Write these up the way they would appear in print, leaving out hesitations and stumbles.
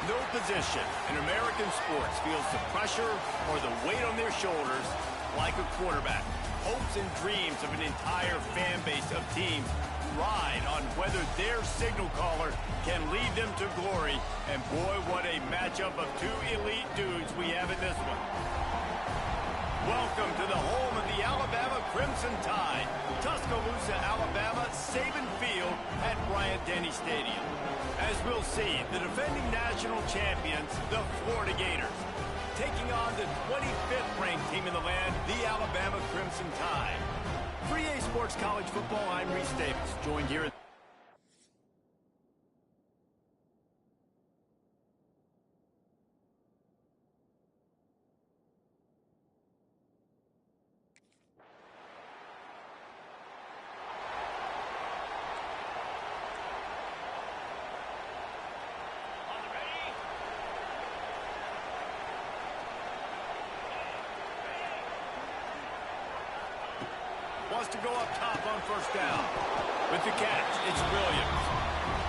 No position in American sports feels the pressure or the weight on their shoulders like a quarterback. Hopes and dreams of an entire fan base of teams ride on whether their signal caller can lead them to glory. And boy, what a matchup of two elite dudes we have in this one. Welcome to the home of the Alabama Crimson Tide, Tuscaloosa, Alabama, Saban Field at Bryant-Denny Stadium. As we'll see, the defending national champions, the Florida Gators, taking on the 25th ranked team in the land, the Alabama Crimson Tide. 3A Sports College Football, I'm Reese Davis, joined here at wants to go up top on first down. With the catch, it's Williams.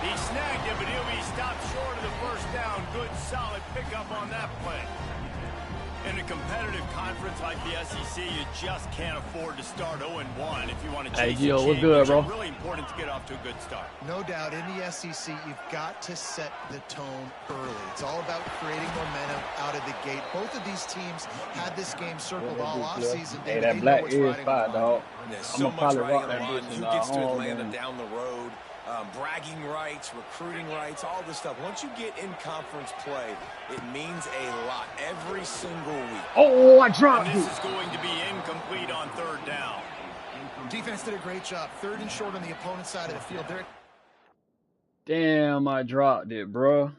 He snagged it, but he'll be stopped short of the first down. Good, solid pickup on that play. In a competitive conference like the SEC, you just can't afford to start 0-1 if you want to chase Gio, what's good, bro? It's really important to get off to a good start. No doubt, in the SEC, you've got to set the tone early. It's all about creating momentum out of the gate. Both of these teams had this game circled all offseason. Hey, that black is fire, dog. I'm gonna probably rock that bitch. Who gets to Atlanta down the road? Bragging rights, recruiting rights, all this stuff. Once you get in conference play, it means a lot every single week. Oh, I dropped it. This is going to be incomplete on third down. Defense did a great job. Third and short on the opponent's side of the field. Damn, I dropped it, bro.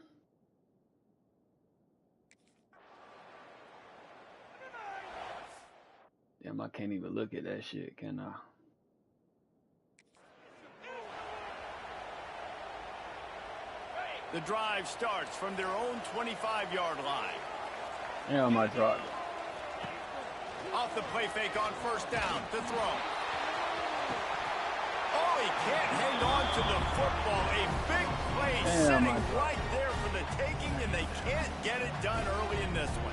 Damn, I can't even look at that shit, can I? The drive starts from their own 25-yard line. Damn, I dropped it. Off the play fake on first down to throw. Oh, he can't hang on to the football. A big play sitting right there for the taking, and they can't get it done early in this one.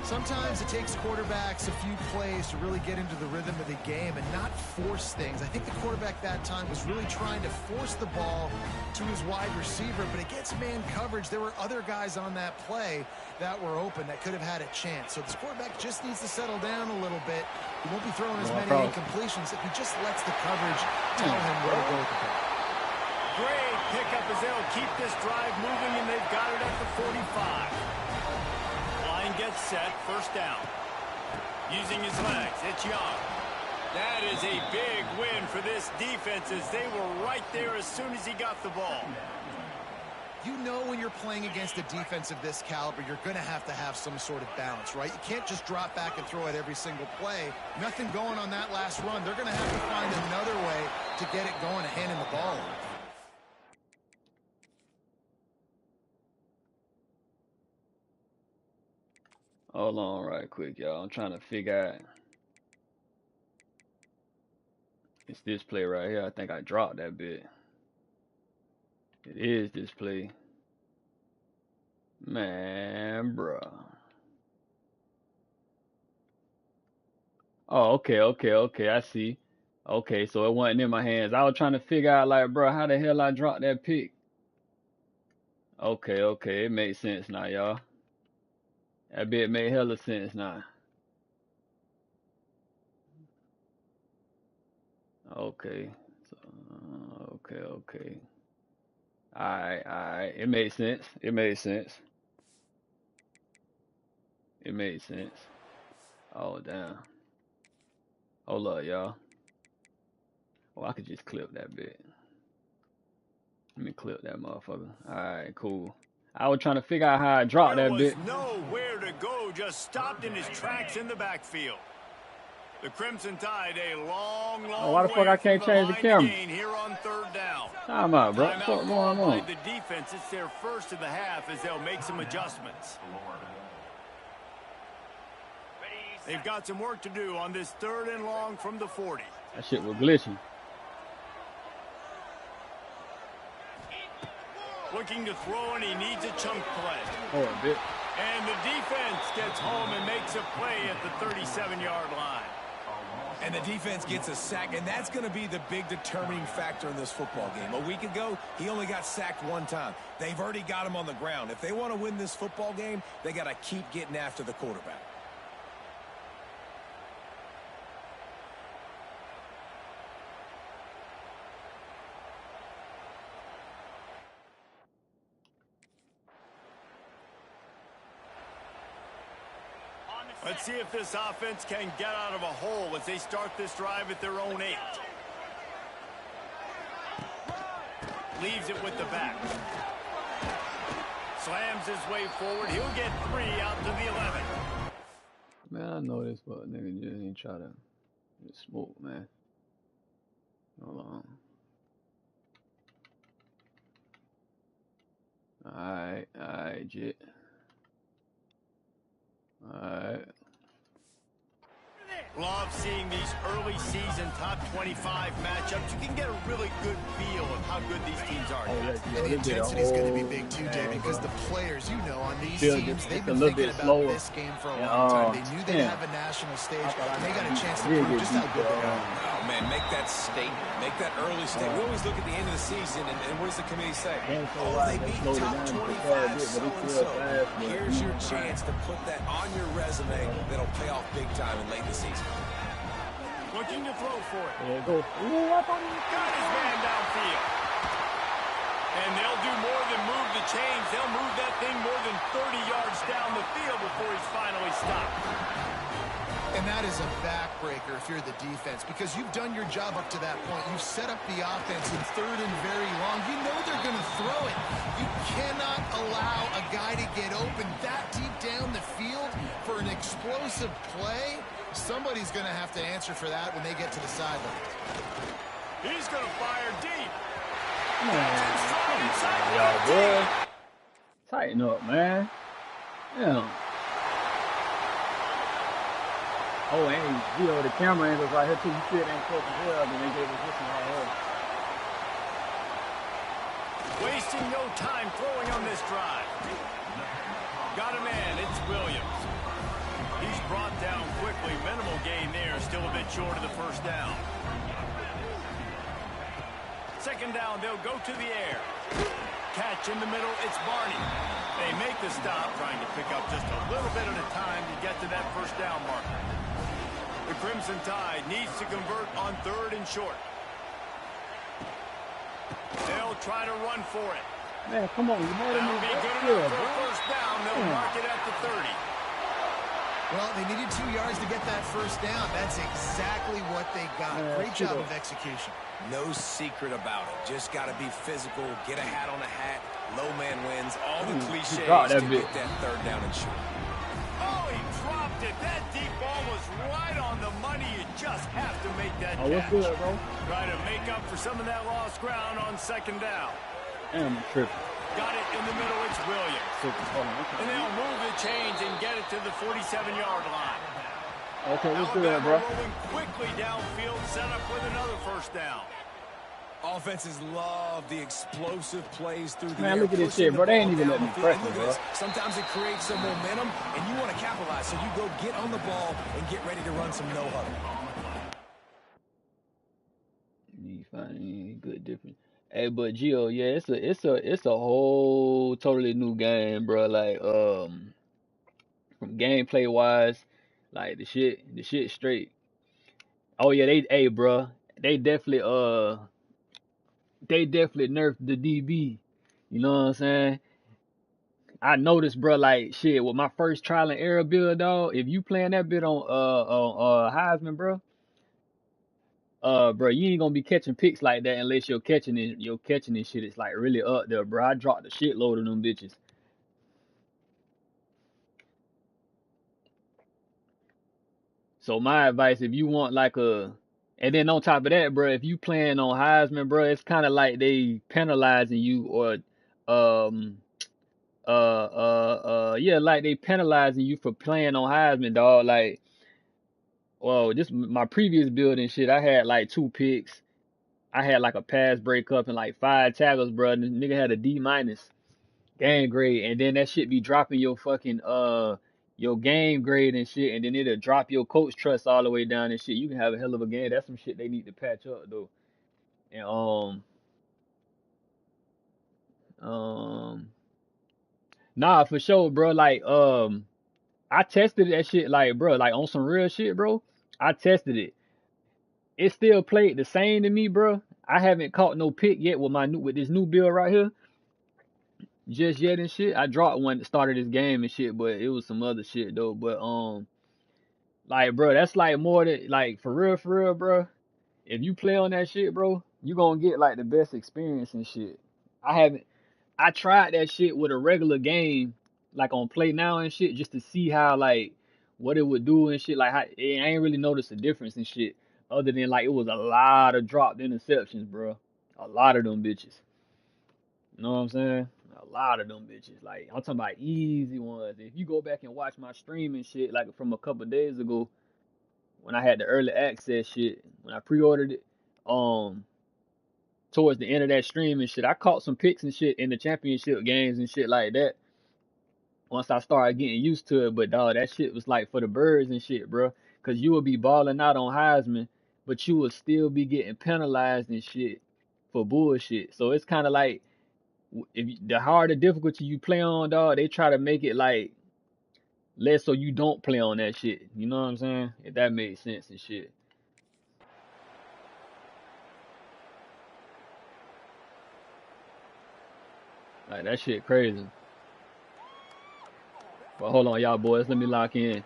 Sometimes it takes quarterbacks a few plays to really get into the rhythm of the game and not force things. I think the quarterback that time was really trying to force the ball to his wide receiver, but against man coverage, there were other guys on that play that were open that could have had a chance. So this quarterback just needs to settle down a little bit. He won't be throwing as many incompletions if he just lets the coverage tell him where to go with the ball. Great pickup as they'll keep this drive moving, and they've got it at the 45. Gets set, first down. Using his legs, it's Young. That is a big win for this defense as they were right there as soon as he got the ball. You know when you're playing against a defense of this caliber, you're going to have some sort of balance, right? You can't just drop back and throw it every single play. Nothing going on that last run. They're going to have to find another way to get it going and handing the ball off. Hold on right quick, y'all. I'm trying to figure out. It's this play right here. I think I dropped that bit. It is this play. Man, bruh. Oh, okay. I see. Okay, so it wasn't in my hands. I was trying to figure out, like, bro, how the hell I dropped that pick? Okay. It makes sense now, y'all. That bit made hella sense now. Okay. So, okay. Alright. It made sense. It made sense. Oh, damn. Hold up, y'all. Oh, I could just clip that bit. Let me clip that motherfucker. Alright, cool. I was trying to figure out how I dropped that bit. There was nowhere to go, just stopped in his tracks in the backfield. The Crimson Tide, a long why the fuck I can't change the camera? Here on third down. Time out, bro. What's going on? The defense, it's their first of the half as they'll make some adjustments. They've got some work to do on this third and long from the 40. That shit was glitching. Looking to throw, and he needs a chunk play. Oh, a bit. And the defense gets home and makes a play at the 37-yard line. And the defense gets a sack, and that's going to be the big determining factor in this football game. A week ago, he only got sacked one time. They've already got him on the ground. If they want to win this football game, they got to keep getting after the quarterback. Let's see if this offense can get out of a hole as they start this drive at their own 8. Leaves it with the back. Slams his way forward. He'll get 3 out to the 11. Man, I know this, but nigga just ain't try to smoke, man. Hold on. Alright, Jit. Alright. Love seeing these early season top 25 matchups. You can get a really good feel of how good these teams are. And the intensity is going to be big too, David, because the players, you know, on these teams, they've been thinking about slower. this game for a long time. They knew they'd have a national stage, and they got a chance to prove just how good they are. Oh, man, make that statement. Make that early statement. We always look at the end of the season, and what does the committee say? Oh, they beat top 25 so-and-so. Here's your chance to put that on your resume that'll pay off big time in late in the season. Looking to throw for it. There you go. Got his man downfield. And they'll do more than move the chains. They'll move that thing more than 30 yards down the field before he's finally stopped. And that is a backbreaker if you're the defense, because you've done your job up to that point. You've set up the offense in 3rd and very long. You know they're going to throw it. You cannot allow a guy to get open that deep down the field for an explosive play. Somebody's going to have to answer for that when they get to the sideline. He's going to fire deep. Y'all, boy. Tighten up, man. Yeah. Oh, and the camera angles right here too. You see it ain't close as hell, then they gave us this one right here. Wasting no time throwing on this drive. Got a man. It's Williams. He's brought down quickly. Minimal gain there. Still a bit short of the first down. 2nd down, they'll go to the air. Catch in the middle. It's Barney. They make the stop, trying to pick up just a little bit at a time to get to that first down marker. The Crimson Tide needs to convert on 3rd and short. They'll try to run for it. Man, come on. You know That'll be good enough for a first down. They'll mark it at the 30. Well, they needed 2 yards to get that first down. That's exactly what they got. Great job of execution. No secret about it. Just got to be physical, get a hat on a hat, low man wins, all the cliches to get that 3rd down and short. Oh, he dropped it. That deep ball was right on the money. You just have to make that catch. What's good, bro? Try to make up for some of that lost ground on 2nd down. Damn, I'm tripping. Got it in the middle. It's Williams. And they'll move the chains and get it to the 47-yard line. Okay, let's do that, bro. Rolling quickly downfield, set up with another first down. Offenses love the explosive plays through the Man, air. look at this shit, bro. They ain't even letting me press it, bro. Sometimes it creates some momentum, and you want to capitalize, so you go get on the ball and get ready to run some no-huddle. You find any good difference? Hey, but Gio, yeah, it's a whole totally new game, bro. Like, from gameplay wise, like the shit straight. Oh yeah, bro, they definitely nerfed the DB. You know what I'm saying? I noticed, bro, like shit with my first trial and error build, dog. If you playing that bit on Heisman, bro, bro, you ain't gonna be catching picks like that unless your catching and shit is like really up there, bro. I dropped a shitload of them bitches. So my advice, if you want like and then on top of that, bro, if you playing on Heisman, bro, it's kind of like they penalizing you or yeah, like they penalizing you for playing on Heisman, dog. Like, well, just my previous build and shit, I had like 2 picks. I had like a pass breakup and like 5 tackles, bro. The nigga had a D minus game grade, and then that shit be dropping your fucking your game grade and shit, and then it'll drop your coach trust all the way down and shit. You can have a hell of a game. That's some shit they need to patch up though. And nah, for sure, bro. Like I tested that shit, like, bro, like on some real shit, bro. I tested it. It still played the same to me, bro. I haven't caught no pick yet with this new build right here, just yet and shit. I dropped one that started this game and shit, but it was some other shit though. But like, bro, that's like more than like for real, bro. If you play on that shit, bro, you gonna get like the best experience and shit. I tried that shit with a regular game, like on Play Now and shit, just to see how like what it would do and shit. Like I ain't really noticed a difference and shit, other than like it was a lot of dropped interceptions, bro. A lot of them bitches. You know what I'm saying? A lot of them bitches. Like I'm talking about easy ones. If you go back and watch my stream and shit, like from a couple days ago, when I had the early access shit, when I pre-ordered it, um, towards the end of that stream and shit, I caught some picks and shit in the championship games and shit like that. Once I started getting used to it, but dog, that shit was like for the birds and shit, bro. Cause you would be balling out on Heisman, but you would still be getting penalized and shit for bullshit. So it's kind of like the harder difficulty you play on, dog, they try to make it like less so you don't play on that shit. You know what I'm saying? If that made sense and shit. Like that shit crazy. But hold on, y'all boys, let me lock in.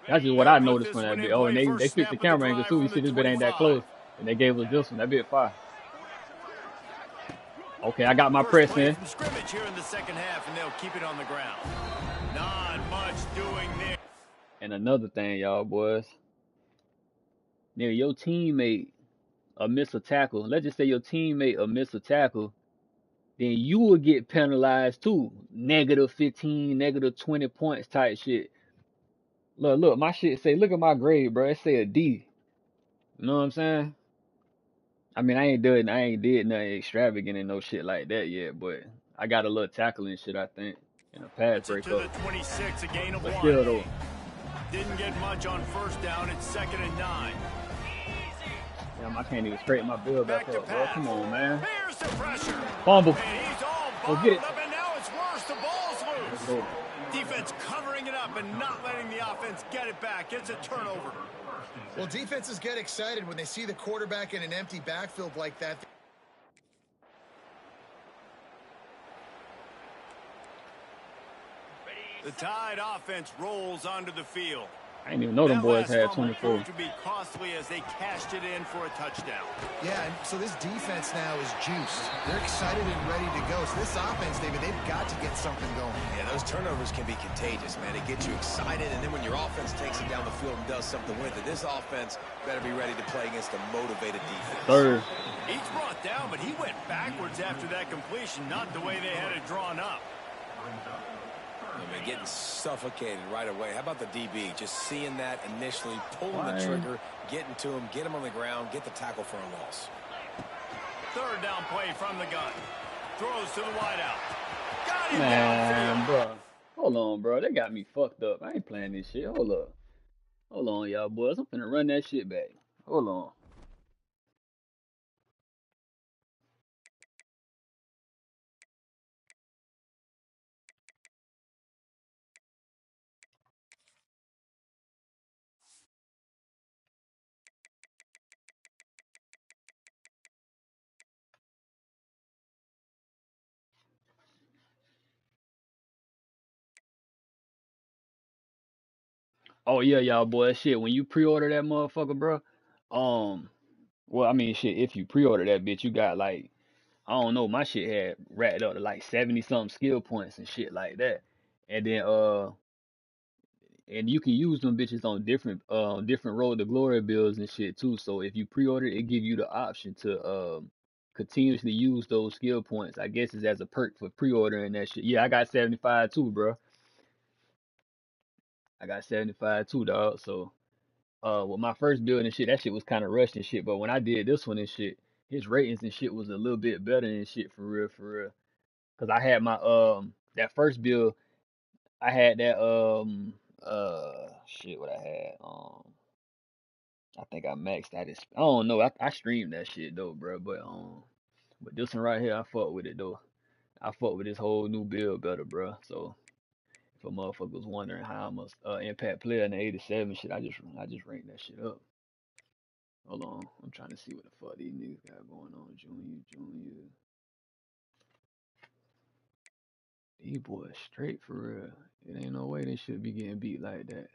That's just what I noticed from that bit. Oh, and they fixed the camera angle too. You see this bit ain't that close. And they gave us this one. That bit fire. Okay, I got my press in. From scrimmage here in the second half, and they'll keep it on the ground. Not much doing there. And another thing, y'all boys. Nigga, your teammate miss a tackle. Let's just say your teammate miss a tackle. Then you will get penalized too. -15, -20 points type shit. Look, my shit say, look at my grade, bro. It say a D. You know what I'm saying? I mean, I ain't did nothing extravagant and no shit like that yet, but I got a little tackling shit, I think, in a pass To breakup. the 26, a gain of But 1. still, though. Didn't get much on first down. It's 2nd and 9. Damn, I can't even straighten my build back up, bro. Come on, man. Here's the pressure. Fumble. And he's all Go get it. up, and now it's worse. The ball's Let's loose. go. Defense covering it up and not letting the offense get it back. It's a turnover. Well, defenses get excited when they see the quarterback in an empty backfield like that. The Tide offense rolls onto the field. I didn't even know them boys had 24. Proved to be costly as they cashed it in for a touchdown. Yeah, and so this defense now is juiced. They're excited and ready to go. So this offense, David, they've got to get something going. Yeah, those turnovers can be contagious, man. It gets you excited, and then when your offense takes it down the field and does something with it, this offense better be ready to play against a motivated defense. Third. Each brought down, but he went backwards after that completion, not the way they had it drawn up. I mean, getting suffocated right away. How about the DB? Just seeing that initially, pulling the trigger, getting to him, get him on the ground, get the tackle for a loss. 3rd down play from the gun. Throws to the wideout. Got him Man, downfield. bro. Hold on, bro. They got me fucked up. I ain't playing this shit. Hold up. Hold on, y'all boys. I'm finna run that shit back. Hold on. Oh yeah, y'all boys. Shit, when you pre-order that motherfucker, bro. Well, I mean, shit. If you pre-order that bitch, you got like, I don't know. My shit had racked up to like 70 something skill points and shit like that. And then and you can use them bitches on different Road to Glory builds and shit too. So if you pre-order it, give you the option to continuously use those skill points. I guess it's as a perk for pre-ordering that shit. Yeah, I got 75 too, bro. I got 75 too, dog. So with my first build and shit, that shit was kind of rushed and shit. But when I did this one and shit, his ratings and shit was a little bit better and shit for real, for real. Cause I had my that first build, I had that shit what I had I think I maxed out his. I don't know. I streamed that shit though, bro. But this one right here, I fuck with it though. I fuck with this whole new build better, bro. So if a motherfucker was wondering how I'm a impact player in the 87 shit, I just ranked that shit up. Hold on, I'm trying to see what the fuck these niggas got going on. Junior. These boys straight for real. It ain't no way they should be getting beat like that.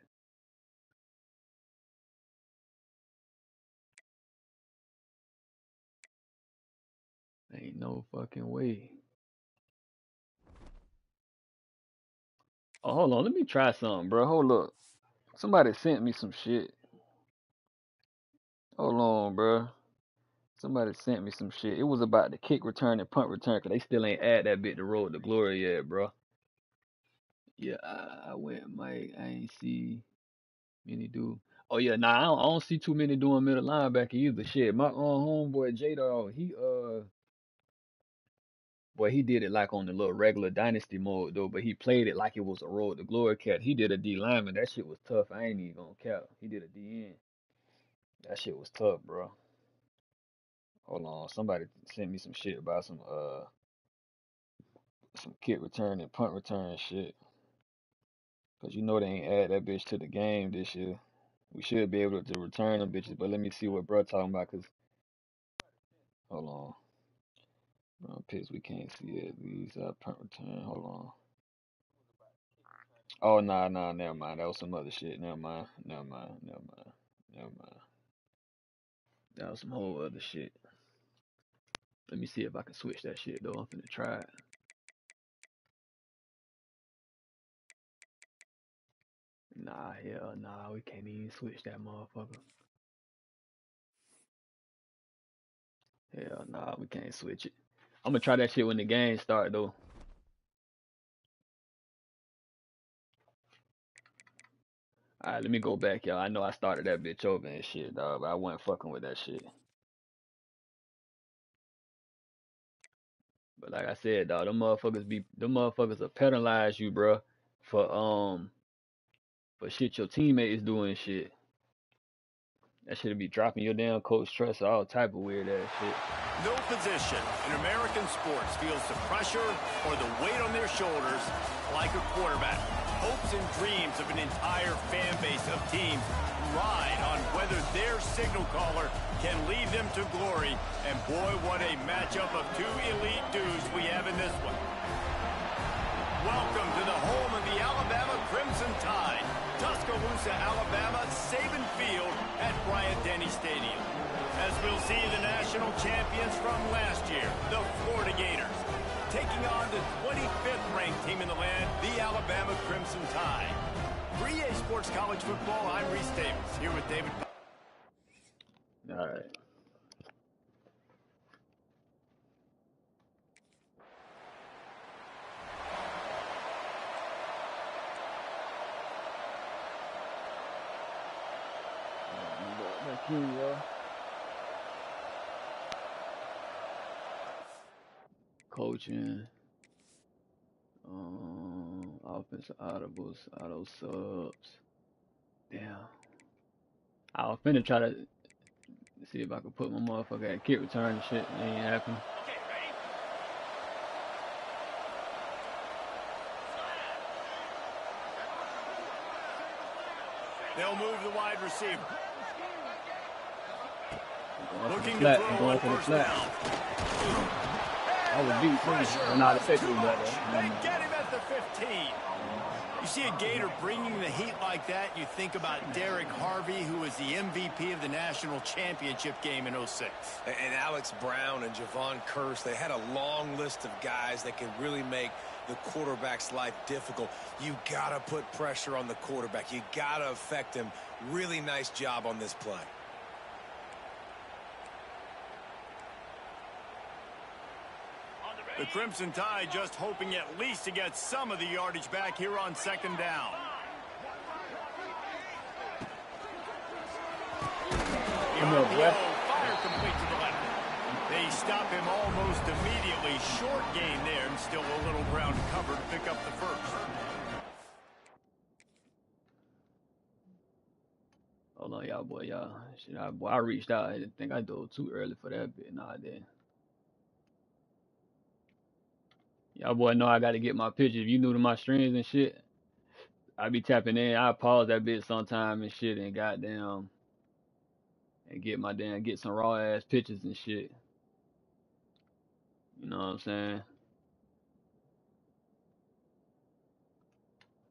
Ain't no fucking way. Oh, hold on. Let me try something, bro. Hold up. Somebody sent me some shit. Hold on, bro. Somebody sent me some shit. It was about the kick return and punt return, cause they still ain't add that bit to Road to Glory yet, bro. Yeah, I went, Mike. I ain't see many do. Oh yeah, nah, I don't see too many doing middle linebacker either. Shit, my homeboy J Dog, he did it like on the little regular dynasty mode though, but he played it like it was a Road to Glory cat. He did a D lineman. That shit was tough. I ain't even gonna cap. He did a D end. That shit was tough, bro. Hold on, somebody sent me some shit about some kick return and punt return shit. Cause you know they ain't add that bitch to the game this year. We should be able to return them bitches, but let me see what bro talking about. Cause hold on, bro, picks we can't see it. These punt return. Hold on. Oh nah, never mind. That was some other shit. Never mind. That was some whole other shit. Let me see if I can switch that shit though. I'm finna try it. Nah, hell nah, we can't even switch that motherfucker. Hell nah, we can't switch it. I'm gonna try that shit when the game start though. Alright, let me go back, y'all. I know I started that bitch over and shit, dog, but I wasn't fucking with that shit. But like I said, dog, them motherfuckers will penalize you, bro, for shit your teammates doing shit. That shit'll be dropping your damn coach trust, all type of weird ass shit. No position in American sports feels the pressure or the weight on their shoulders like a quarterback. Hopes and dreams of an entire fan base of teams ride on whether their signal caller can lead them to glory. And boy, what a matchup of two elite dudes we have in this one. Welcome to the home of the Alabama Crimson Tide. Tuscaloosa, Alabama, Saban Field at Bryant-Denny Stadium. As we'll see the national champions from last year, the Florida Gators, taking on the 25th ranked team in the land, the Alabama Crimson Tide. For EA Sports College Football, I'm Reese Davis, here with David. All right. Back in, y'all. Coaching, offensive audibles, auto subs. Damn. I was finna try to see if I could put my motherfucker at kick return and shit. It ain't happening. Okay, ready? They'll move the wide receiver. Looking to throw on first down. I would beat him. Not effective, but they get him at the 15. You see a Gator bringing the heat like that, you think about Derek Harvey, who was the MVP of the national championship game in 06. And Alex Brown and Javon Curse, they had a long list of guys that can really make the quarterback's life difficult. You got to put pressure on the quarterback. You got to affect him. Really nice job on this play. The Crimson Tide just hoping at least to get some of the yardage back here on second down. RPO, fire complete to the left. They stop him almost immediately. Short gain there, and still a little ground to cover to pick up the first. Hold on, y'all, boy, y'all. Shit, I reached out. I didn't think I dove too early for that bit. Nah, I didn't. Y'all, boy, know I got to get my pictures. If you new to my streams and shit, I be tapping in. I pause that bit sometime and shit, and goddamn, and get some raw ass pictures and shit. You know what I'm saying?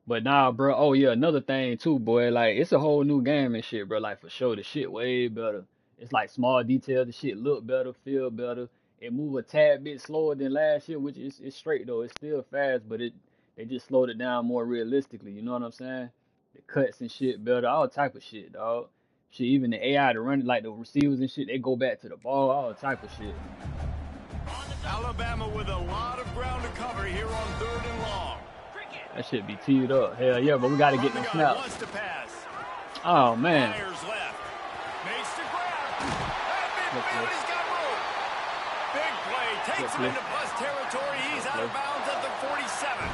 But nah, bro. Oh yeah, another thing too, boy. Like it's a whole new game and shit, bro. Like for sure, the shit way better. It's like small details. The shit look better, feel better. It move a tad bit slower than last year, which is it's straight though. It's still fast, but they just slowed it down more realistically. You know what I'm saying? The cuts and shit better, all type of shit, dog. Shit, even the AI to run it, like the receivers and shit, they go back to the ball, all type of shit. Alabama with a lot of ground to cover here on 3rd and long. That shit be teed up. Hell yeah, but we got to get them snaps. Wants to pass. Oh, man. Myers left. Makes the grab. And midfield, he's got room. Big play. Takes him into bus territory. He's out of bounds at the 47.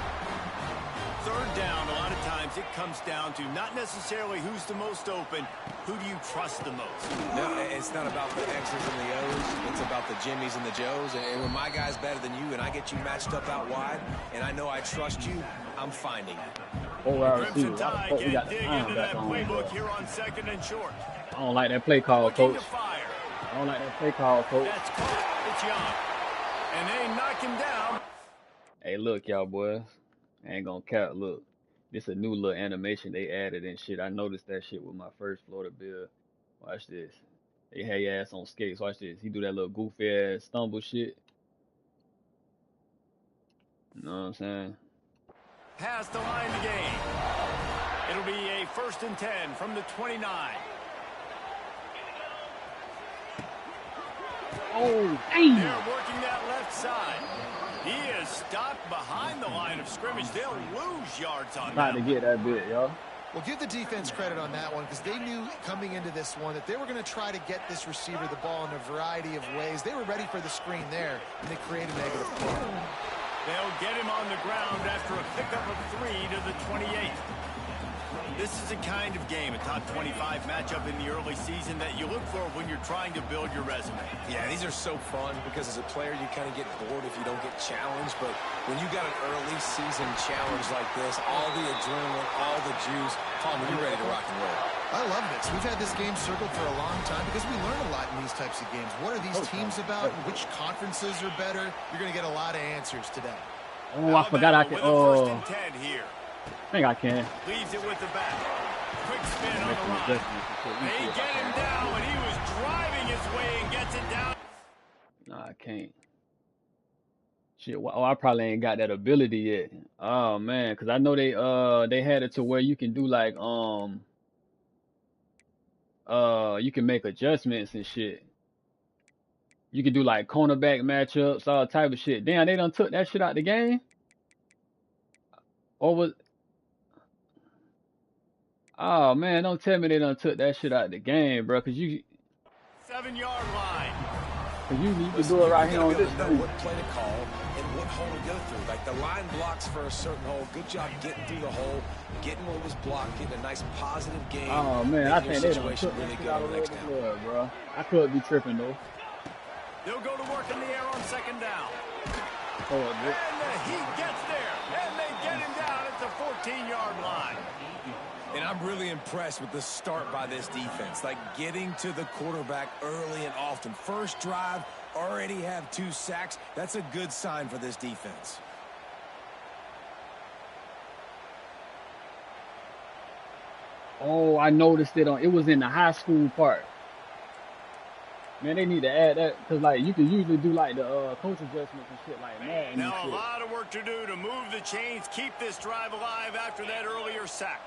3rd down, a lot of times it comes down to not necessarily who's the most open, who do you trust the most? No, it's not about the X's and the O's. It's about the Jimmies and the Joes. And when my guy's better than you and I get you matched up out wide and I know I trust you, I'm finding it. Crimson Tide can dig into that playbook here on 2nd and short. I don't like that play call, coach. I don't like that play call, coach. That's caught. It's Young. And they knock him down. Hey, look, y'all boys. I ain't gonna cap. Look, this a new little animation they added and shit. I noticed that shit with my first Florida Bill. Watch this. They had your ass on skates. Watch this. He do that little goofy ass stumble shit. You know what I'm saying? Past the line to gain. It'll be a 1st and 10 from the 29. Oh, dang. They're working that left side. He is stopped behind the line of scrimmage. They'll lose yards on that. Trying to get that bit, y'all. Well, give the defense credit on that one because they knew coming into this one that they were going to try to get this receiver the ball in a variety of ways. They were ready for the screen there, and they created a negative play. They'll get him on the ground after a pickup of 3 to the 28. This is a kind of game, a top 25 matchup in the early season that you look for when you're trying to build your resume. Yeah, these are so fun because as a player, you kind of get bored if you don't get challenged. But when you got an early season challenge like this, all the adrenaline, all the juice, Palmer, you're ready to rock and roll. I love this. We've had this game circled for a long time because we learn a lot in these types of games. What are these teams about? Which conferences are better? You're going to get a lot of answers today. Oh, I forgot I can. Oh, 1st and 10 here. I think I can. Leaves it with the back. Quick spin on the run. They get him down, and he was driving his way and gets it down. Nah, I can't. Shit, oh, I probably ain't got that ability yet. Oh man, because I know they had it to where you can do like you can make adjustments and shit. You can do like cornerback matchups, all type of shit. Damn, they done took that shit out the game. Or was Oh man, don't tell me they done took that shit out the game, bro. Cause you 7-yard line. Cause you need to do it right here on this know thing. what play to call and what hole to go through. Like the line blocks for a certain hole. Good job getting through the hole, getting what was blocked, getting a nice positive game. Oh man, I think they done took that really shit good out on of the next the down. blood, bro. I could be tripping though. They'll go to work in the air on 2nd down. Oh, And he gets there. And they get him down at the 14-yard line. And I'm really impressed with the start by this defense. Like getting to the quarterback early and often. First drive, already have 2 sacks. That's a good sign for this defense. Oh, I noticed it it was in the high school part. Man, they need to add that because like you can usually do like the coach adjustments and shit like that. And Now shit. a lot of work to do to move the chains, keep this drive alive after that earlier sack.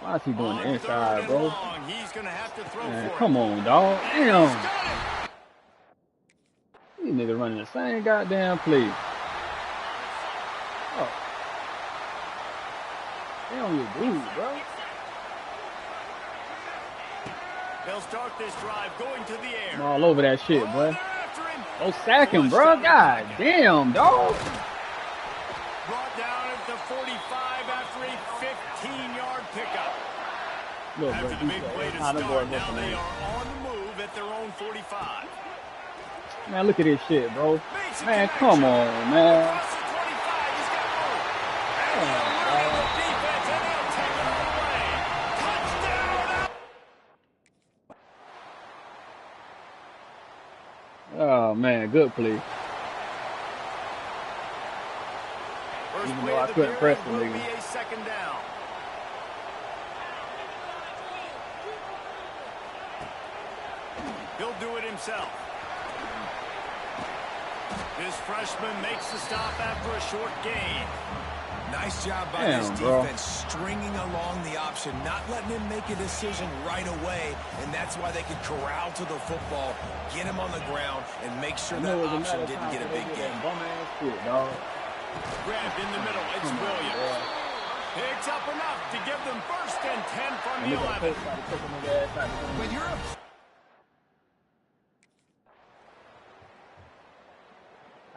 Why is he doing On the 3rd inside, and bro? long, he's going to have to throw Man, for it. come on, dog. He's Damn. got it. These niggas running the same goddamn play. Oh. They don't even do, bro. They'll start this drive going to the air. I'm all over that shit, boy. Oh, sack him, bro. God damn, dog. Brought down at the 45 after a 15-yard pickup. Look, After bro, the big play to start, now they are on the move at their own 45. Man, look at this shit, bro. Man, come on, man. Across the 25, he's got room. And they'll run the defense, and they'll take it all away. Touchdown! Oh, man, good play. First Even play though I of the couldn't press the period will nigga. be a second down. He'll do it himself. This freshman makes the stop after a short gain. Nice job by this defense, stringing along the option, not letting him make a decision right away, and that's why they could corral to the football, get him on the ground, and make sure that option didn't get a big gain. Grabbed in the middle, it's Williams. Picks up enough to give them first and 10 from the 11. When you're a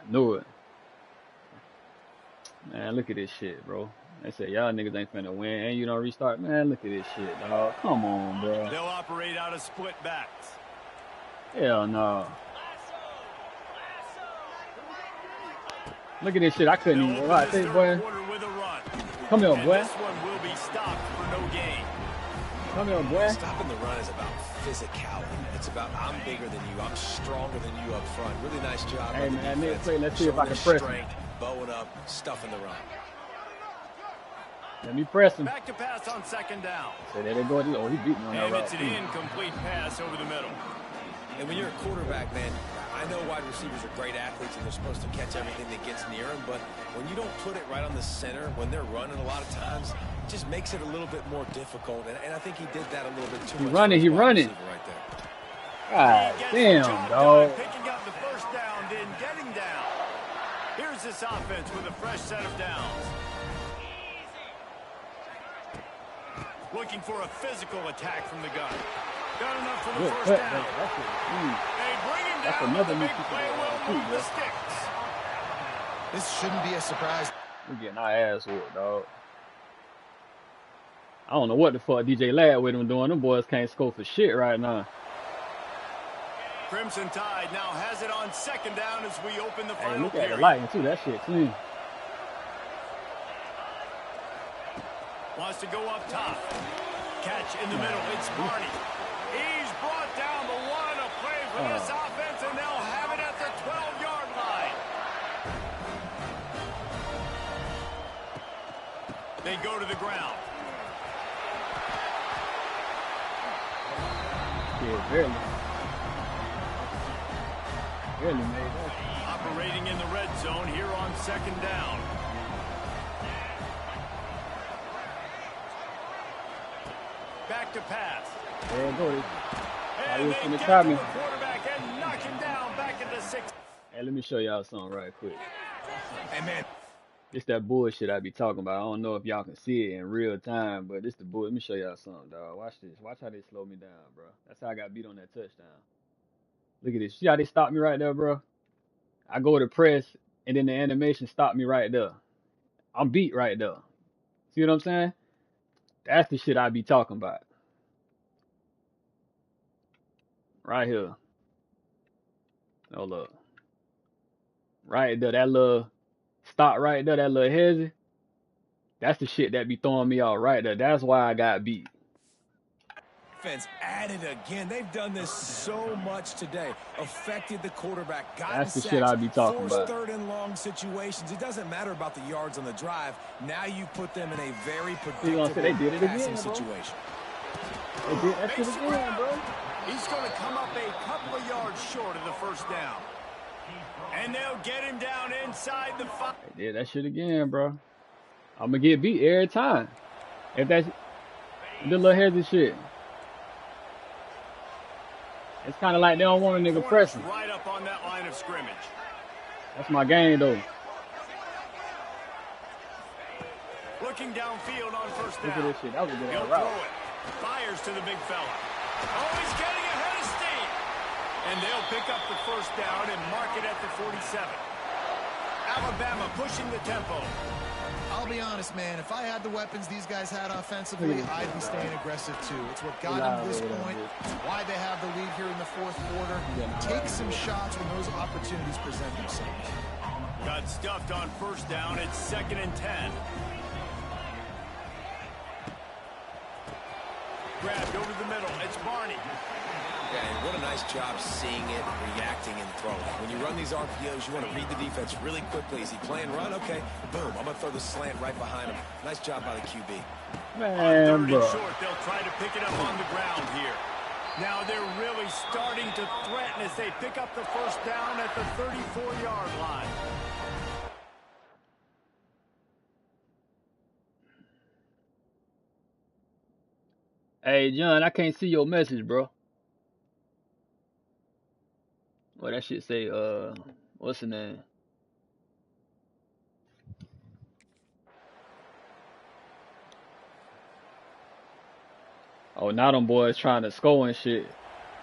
Knew it. Man, look at this shit, bro. They say y'all niggas ain't finna win and you don't restart. Man, look at this shit, dog. Come on, bro. They'll operate out of split backs. Hell no. Look at this shit. I couldn't even watch this, boy. Come here, boy. This one will be stopped for no gain. Come here, boy. Stopping the run is about physicality. It's about I'm bigger than you. I'm stronger than you up front. Really nice job. Hey, man, next play, let's see if I can press him. Bowing up, stuffing the run. Let me press him. Back to pass on second down. So there they go. Oh, he beat me on that And route. it's an incomplete pass over the middle. And when you're a quarterback, man, I know wide receivers are great athletes and they're supposed to catch everything that gets near them, but when you don't put it right on the center, when they're running a lot of times, it just makes it a little bit more difficult. And I think he did that a little bit too much. He running. Right there. God damn, dog. Picking up the first down, then getting down. Here's this offense with a fresh set of downs. Looking for a physical attack from the gun. Got enough for the first down. They bring him down with the big play. Will move the sticks. This shouldn't be a surprise. We're getting our ass whooped, dog. I don't know what the fuck DJ Ladd with them doing. Them boys can't score for shit right now. Crimson Tide now has it on second down as we open the final look at period. the lighting too. That shit clean. Wants to go up top. Catch in the middle. It's Barney. He's brought down the one. A play for this offense, and they'll have it at the 12-yard line. They go to the ground. Yeah, barely. Barely made that. Operating in the red zone here on second down. Back to pass. There you go. And they get to the quarterback and knock him down back into 6. Hey, let me show y'all something right quick. Hey, man. It's that bullshit I be talking about. I don't know if y'all can see it in real time, but it's the bull. Let me show y'all something, dog. Watch this. Watch how they slow me down, bro. That's how I got beat on that touchdown. Look at this. See how they stopped me right there, bro? I go to press, and then the animation stopped me right there. I'm beat right there. See what I'm saying? That's the shit I be talking about. Right here. Hold up. Right there, that little stop right there, that little hezzy. That's the shit that be throwing me out right there. That's why I got beat. Defense at it again. They've done this so much today. Affected the quarterback. That's the shit I be talking about. Third and long situations. It doesn't matter about the yards on the drive. Now you put them in a very predictable passing situation. They did that shit again, bro. He's going to come up a couple of yards short of the first down. And they'll get him down inside the 5. They did that shit again, bro. I'm going to get beat every time. If that's the little hezzy shit. It's kind of like they don't want a nigga pressing. Right up on that line of scrimmage. That's my game, though. Looking downfield on first down. Look at this shit. That was a good He'll route. throw it. Fires to the big fella. Oh, he's getting ahead of steam. And they'll pick up the first down and mark it at the 47. Alabama pushing the tempo. I'll be honest, man. If I had the weapons these guys had offensively, I'd be staying aggressive too. It's what got them to this point. It's why they have the lead here in the fourth quarter. Take some shots when those opportunities present themselves. Got stuffed on first down. It's 2nd and 10. Grabbed over the middle. It's Barney. Yeah, and what a nice job seeing it, reacting, and throwing. When you run these RPOs, you want to read the defense really quickly. Is he playing run? Okay, boom. I'm going to throw the slant right behind him. Nice job by the QB. Man, on 3rd bro. and short, they'll try to pick it up on the ground here. Now they're really starting to threaten as they pick up the first down at the 34-yard line. Hey, John, I can't see your message, bro. Well, that shit say, what's the name? Oh, now them boys trying to score and shit.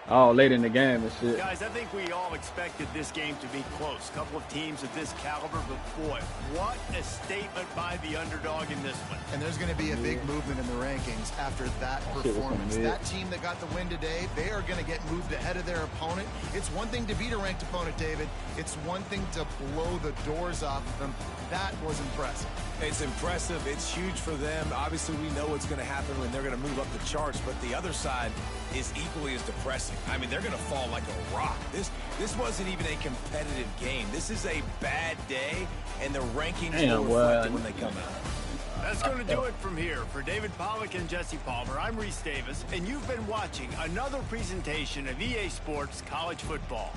All late in the game and shit. Guys, I think we all expected this game to be close. Couple of teams of this caliber, but boy, what a statement by the underdog in this one. And there's going to be a big movement in the rankings after that performance. That team that got the win today, they are going to get moved ahead of their opponent. It's one thing to beat a ranked opponent, David. It's one thing to blow the doors off of them. That was impressive. It's impressive. It's huge for them. Obviously, we know what's going to happen when they're going to move up the charts, but the other side is equally as depressing. I mean, they're going to fall like a rock. This wasn't even a competitive game. This is a bad day, and the rankings will reflect it when they come out. That's going to do it from here. For David Pollack and Jesse Palmer, I'm Reese Davis, and you've been watching another presentation of EA Sports College Football.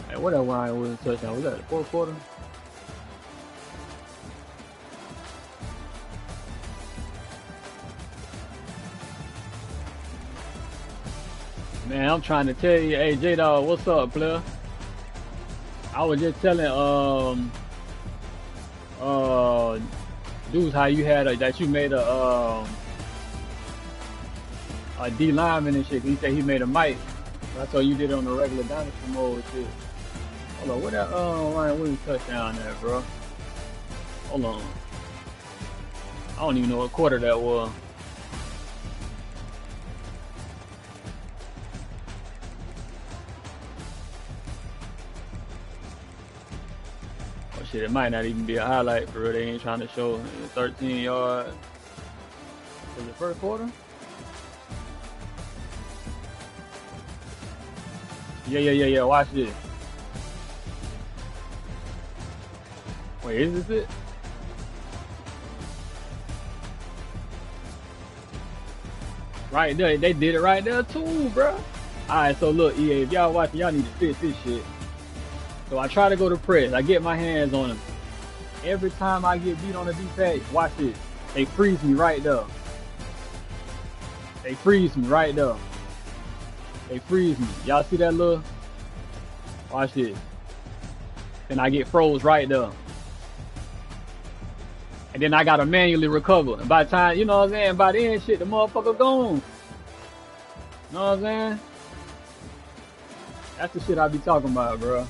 Hey, what that Ryan Williams touchdown? Was that the fourth quarter? Man, I'm trying to tell you, hey J-Dog, what's up, player? I was just telling dudes how you had that you made a D lineman and shit. He said he made a mic. I thought you did it on the regular dynasty mode shit. Hold on, what that Ryan Williams touchdown there, bro? Hold on. I don't even know what quarter that was. Shit, it might not even be a highlight for real. They ain't trying to show 13 yards. Is it first quarter? Yeah. Watch this. Wait, is this it? Right there. They did it right there too, bro. Alright, so look, EA, if y'all watching, y'all need to fix this shit. So I try to go to press. I get my hands on him. Every time I get beat on the D-pad, watch this. They freeze me right there. They freeze me right there. They freeze me. Y'all see that little? Watch this. And I get froze right there. And then I gotta manually recover. And by the time, you know what I'm saying? By the end, shit, the motherfucker gone. You know what I'm saying? That's the shit I be talking about, bro.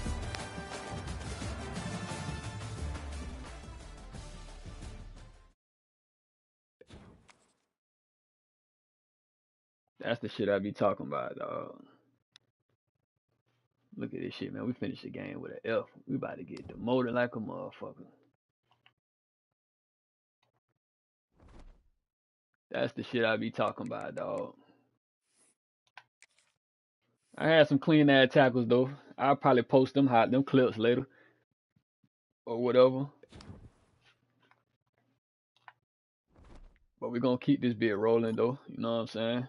That's the shit I be talking about, dog. Look at this shit, man. We finished the game with an F. We about to get demoted like a motherfucker. That's the shit I be talking about, dog. I had some clean ass tackles though. I'll probably post them clips later. Or whatever. But we're gonna keep this bit rolling though. You know what I'm saying?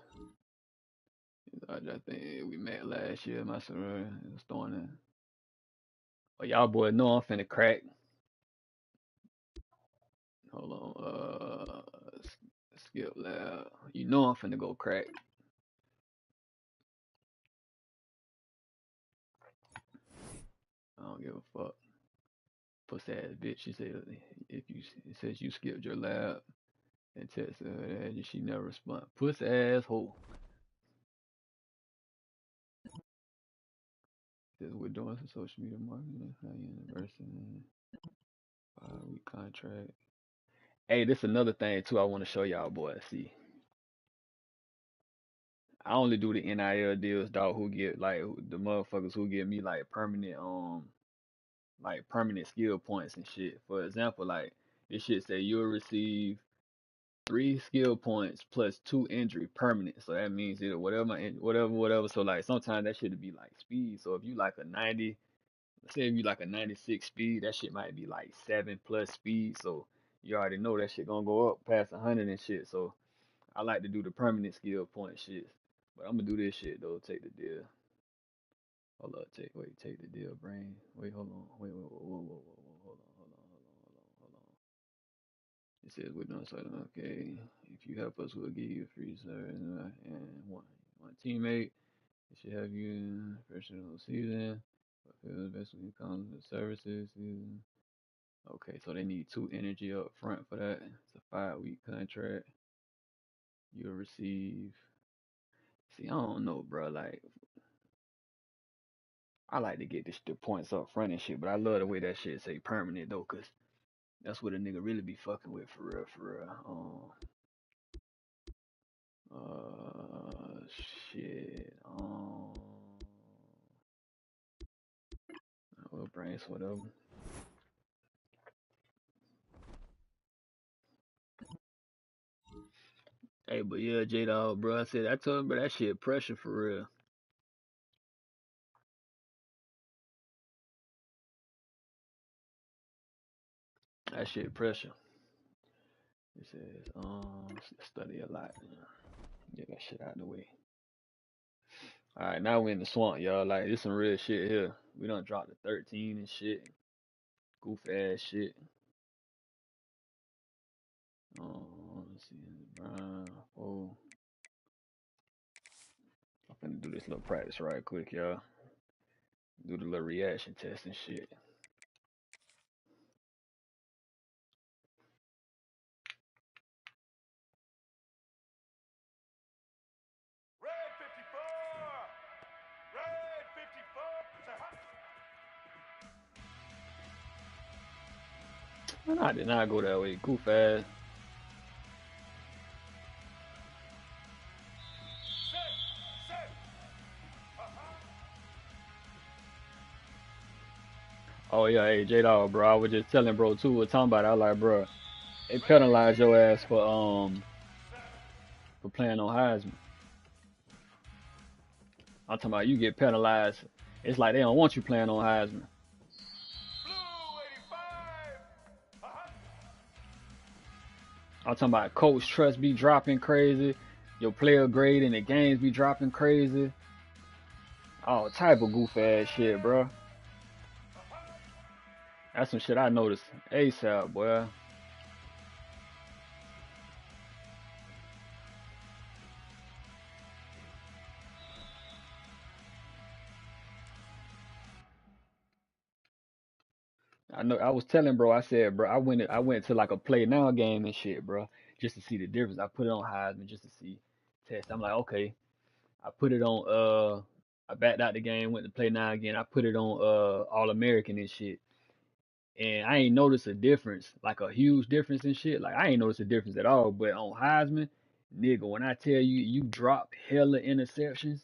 I think we met last year, my son was throwing it. Oh, y'all boys know I'm finna crack. Hold on, skip lab. You know I'm finna go crack. I don't give a fuck. Pussy ass bitch. She said, it says you skipped your lab, and text her and she never respond. Puss asshole. Says we're doing some social media marketing. University. 5-week contract. Hey, this another thing too I want to show y'all boys. See, I only do the NIL deals, dog, who get like the motherfuckers who get me like permanent skill points and shit. For example, like this shit say you'll receive 3 skill points plus 2 injury permanent. So that means either whatever. So like sometimes that shit would be like speed. So if you like a 90, let's say if you like a 96 speed, that shit might be like 7 plus speed. So you already know that shit gonna go up past 100 and shit. So I like to do the permanent skill point shit. But I'm gonna do this shit though. Take the deal. Hold up. Take the deal, brain. Wait, hold on. Whoa. Hold on. It says we're doing something. Okay. If you help us, we'll give you a free service and one teammate. It should have you in professional season. Fulfill the best when it comes to services season. Okay, so they need 2 energy up front for that. It's a 5-week contract. You'll receive. See, I don't know, bro. Like, I like to get the points up front and shit, but I love the way that shit say permanent though, cause that's what a nigga really be fucking with for real. Uh, shit. Well, brains, whatever. Hey, but yeah, J Dog, bro. I told him, bro, that shit pressure for real. That shit pressure. It says, study a lot. Get that shit out of the way. All right, now we in the swamp, y'all. Like, this some real shit here. We done dropped to 13 and shit. Goof ass shit. Let's see. Brown. Oh, I'm finna do this little practice right quick, y'all. Do the little reaction test and shit. Red 54! Red 54! Man, I did not go that way. Goof ass. Oh yeah, hey J Dog, bro. I was just telling bro too. What talking about? I was like, bro, they penalized your ass for playing on Heisman. I'm talking about you get penalized. It's like they don't want you playing on Heisman. I'm talking about coach trust be dropping crazy. Your player grade in the games be dropping crazy. All type of goof ass shit, bro. That's some shit I noticed ASAP, boy. I know. I was telling bro. I said, bro, I went to like a play now game and shit, bro, just to see the difference. I put it on Heisman just to see test. I'm like, okay. I put it on. I backed out the game, went to play now again. I put it on All American and shit, and I ain't noticed a difference, like a huge difference and shit. Like I ain't noticed a difference at all. But on Heisman, nigga, when I tell you, you drop hella interceptions.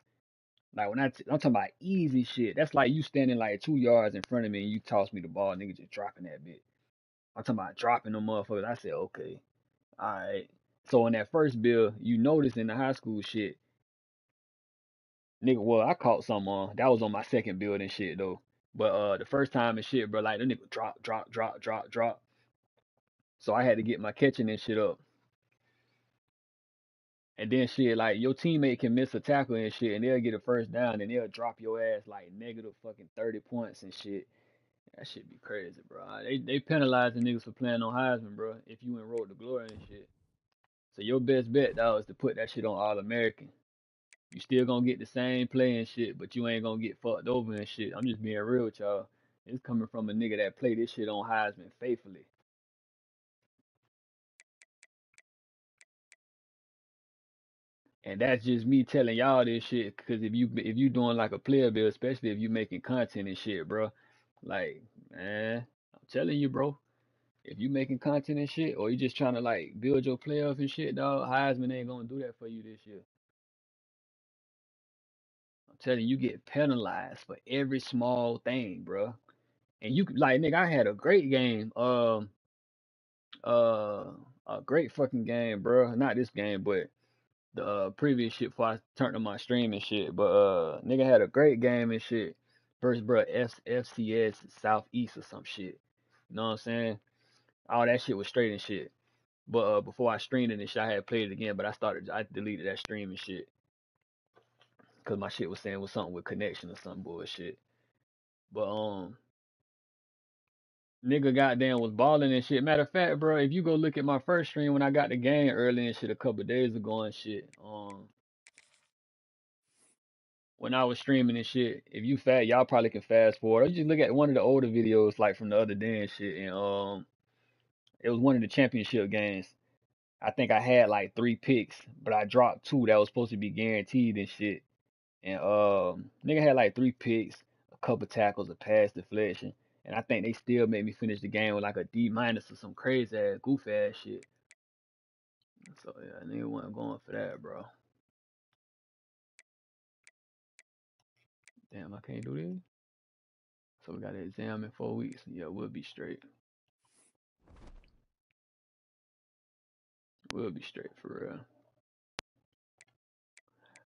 Like when I'm talking about easy shit. That's like you standing like 2 yards in front of me and you toss me the ball, nigga, just dropping that bit. I'm talking about dropping them motherfuckers. I said, okay, all right. So in that first bill, you notice in the high school shit, nigga. Well, I caught some on. That was on my second build and shit though. But the first time and shit, bro, like the nigga drop. So I had to get my catching and shit up. And then shit, like your teammate can miss a tackle and shit, and they'll get a first down, and they'll drop your ass like negative fucking 30 points and shit. That shit be crazy, bro. They penalizing niggas for playing on Heisman, bro. If you enrolled to glory and shit. So your best bet, dog, is to put that shit on All American. You still gonna get the same play and shit, but you ain't gonna get fucked over and shit. I'm just being real with y'all. It's coming from a nigga that play this shit on Heisman faithfully. And that's just me telling y'all this shit. Cause if you doing like a player build, especially if you making content and shit, bro, like, man, I'm telling you, bro. If you making content and shit, or you just trying to like build your playoff and shit, dog, Heisman ain't gonna do that for you this year. I'm telling you, you get penalized for every small thing, bro. And you like, nigga, I had a great game. Uh, a great fucking game, bro. Not this game, but the previous shit before I turned on my stream and shit. But nigga had a great game and shit. First, bro, FCS Southeast or some shit. You know what I'm saying? All that shit was straight and shit. But before I streamed it and shit, I had played it again. But I deleted that stream and shit because my shit was saying was something with connection or some bullshit. But nigga goddamn was balling and shit. Matter of fact, bro, if you go look at my first stream when I got the game early and shit a couple days ago and shit, when I was streaming and shit, if you y'all probably can fast forward. Or you just look at one of the older videos like from the other day and shit, and it was one of the championship games. I think I had like 3 picks, but I dropped 2 that was supposed to be guaranteed and shit. And nigga had like 3 picks, a couple tackles, a pass deflection, and I think they still made me finish the game with like a D minus or some crazy ass goof ass shit. So yeah, nigga wasn't going for that, bro. Damn, I can't do this. So we got an exam in 4 weeks. Yeah, we'll be straight. We'll be straight for real.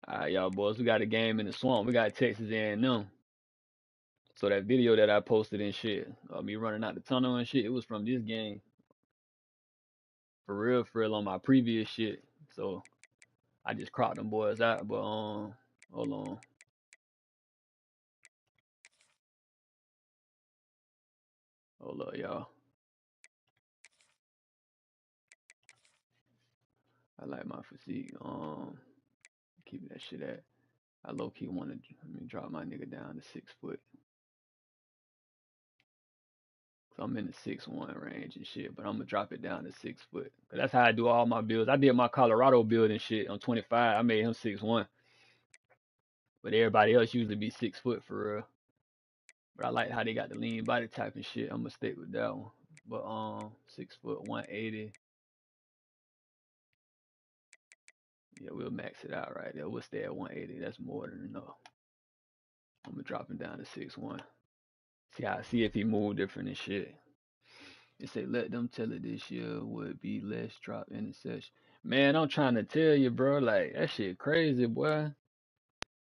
Alright, y'all boys, we got a game in the swamp. We got Texas A&M. So that video that I posted and shit, me running out the tunnel and shit, it was from this game. For real, on my previous shit. So I just cropped them boys out, but hold on. Hold up, y'all. I like my physique. Keep that shit at. I low key want to drop my nigga down to 6 foot. So I'm in the 6'1" range and shit, but I'm gonna drop it down to 6 foot. Cause that's how I do all my builds. I did my Colorado build and shit on 25. I made him 6'1", but everybody else usually be 6 foot for real. But I like how they got the lean body type and shit. I'm gonna stick with that one. But 6 foot 180. Yeah, we'll max it out right there. We'll stay at 180. That's more than enough. I'm gonna drop him down to 6'1". See if he move different and shit. They say let them tell it this year would be less drop interception. Man, I'm trying to tell you, bro. Like that shit crazy, boy.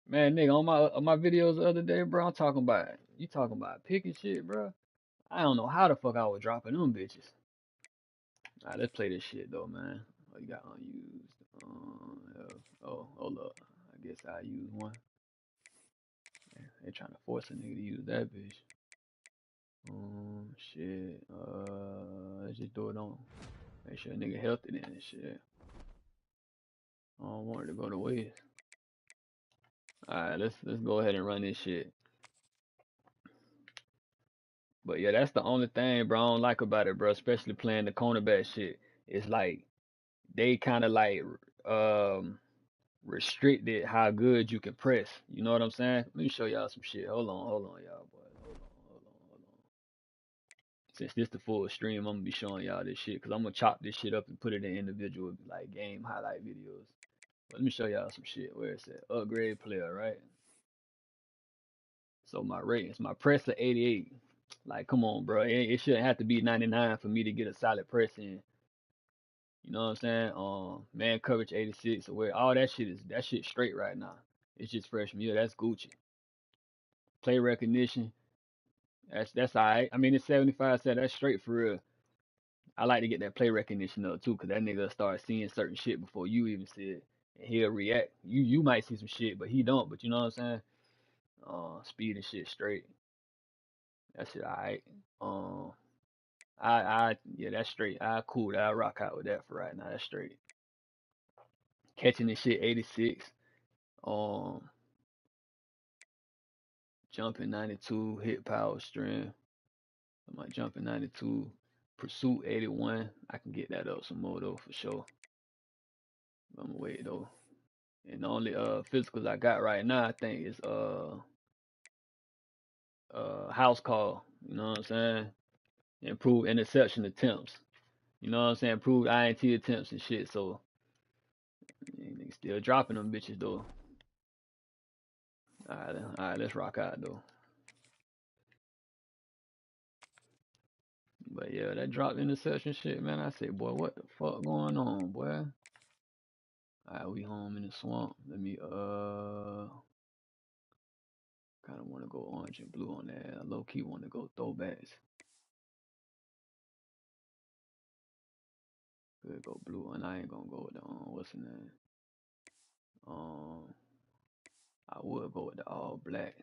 Man, nigga, on my videos the other day, bro, I'm talking about you talking about picking shit, bro. I don't know how the fuck I was dropping them bitches. Alright, let's play this shit though, man. What you got unused? Oh, hold up. I guess I use one. They trying to force a nigga to use that bitch. Shit. Let's just do it on. Make sure a nigga healthy then and shit. I don't want it to go to waste. Alright, let's go ahead and run this shit. But yeah, that's the only thing, bro, I don't like about it, bro. Especially playing the cornerback shit. It's like they kind of like restricted how good you can press. You know what I'm saying? Let me show y'all some shit. Hold on, y'all, boy. Hold on. Since this the full stream, I'm gonna be showing y'all this shit because I'm gonna chop this shit up and put it in individual like game highlight videos. But let me show y'all some shit. Where it's at? Upgrade player, right? So my ratings, my press of 88. Like, come on, bro. It shouldn't have to be 99 for me to get a solid press in. You know what I'm saying? Man coverage 86. So where all that shit straight right now. It's just freshman year. That's Gucci. Play recognition. That's alright. I mean, it's 75. So that's straight for real. I like to get that play recognition up too, cause that nigga start seeing certain shit before you even see it, and he'll react. You might see some shit, but he don't. But you know what I'm saying? Speed and shit straight. That shit alright. Yeah, that's straight. Cool. I rock out with that for right now. That's straight. Catching this shit 86. Um, jumping 92. Hit power strength. My jumping 92. Pursuit 81. I can get that up some more though for sure. I'm gonna wait though. And the only physicals I got right now, I think, is house call. You know what I'm saying? Improved interception attempts. You know what I'm saying? Improved INT attempts and shit. So they still dropping them bitches though. All right, let's rock out though. But yeah, that dropped interception shit, man. I said, boy, what the fuck going on, boy? Alright, we home in the swamp. Let me kind of want to go orange and blue on that. I low key want to go throwbacks. Could go blue, and I ain't gonna go with the what's the name? I would go with the all black.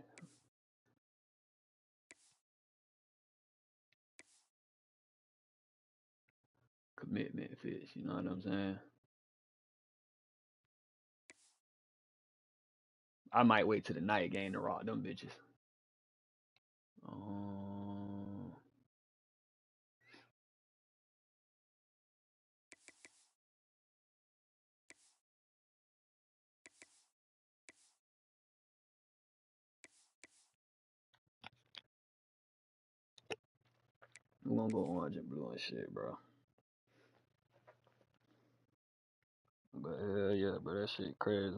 Commitment fits, you know what I'm saying? I might wait till the night game to rock them bitches. We're gonna go orange and blue and shit, bro. But hell yeah, bro, that shit crazy.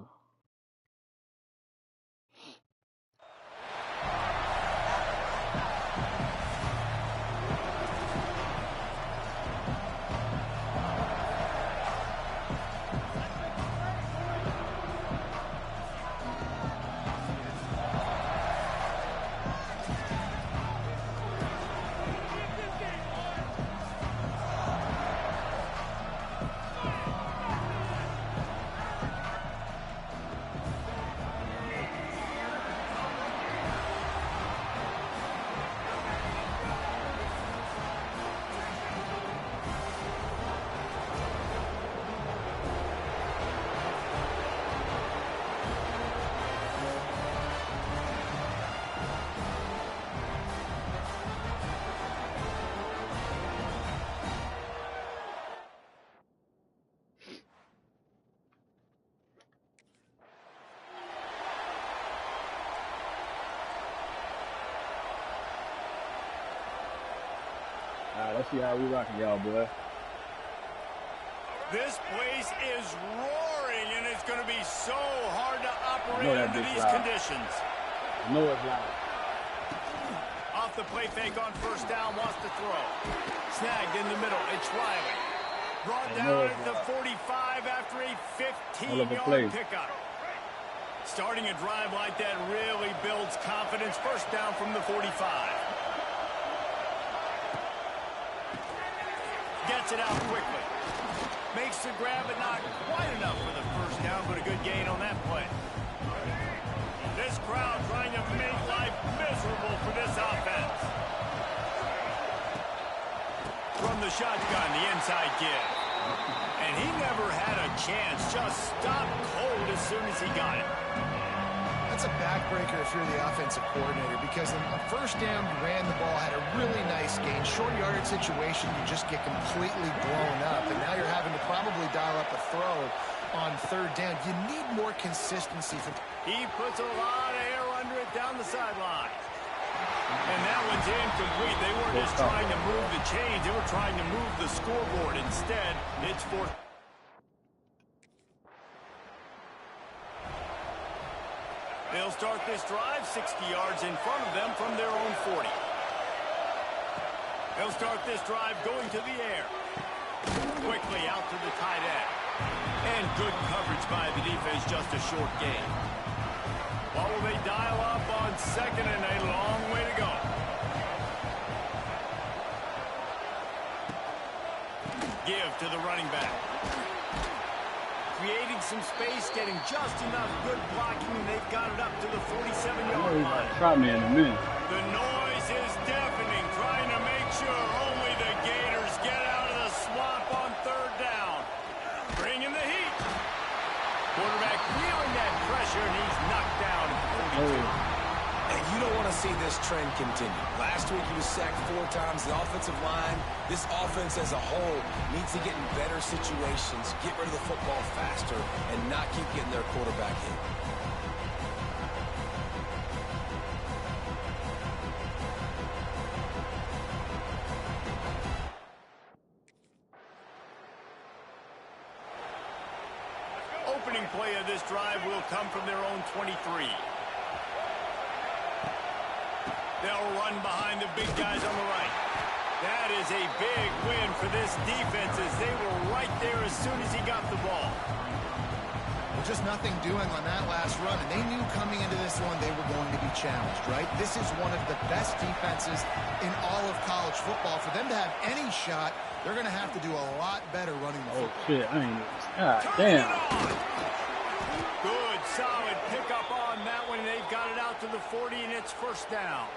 Alright, let's see how we rocking, y'all, boy. This place is roaring, and it's going to be so hard to operate under these conditions. I know it's loud. Off the play fake on first down, wants to throw. Snagged in the middle, it's Riley. Brought down at the 45 after a 15-yard pickup. Starting a drive like that really builds confidence. First down from the 45. Gets it out quickly. Makes the grab, but not quite enough for the first down, but a good gain on that play. This crowd trying to make life miserable for this offense. From the shotgun, the inside give. And he never had a chance. Just stopped cold as soon as he got it. That's a backbreaker if you're the offensive coordinator, because on first down, you ran the ball, had a really nice gain. Short yardage situation, you just get completely blown up. And now you're having to probably dial up a throw on third down. You need more consistency. He puts a lot of air under it down the sideline. And that one's incomplete. They weren't just trying to move the chains. They were trying to move the scoreboard. Instead, it's fourth. They'll start this drive 60 yards in front of them from their own 40. They'll start this drive going to the air. Quickly out to the tight end. And good coverage by the defense, just a short gain. What will they dial up on second and a long way to go? Give to the running back. Creating some space, getting just enough good blocking, and they've got it up to the 47-yard line. Try me in a minute. The noise is deafening, trying to make sure only the Gators get out of the swamp on third down. Bringing the heat. Quarterback feeling that pressure, and he's knocked down at 42. And you don't want to see this trend continue. Last week he was sacked 4 times. The offensive line, this offense as a whole, needs to get in better situations, get rid of the football faster. roster and not keep getting their quarterback hit. Opening play of this drive will come from their own 23. They'll run behind the big guys on the right. That is a big win for this defense as they were right there as soon as he got the ball. Well, just nothing doing on that last run, and they knew coming into this one they were going to be challenged, right? This is one of the best defenses in all of college football. For them to have any shot, they're going to have to do a lot better running the football. Oh, shit. I ain't... God damn. Good, solid pickup on that one. They've got it out to the 40, and it's first down.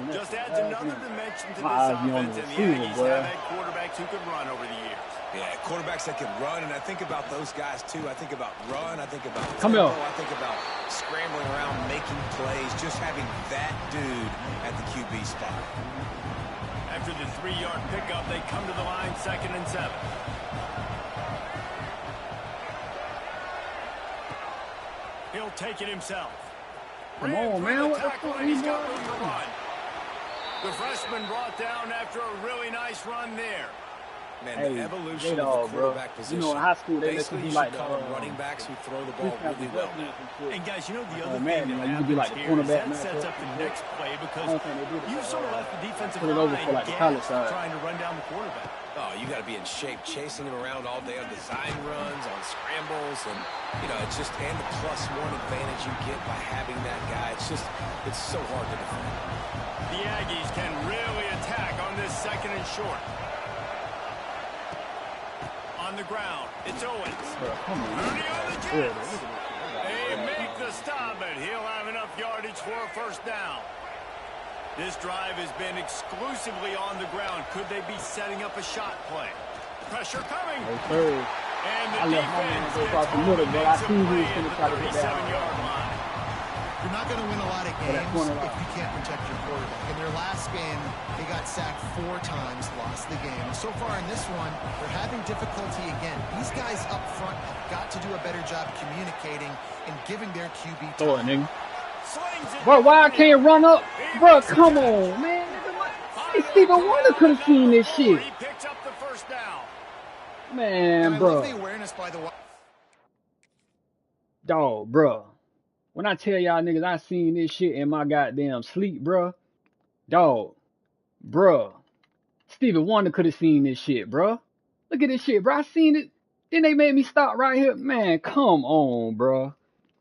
Just adds another dimension to this offense, and the Aggies have had quarterbacks who could run over the years. Yeah, quarterbacks that can run, and I think about those guys, too. I think about run, I think about tempo, I think about scrambling around, making plays, just having that dude at the QB spot. After the 3-yard pickup, they come to the line, 2nd and 7. He'll take it himself. Come on, man. What the fuck he's got room to run. The freshman brought down after a really nice run there. Man, the evolution of the quarterback position. You know, in high school, they let you be like call running backs who throw the ball really well. And guys, you know the other thing that happens be like the here is cornerback that sets up the next play because you sort of left the defensive put it over for like the college side, trying to run down the quarterback. Oh, you got to be in shape, chasing him around all day on design runs, on scrambles, and you know it's just and the +1 advantage you get by having that guy. It's so hard to defend. The Aggies can really attack on this 2nd and short. On the ground, it's Owens. Mooney on the Jets. They make the stop, but he'll have enough yardage for a first down. This drive has been exclusively on the ground. Could they be setting up a shot play? Pressure coming. And the defense gets home and makes a play at the 37-yard line. You're not going to win a lot of games if you can't protect your quarterback. In their last game, they got sacked 4 times, lost the game. So far in this one, they're having difficulty again. These guys up front have got to do a better job communicating and giving their QB time. Bro, why I can't run up? Bro, come on, man. Hey, Steven Wonder could have seen this shit. He picks up the first down. Man, bro. I love the awareness by the Dog, bro. When I tell y'all niggas I seen this shit in my goddamn sleep, bro. Dog, bro. Steven Wonder could have seen this shit, bro. Look at this shit, bro. I seen it. Then they made me stop right here. Man, come on, bro.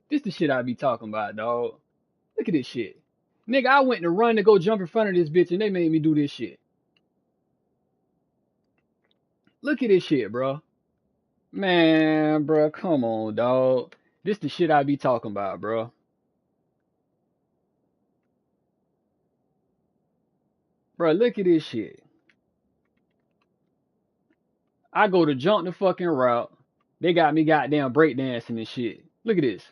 This the shit I be talking about, dog. Look at this shit. Nigga, I went to run to go jump in front of this bitch and they made me do this shit. Look at this shit, bro. Man, bro, come on, dog. This the shit I be talking about, bro. Bro, look at this shit. I go to jump the fucking route. They got me goddamn breakdancing and shit. Look at this.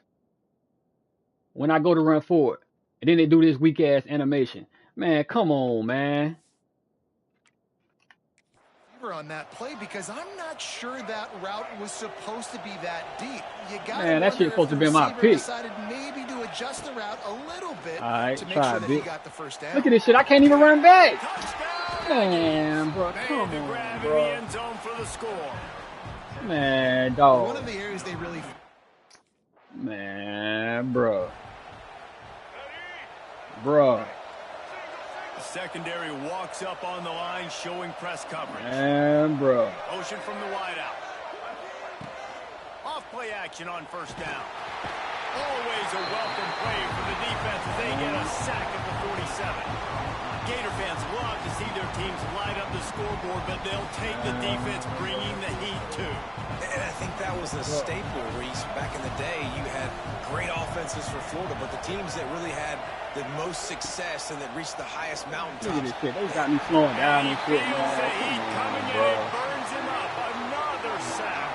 When I go to run forward. And then they do this weak ass animation. Man, come on, man. On that play because I'm not sure that route was supposed to be that deep. You got man, that shit supposed to be my pick. Decided maybe to adjust the route a little bit right, to make sure that he got the first down. Look at this shit. I can't even run back. Touchdown. Man, bro, come on, bro. In the end zone for the score. Man, dog. One of the areas they really. Man, bro. Bro. The secondary walks up on the line, showing press coverage. Man, bro. Motion from the wideout. Off play action on first down. Always a welcome play for the defense as they get a sack at the 47. Gator fans love to see their teams light up the scoreboard, but they'll take the defense bringing the heat too. And I think that was a staple, Reese. Back in the day, you had great offenses for Florida, but the teams that really had the most success and that reached the highest mountaintops. Look at this shit. They got me slowing down and shit, man. The heat coming in, it burns him up. Another sack.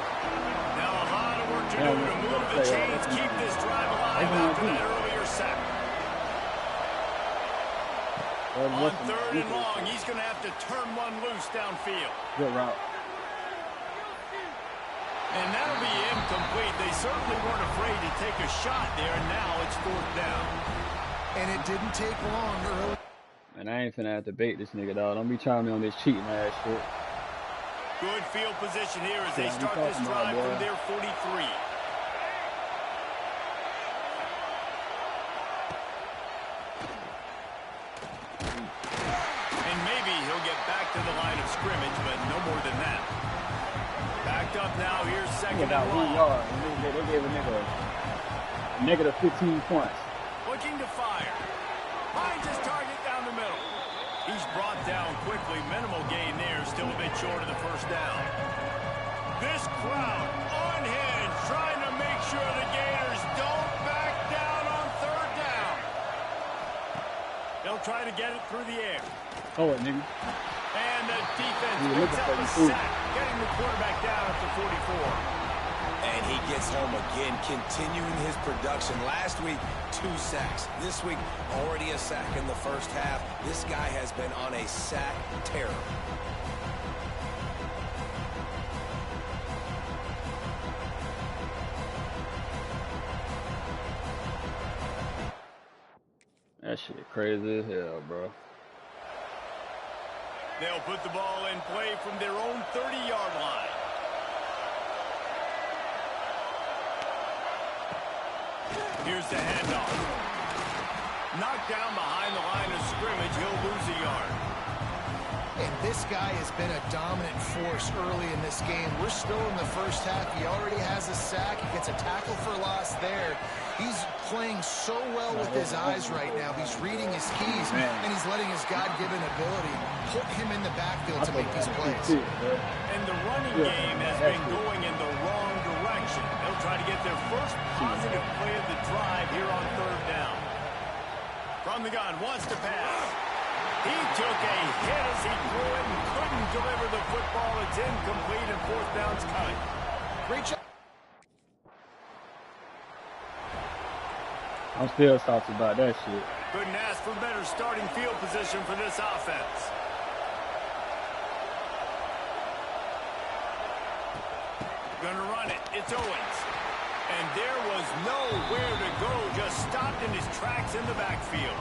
Now a lot of work to do to move the chains, keep this drive alive after that earlier sack. On 3rd and long, he's going to have to turn one loose downfield. Good route. And that'll be incomplete. They certainly weren't afraid to take a shot there, and now it's 4th down. And it didn't take long early. Man, I ain't finna have to bait this nigga, dog. Don't be trying me on this cheating ass shit. Good field position here as they start this drive from their 43. And maybe he'll get back to the line of scrimmage, but no more than that. Backed up now, here's 2nd and long. 1 yard. They gave a nigga negative 15 points. Looking to fire. Finds his target down the middle. He's brought down quickly. Minimal gain there. Still a bit short of the 1st down. This crowd unhinged, trying to make sure the Gators don't back down on 3rd down. They'll try to get it through the air. Oh, nigga. And the defense picks up a sack, getting the quarterback down at the 44. And he gets home again, continuing his production. Last week, 2 sacks. This week, already a sack in the 1st half. This guy has been on a sack terror. That shit crazy as hell, bro. They'll put the ball in play from their own 30-yard line. Here's the handoff. Knocked down behind the line of scrimmage. He'll lose a yard. And this guy has been a dominant force early in this game. We're still in the 1st half. He already has a sack. He gets a tackle for loss there. He's playing so well with his eyes right now. He's reading his keys, and he's letting his God-given ability put him in the backfield to make these plays. And the running game has been going in the wrong direction. They'll try to get their first positive play of the drive here on 3rd down. From the gun, wants to pass. He took a hit as he threw it and couldn't deliver the football. It's incomplete and 4th down's cut. Great job. I'm still salty about that shit. Couldn't ask for better starting field position for this offense. Gonna run it. It's Owens. And there was nowhere to go. Just stopped in his tracks in the backfield.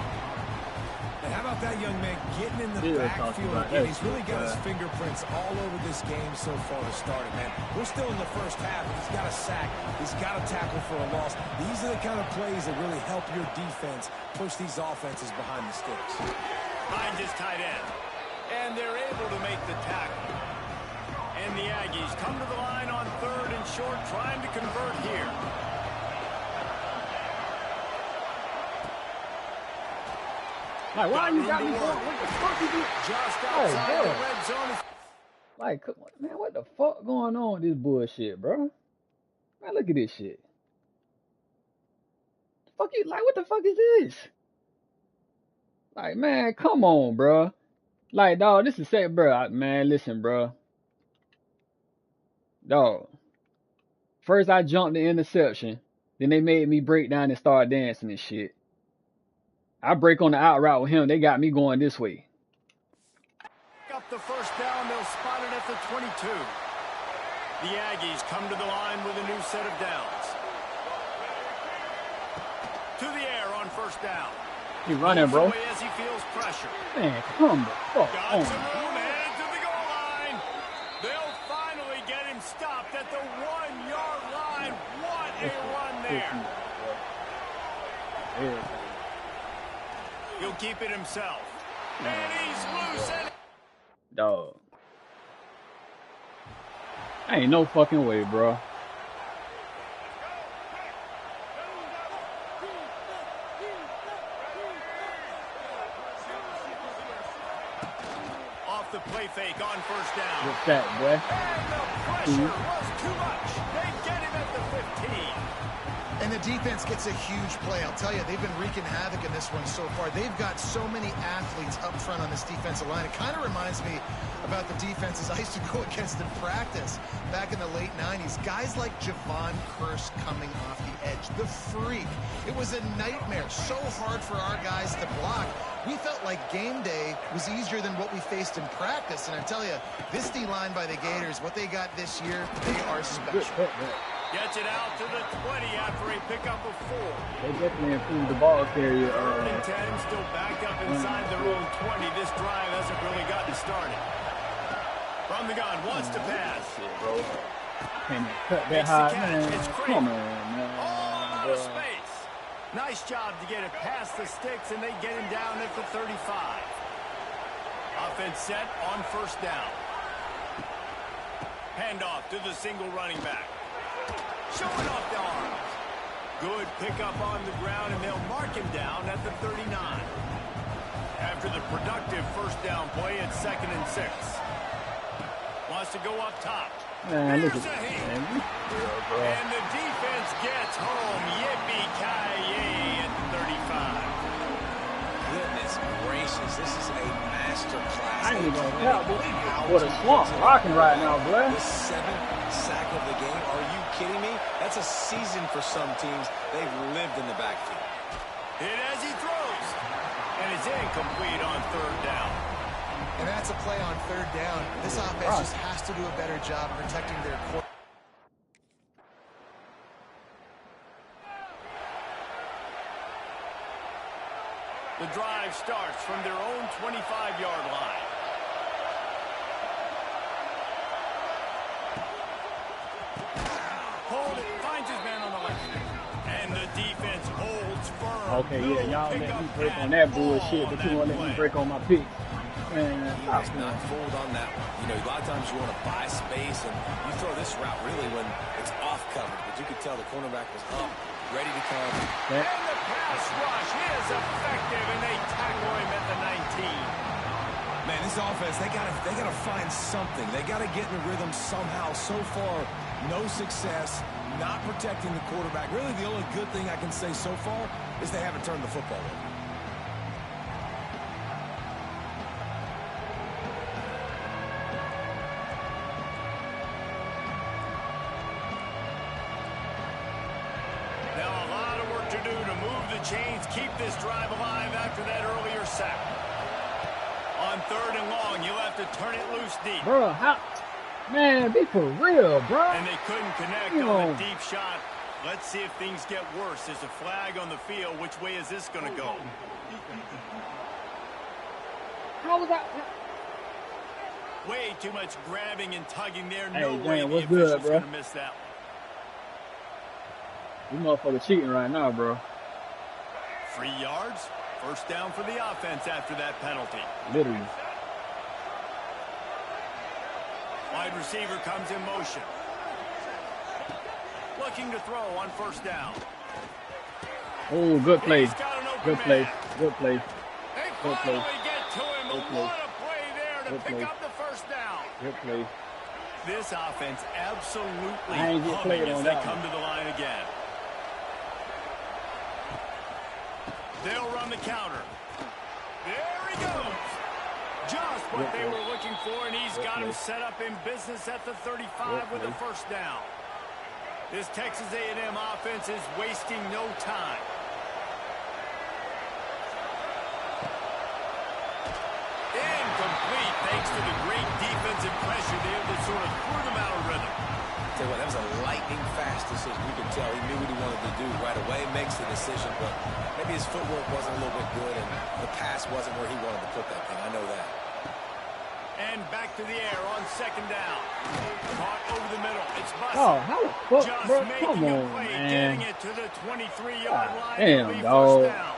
And how about that young man getting in the backfield again? He's really got his fingerprints all over this game so far to start it, man. We're still in the 1st half, and he's got a sack. He's got a tackle for a loss. These are the kind of plays that really help your defense push these offenses behind the sticks. Finds his tight end. And they're able to make the tackle. And the Aggies come to the line on 3rd and short, trying to convert here. Like, why you got me going? What the fuck you do? Just outside the red zone. Like, come on, man, what the fuck going on with this bullshit, bro? Man, look at this shit. Fuck you, like, what the fuck is this? Like, man, come on, bro. Like, dog, this is set, bro. Man, listen, bro. Dog. First, I jumped the interception. Then they made me break down and start dancing and shit. I break on the out route with him. They got me going this way. Up the 1st down, they'll spot it at the 22. The Aggies come to the line with a new set of downs. To the air on 1st down. He running, bro. As he feels pressure. Man, come the fuck Got on. some room, headed to the goal line. They'll finally get him stopped at the 1-yard line. What a run there. He'll keep it himself. And he's loose. Dog. Ain't no fucking way, bro. Off the play fake on 1st down. What's that, boy? And the pressure was too much. They get him at the 15. And the defense gets a huge play. I'll tell you, they've been wreaking havoc in this one so far. They've got so many athletes up front on this defensive line. It kind of reminds me about the defenses I used to go against in practice back in the late 90s. Guys like Javon Curse coming off the edge. The freak. It was a nightmare. So hard for our guys to block. We felt like game day was easier than what we faced in practice. And I tell you, this D-line by the Gators, what they got this year, they are special. Gets it out to the 20 after a pickup of 4. They definitely improved the ball carrier. 3rd and 10, still backed up inside their own 20. This drive hasn't really gotten started. From the gun, wants to pass. Can't cut that high, man. Come on, man. All out of space. Nice job to get it past the sticks, and they get him down at the 35. Offense set on 1st down. Handoff to the single running back. Showing off the arms. Good pickup on the ground, and they'll mark him down at the 39. After the productive 1st down play, it's 2nd and 6. Wants to go up top. Here's a hit. And the defense gets home. Yippee-ki-yay at the 35. Goodness gracious, this is a master class. I ain't even know what a swamp rocking right now, boy. The 7th sack of the game. Are you kidding me? That's a season for some teams. They've lived in the backfield. Hit as he throws. And it's incomplete on 3rd down. And that's a play on 3rd down. This offense just has to do a better job protecting their core. The drive starts from their own 25-yard line. Hold it, finds his man on the left. And the defense holds firm. Okay, yeah, y'all let me break on that bullshit, but you won't let me break on my pick. Man, he's not fooled on that one. You know, a lot of times you want to buy space, and you throw this route really when it's off coverage. But you could tell the cornerback was up, ready to come. And the pass rush is effective, and they tackle him at the 19. Man, this offense, they gotta find something. They gotta get in the rhythm somehow. So far, no success, not protecting the quarterback. Really, the only good thing I can say so far is they haven't turned the football over. Chains keep this drive alive after that earlier sack. On 3rd and long, you'll have to turn it loose deep. Bro, how? Man, be for real, bro. And they couldn't connect on a deep shot. Let's see if things get worse. There's a flag on the field. Which way is this going to go? How was that? Way too much grabbing and tugging there. Hey, no way what's the official's good, going to miss that one. one. You motherfucker cheating right now, bro. 3 yards. 1st down for the offense after that penalty. Literally. Wide receiver comes in motion. Looking to throw on 1st down. Oh, good play. Good play. Good play. They finally get to him. What a play there to pick up the 1st down. Good play. This offense absolutely humming as they come to the line again. They'll run the counter. There he goes. Just what they were looking for, and he's got him set up in business at the 35 with the 1st down. This Texas A&M offense is wasting no time. Incomplete thanks to the great defensive pressure there that sort of threw them out of rhythm. Tell you what, that was a lightning-fast decision. You could tell he knew what he wanted to do right away, makes the decision, but maybe his footwork wasn't a little bit good, and the pass wasn't where he wanted to put that thing. I know that. And back to the air on 2nd down. Caught over the middle. It's busted. Oh, how the fuck, just bro? making Come a on, play, man. getting it to the 23-yard line. Damn, dog. 1st down.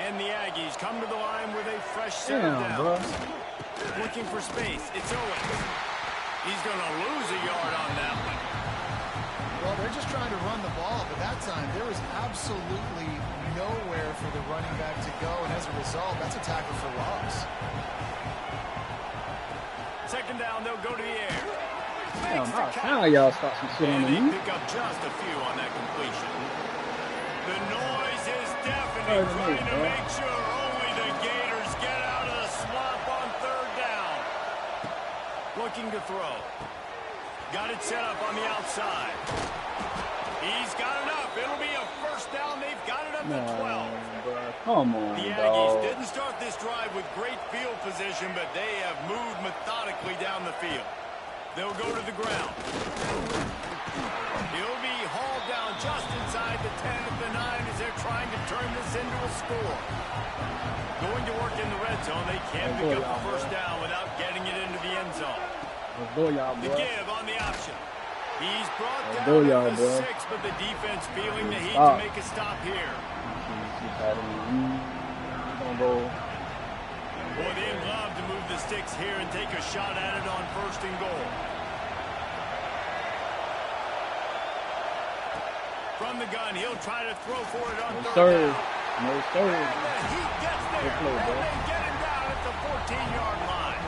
And the Aggies come to the line with a fresh set of downs. Bro. Looking for space. It's Owens. He's going to lose a yard on that one. Well, they're just trying to run the ball, but that time there was absolutely nowhere for the running back to go, and as a result, that's a tackle for loss. 2nd down, they'll go to the air. Damn, how y'all start some shit on And they me? pick up just a few on that completion. The noise is deafening, trying to make sure only the Gators get out of the swamp on 3rd down. Looking to throw. Got it set up on the outside. He's got enough. It'll be a 1st down. They've got it up to 12. Bro. Come on, The Aggies dog. didn't start this drive with great field position, but they have moved methodically down the field. They'll go to the ground. turn this into a score. Going to work in the red zone, they can't pick up the first down without getting it into the end zone. Let's go, y'all, The boy. give on the option. He's brought Let's down go, y'all, at the boy. 6, but the defense feeling the heat to make a stop here. Gonna go. Boy, they'd love to move the sticks here and take a shot at it on 1st and goal. From the gun, he'll try to throw for it on 3rd down. No, sir. And the heat gets there, and they get him down at the 14-yard line.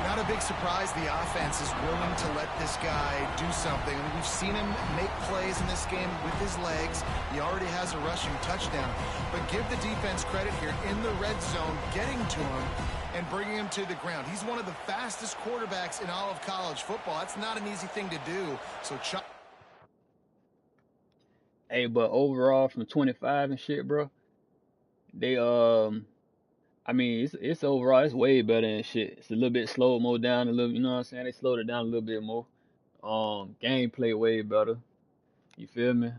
Not a big surprise the offense is willing to let this guy do something. I mean, we've seen him make plays in this game with his legs. He already has a rushing touchdown. But give the defense credit here in the red zone, getting to him and bringing him to the ground. He's one of the fastest quarterbacks in all of college football. That's not an easy thing to do. So Hey, but overall from 25 and shit, bro, they I mean, it's overall it's way better than shit. It's a little bit slowed more down a little, you know what I'm saying? They slowed it down a little bit more. Gameplay way better. You feel me?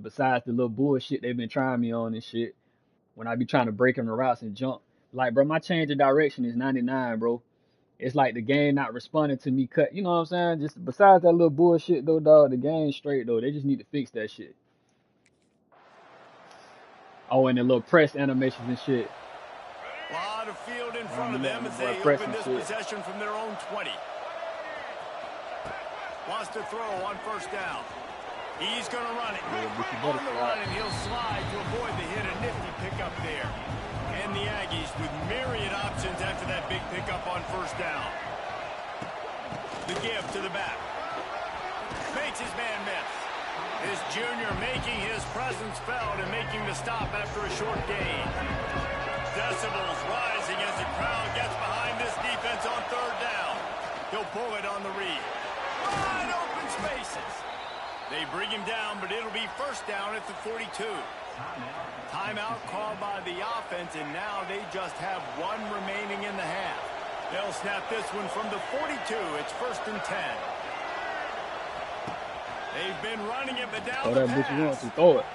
Besides the little bullshit they've been trying me on and shit, when I be trying to break them the routes and jump, like, bro, my change of direction is 99, bro. It's like the game not responding to me cut. You know what I'm saying? Just besides that little bullshit though, dog, the game's straight though. They just need to fix that shit. Oh, and the little press animations and shit. A lot of field in front of them as they open this possession from their own 20. Wants to throw on 1st down. He's going to run it. On the run, and he'll slide to avoid the hit. A nifty pickup there. And the Aggies with myriad options after that big pickup on 1st down. The give to the back. Makes his man miss. His junior making his presence felt and making the stop after a short gain. Decibels rising as the crowd gets behind this defense on 3rd down. He'll pull it on the read. Wide open spaces. They bring him down, but it'll be 1st down at the 42. Timeout called by the offense, and now they just have 1 remaining in the half. They'll snap this one from the 42. It's 1st and 10. They've been running it, but down the pass. Throw it.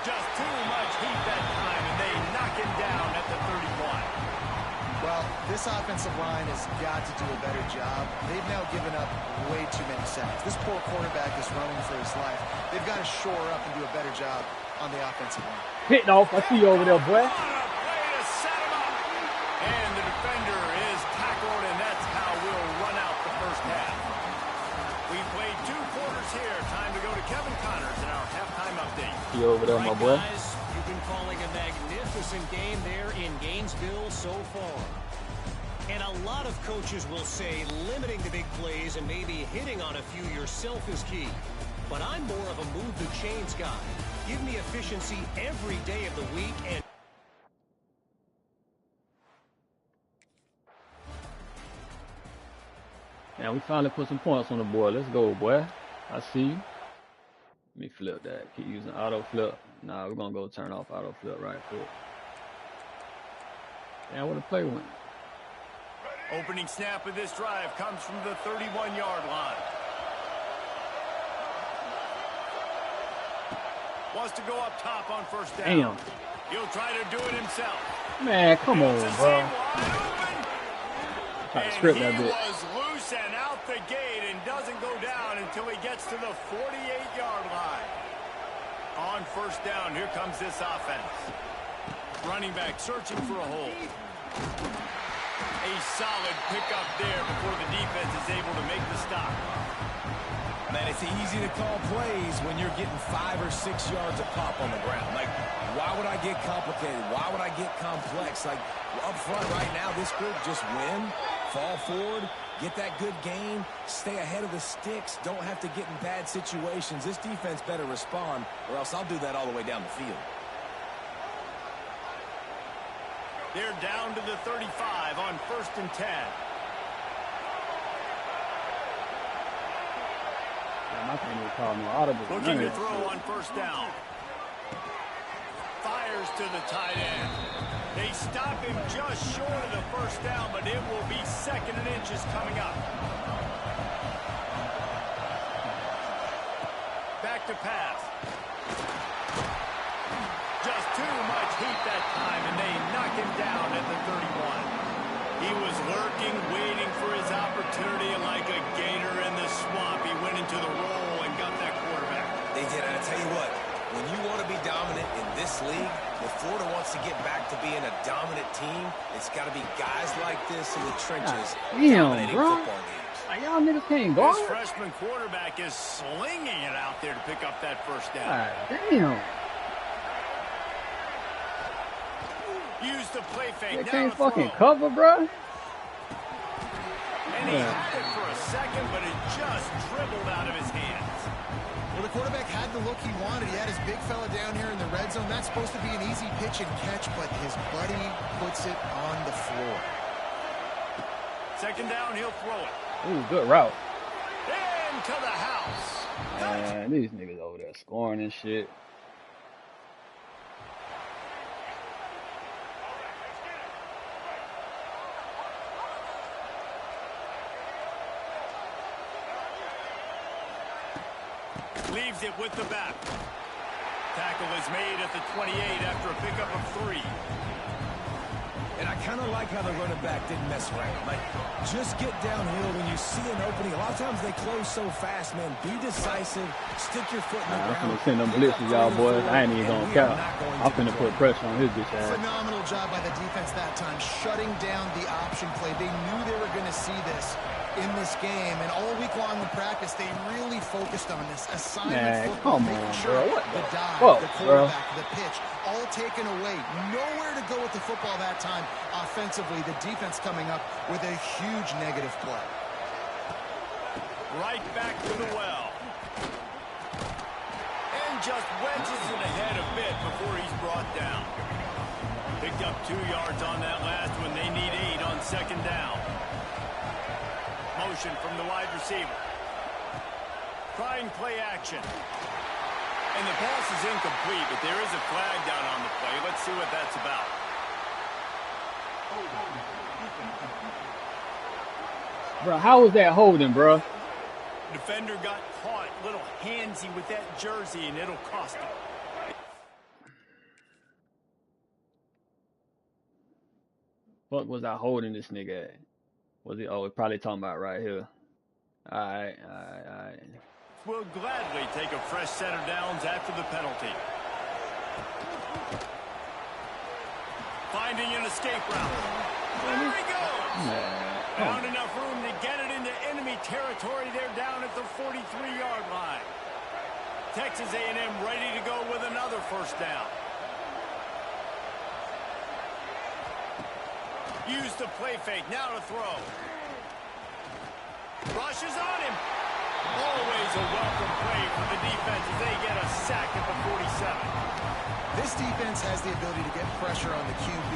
Just too much heat that time, and they knock him down at the 31. Well, this offensive line has got to do a better job. They've now given up way too many sacks. This poor quarterback is running for his life. They've got to shore up and do a better job on the offensive line. Hitting off. I see you over there, boy. What a way to set him up. And the defender is tackled, and that's how we'll run out the 1st half. We played 2 quarters here. Time to go to Kevin Connors in our halftime update. You over there, my boy. Guys, you've been calling a magnificent game there in Gainesville so far. And a lot of coaches will say limiting the big plays and maybe hitting on a few yourself is key. But I'm more of a move the chains guy. Give me efficiency every day of the week and Now we finally put some points on the board. Let's go, boy. I see you. Let me flip that. Keep using auto flip. Nah, we're gonna go turn off auto flip right quick. Yeah, what a play went. Opening snap of this drive comes from the 31-yard line. Wants to go up top on 1st down. Damn. He'll try to do it himself. Man, come on, bro. Try to script that bit. He was loose and out the gate and doesn't go down until he gets to the 48-yard line. On 1st down, here comes this offense. Running back searching for a hole. A solid pickup there before the defense is able to make the stop. Man, it's easy to call plays when you're getting 5 or 6 yards of pop on the ground. Like, why would I get complicated? Why would I get complex? Like, up front right now, this group just win, fall forward, get that good gain, stay ahead of the sticks, don't have to get in bad situations. This defense better respond, or else I'll do that all the way down the field. They're down to the 35 on 1st and 10. I can't even call no audible. Looking to throw on 1st down. Fires to the tight end. They stop him just short of the 1st down, but it will be 2nd and inches coming up. Back to pass. Just too much heat that time, and they knock him down at the 31. He was lurking, waiting for his opportunity, and like a gator in the swamp, he went into the roll and got that quarterback. They did, and I tell you what, when you want to be dominant in this league, if Florida wants to get back to being a dominant team, it's got to be guys like this in the trenches dominating football games. Y'all niggas can't guard. This freshman quarterback is slinging it out there to pick up that first down. Damn. Use the play fake. They can't fucking cover, bro. And he had it for a second, but it just dribbled out of his hands. Well, the quarterback had the look he wanted. He had his big fella down here in the red zone. That's supposed to be an easy pitch and catch, but his buddy puts it on the floor. Second down, he'll throw it. Ooh, good route. Into the house. Man, these niggas over there scoring and shit. Leaves it with the back. Tackle is made at the 28 after a pickup of 3. And I kind of like how the running back didn't mess around. Like, just get downhill when you see an opening. A lot of times they close so fast, man. Be decisive. Stick your foot in the ground. I'm finna send them blitzes, y'all boys. I ain't even gonna count. I'm finna put pressure on his bitch ass. Phenomenal job by the defense that time, shutting down the option play. They knew they were going to see this in this game, and all week long in practice, they really focused on this assignment football, making sure the dive, the quarterback, the pitch, all taken away. Nowhere to go with the football that time offensively. The defense coming up with a huge negative play. Right back to the well. And just wedges it ahead a bit before he's brought down. Picked up 2 yards on that last one. They need 8 on second down. Motion from the wide receiver. Trying play action. And the pass is incomplete, but there is a flag down on the play. Let's see what that's about. Bro, how was that holding, bro? Defender got caught a little handsy with that jersey, and it'll cost him. What was I holding this nigga at? Was he? Oh, we're probably talking about right here. All right. Will gladly take a fresh set of downs after the penalty. Finding an escape route. There he goes. Found enough room to get it into enemy territory. They're down at the 43-yard line. Texas A&M ready to go with another first down. Use the play fake. Now to throw. Rushes on him. Always a welcome play for the defense as they get a sack at the 47. This defense has the ability to get pressure on the QB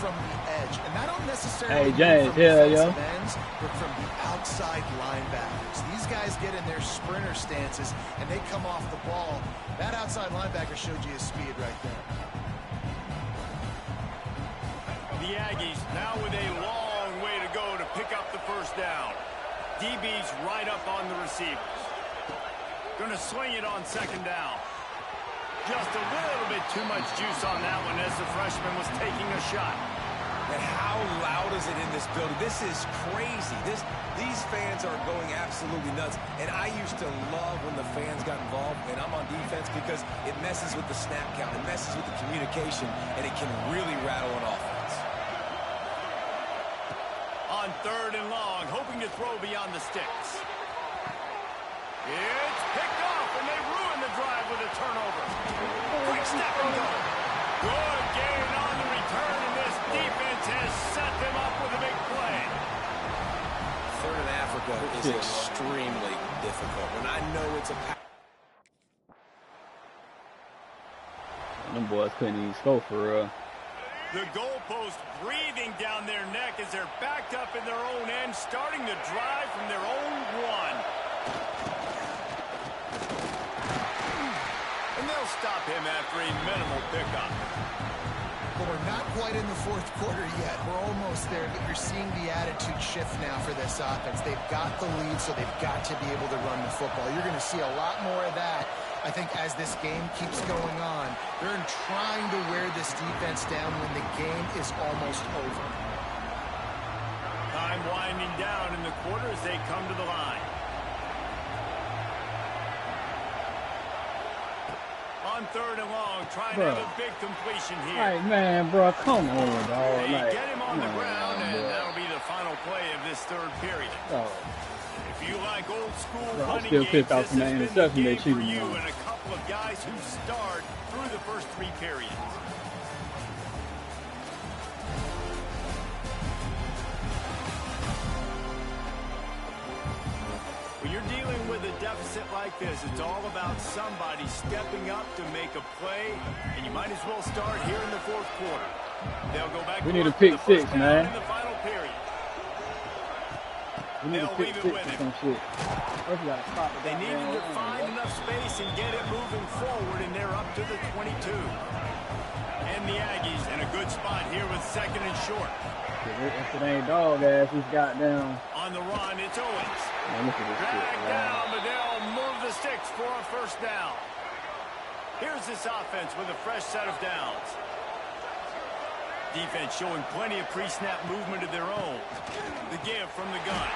from the edge. And not necessarily from defensive ends, but from the outside linebackers. These guys get in their sprinter stances, and they come off the ball. That outside linebacker showed you his speed right there. The Aggies now with a long way to go to pick up the first down. DB's right up on the receivers. Going to swing it on second down. Just a little bit too much juice on that one as the freshman was taking a shot. And how loud is it in this building? This is crazy. These fans are going absolutely nuts. And I used to love when the fans got involved, and I'm on defense because it messes with the snap count. It messes with the communication, and it can really rattle an offense. On third and long, hoping to throw beyond the sticks. It's picked off, and they ruin the drive with a turnover. Quick step and go. Good gain on the return, and this defense has set them up with a big play. Third in Africa is extremely difficult. When I know it's a pass. Them boys couldn't even score for real. The goalpost breathing down their neck as they're backed up in their own end, starting the drive from their own one. And they'll stop him after a minimal pickup. Michael, we're not quite in the fourth quarter yet. We're almost there, but you're seeing the attitude shift now for this offense. They've got the lead, so they've got to be able to run the football. You're going to see a lot more of that, I think, as this game keeps going on. They're trying to wear this defense down when the game is almost over. Time winding down in the quarter as they come to the line. On third and long, trying to have a big completion here. Hey, man, bro, come on, dog. They like, get him on the ground, and that'll be the final play of this third period. Dog. If you like old school I'm running still games, pissed off this from that has been the interception they game for cheated you on. and a couple of guys who starred through the first three periods. When you're dealing with a deficit like this, it's all about somebody stepping up to make a play, and you might as well start here in the fourth quarter. They'll go back. We need a pick six, man. In the final period. We need a pick six or some shit. First, we gotta stop it. They needed to find enough space and get it moving forward, and they're up to the 22. And the Aggies in a good spot here with second and short. If it ain't dog ass, he's got down. On the run, it's Owens. Man, look at this shit, Drag man. down, but they'll move the sticks for a first down. Here's this offense with a fresh set of downs. Defense showing plenty of pre-snap movement of their own. The give from the gun.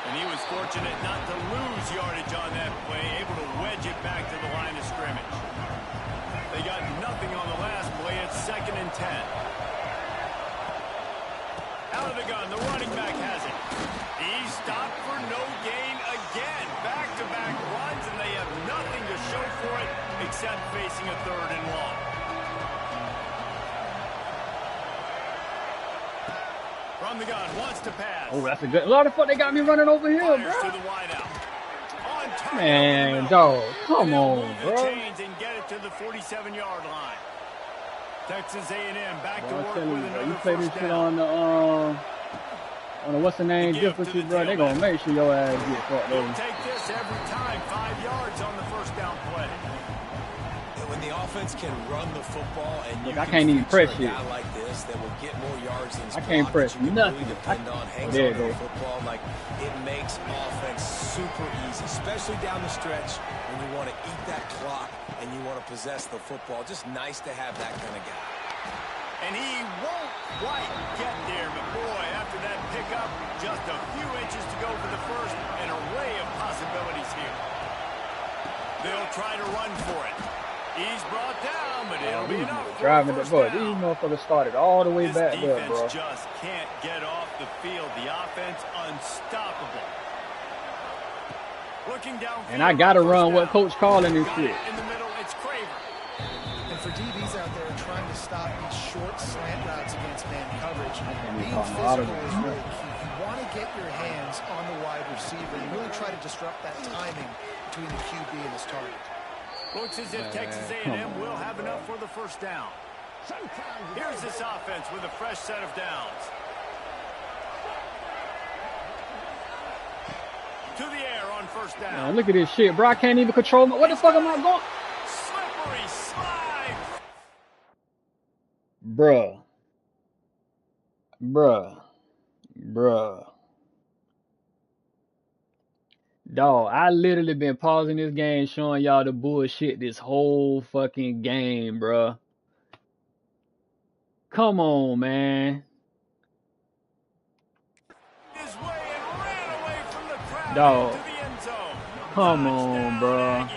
And he was fortunate not to lose yardage on that play, able to wedge it back to the line of scrimmage. They got nothing on the last play. It's 2nd and 10. Out of the gun, the running back has it. He's stopped for no gain again. Back-to-back runs, and they have nothing to show for it except facing a third and long. From the gun, wants to pass. Oh, that's a good. What the fuck they got me running over here, Fires bro? to the wideout. On target Man, over the dog, middle. come And they'll on, move the bro. chains and get it to the 47-yard line. Texas A&M back to Bro, I'm work telling with you, bro, you another play this first shit down. on the what's the name The give to differences, the bro. They gonna tailback. make sure your ass get fucked They'll over. take this every time. 5 yards on the first down play. And when the offense can run the football and Look, you I can can't even feature press a it. guy like this that will get more yards than his I can't block, press that you can nothing. really depend on, hangs There on you to the go. football. Like, it makes offense super easy, especially down the stretch when you want to eat that clock and you want to possess the football. Just nice to have that kind of guy. And he won't quite get there, but boy, after that pickup, just a few inches to go for the first. An array of possibilities here. They'll try to run for it. He's brought down, but it'll be enough for a Driving the first boy. down. These motherfuckers started all the way This back there, defense bro. just can't get off the field. The offense unstoppable. Looking down. And I gotta run what coach calling this shit. In the middle, it's Craver. And for DBs out there trying to stop these short slant routes against man coverage, being call them out of physical it. is really key. You want to get your hands on the wide receiver and really try to disrupt that timing between the QB and his target. Looks as if Texas A&M will have enough for the first down. Here's this offense with a fresh set of downs. To the air on first down. Man, look at this shit, bro. I can't even control my. What the fuck am I going? Slippery slide. Bruh. Dog, I literally been pausing this game showing y'all the bullshit this whole fucking game, bruh. Come on, man. His way and ran away from the crowd Dog. into the end zone. Come on, bruh. Aggies.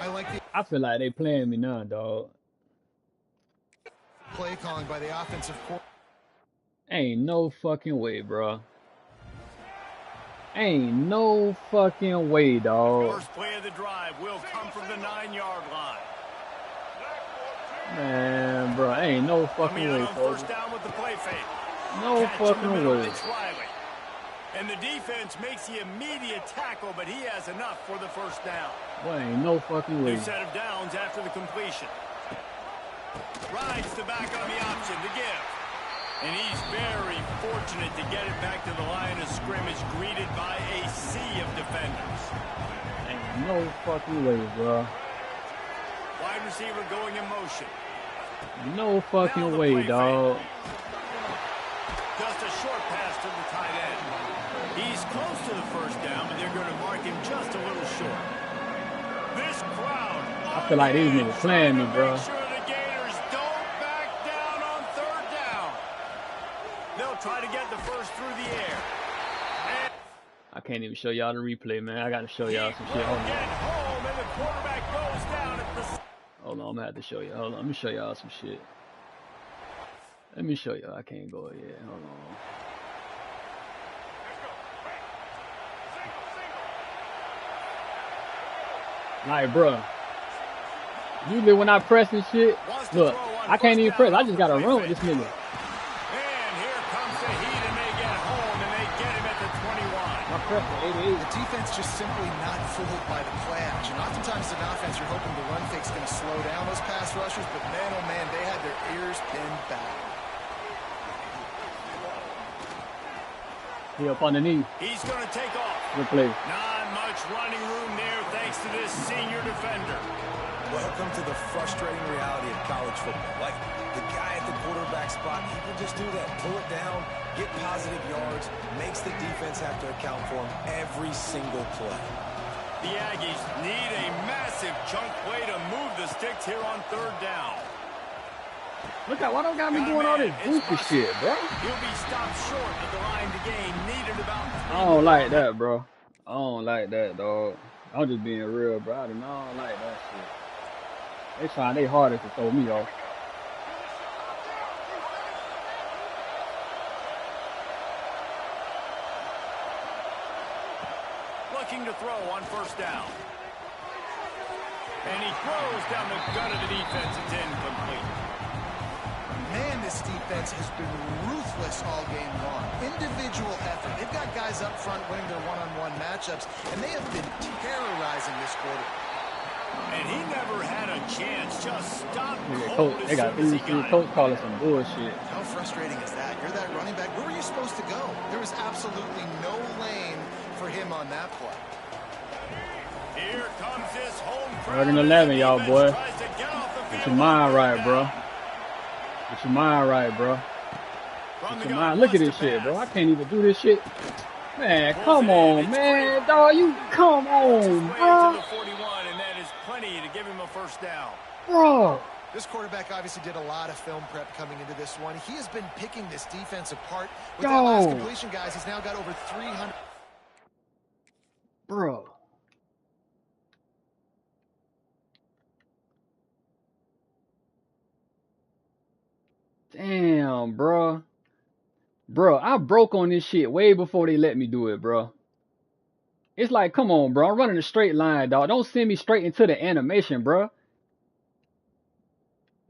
I like the I feel like they playing me now, dog. play calling by the offensive coordinator. Ain't no fucking way, bruh. Ain't no fucking way, dog. First play of the drive will come from the 9-yard line. Man, bruh, ain't no fucking Coming way, out on folks. first down with the play fake. No Catch in the fucking middle, way. It's Riley. And the defense makes the immediate tackle, but he has enough for the first down. Boy, ain't no fucking way. New set of downs after the completion. Rides the back on the option to give. And he's very fortunate to get it back to the line of scrimmage, greeted by a sea of defenders. Ain't no fucking way, bro. Wide receiver going in motion. No fucking way, dog. Just a short pass to the tight end. He's close to the first down, but they're going to mark him just a little short. This crowd. I feel like these niggas playing me, bro. Make sure the Gators don't back down on third down. They'll try to get the first through the air. I can't even show y'all the replay, man. I got to show y'all some shit. Hold on. Home, and the quarterback goes down at the... Hold on, I'm going to have to show you. Hold on, let me show y'all some shit. Let me show y'all. I can't go yet. Hold on. Like, bro. Usually when I press and shit, look, I can't even press. I just got to run with this nigga. And here comes the heat, and they get home, and they get him at the 21. My press is 88. The defense just simply not fooled by the play action. Oftentimes as an offense, you're hoping the run fake's going to slow down those pass rushers, but man, oh man, they had their ears pinned back. He up underneath. He's going to take off. Good play. Not much running room there thanks to this senior defender. Welcome to the frustrating reality of college football. Like, the guy at the quarterback spot, he can just do that. Pull it down, get positive yards, makes the defense have to account for him every single play. The Aggies need a massive chunk play to move the sticks here on third down. Look at why don't got me doing all this goofy shit, bro. He'll be stopped short of the line to gain. Needed about 3 I don't like that, bro. I don't like that, dog. I'm just being real, bro. I don't like that shit. They trying their hardest to throw me off. Looking to throw on first down. And he throws down the gun of the defense. It's incomplete. Man, this defense has been ruthless all game long. Individual effort. They've got guys up front winning their one-on-one matchups, and they have been terrorizing this quarter. And he never had a chance. Just stop Yeah, cold coach, as they got soon as he got coach it. calling some bullshit. How frustrating is that? You're that running back. Where were you supposed to go? There was absolutely no lane for him on that play. Here comes this home crowd. Third and 11, y'all, boy. Tries to get off the Get field your mind on right, third bro. down. Get your mind right, bro. From Get the your gun, mind. Look at wants this to shit, bro. I pass. can't even do this shit. Man, Pulls come it in. on, It's man. great. Dog, you come Works his on, way bro. to the 41, and that is plenty to give him a first down. Bro. This quarterback obviously did a lot of film prep coming into this one. He has been picking this defense apart. With that last Yo. completion, guys, he's now got over 300. Bro. Damn, bro. Bro, I broke on this shit way before they let me do it, bro. It's like, come on, bro. I'm running a straight line, dog. Don't send me straight into the animation, bro.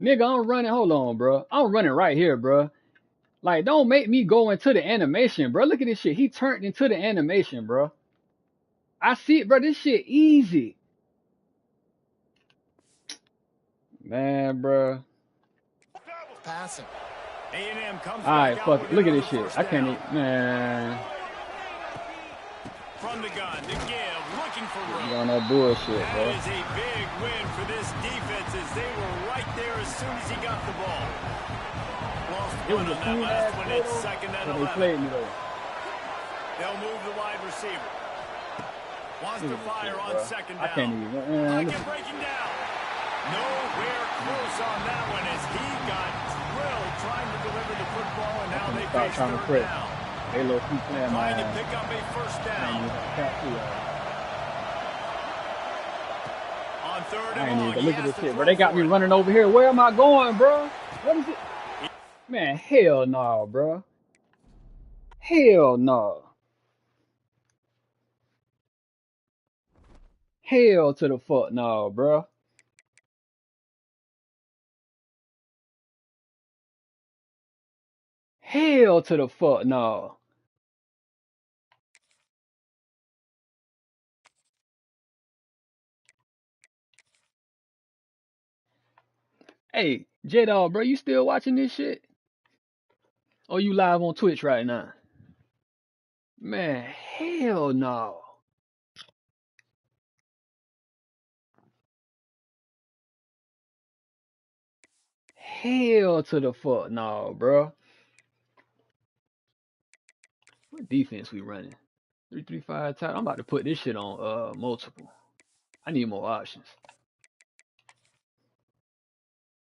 Nigga, I'm running. Hold on, bro. I'm running right here, bro. Like, don't make me go into the animation, bro. Look at this shit. He turned into the animation, bro. I see it, bro. This shit easy. Man, bro. Passing. A&M comes Alright, back fuck out it. with Look at another this shit. first I can't down. even, man. From the gun to give, looking for You room. on that bullshit, That bro. is a big win for this defense as they were right there as soon as he got the ball. Lost It one was a on that clean last ass one. play, It's though. second and So they 11. played me, though. They'll move the wide receiver. Wants Look to at this fire shit, on bro. second I down. can't even, man. Pocket Look. breaking down. Nowhere close on that one as he got drilled trying to deliver the football, and now I'm they gonna stop face trying to third press. down. They low keep playing my Trying to ass. pick up a first I ain't down. even gonna cap to y'all. On third I and ain't long, even he look at has this to shit, bro. throw They got me for it. running over here. Where am I going, bro? What is it? Man, hell no, bro. Hell no. Hell to the fuck no, bro. Hell to the fuck no. Hey, J-Dog, bro, you still watching this shit? Or you live on Twitch right now? Man, hell no. Hell to the fuck no, bro. What defense we running? 3-3-5 tight. I'm about to put this shit on multiple. I need more options.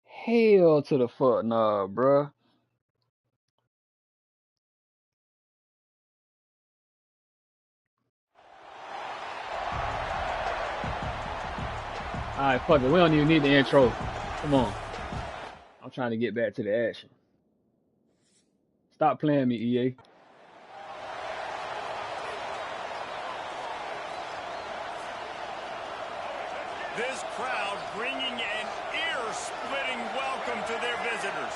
Hell to the fuck no, bro. Alright, fuck it. We don't even need the intro. Come on. I'm trying to get back to the action. Stop playing me, EA. This crowd bringing an ear-splitting welcome to their visitors.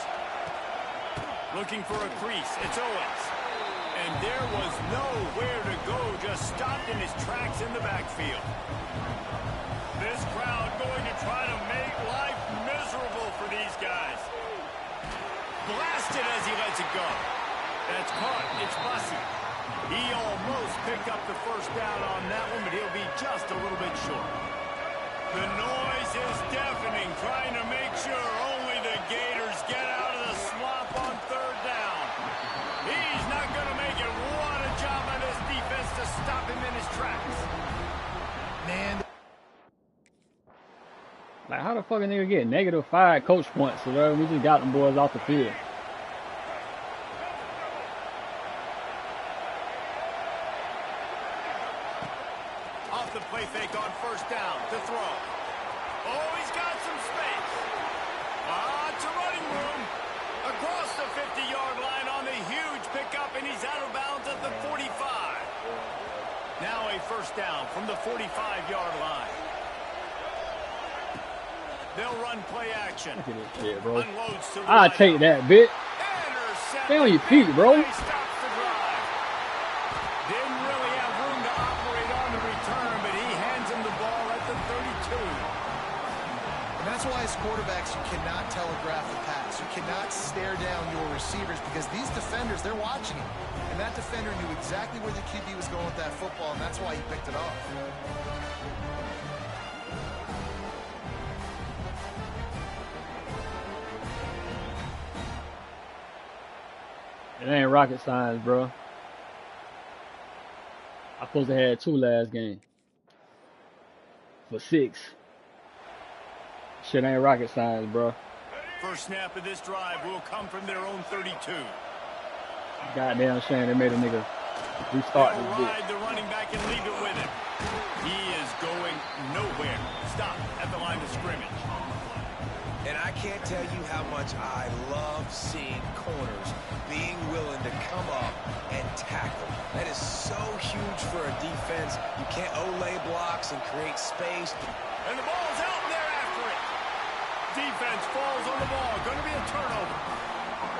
Looking for a crease. It's Owens. And there was nowhere to go, just stopped in his tracks in the backfield. This crowd going to try to make life miserable for these guys. Blasted as he lets it go. That's caught. It's Bussy. He almost picked up the first down on that one, but he'll be just a little bit short. The noise is deafening, trying to make sure only the Gators get out of the swamp on third down. He's not going to make it. What a job by this defense to stop him in his tracks. Man. Like, how the fuck a nigga get -5 coach points? So we just got them boys off the field. Off the play fake on first down to throw. Oh, he's got some space. It's a running room. Across the 50-yard line on the huge pickup, and he's out of bounds at the 45. Now a first down from the 45-yard line. They'll run play action. Look at this shit, bro. Unloads to the I'll take that, bitch. Stay on your feet, bro. Stops the drive. Didn't really have room to operate on the return, but he hands him the ball at the 32. And that's why as quarterbacks, you cannot telegraph the pass. You cannot stare down your receivers because these defenders, they're watching it. And that defender knew exactly where the QB was going with that football, and that's why he picked it off. It ain't rocket science, bro. I supposed to have 2 last game. For 6. Shit ain't rocket science, bro. First snap of this drive will come from their own 32. Goddamn shame they made a nigga restart this bitch. Ride the running back and leave it with him. He is going nowhere. Stop at the line of scrimmage. And I can't tell you how much I love seeing corners being willing to come up and tackle. That is so huge for a defense. You can't olay blocks and create space. And the ball's out, and they're after it. Defense falls on the ball. Going to be a turnover.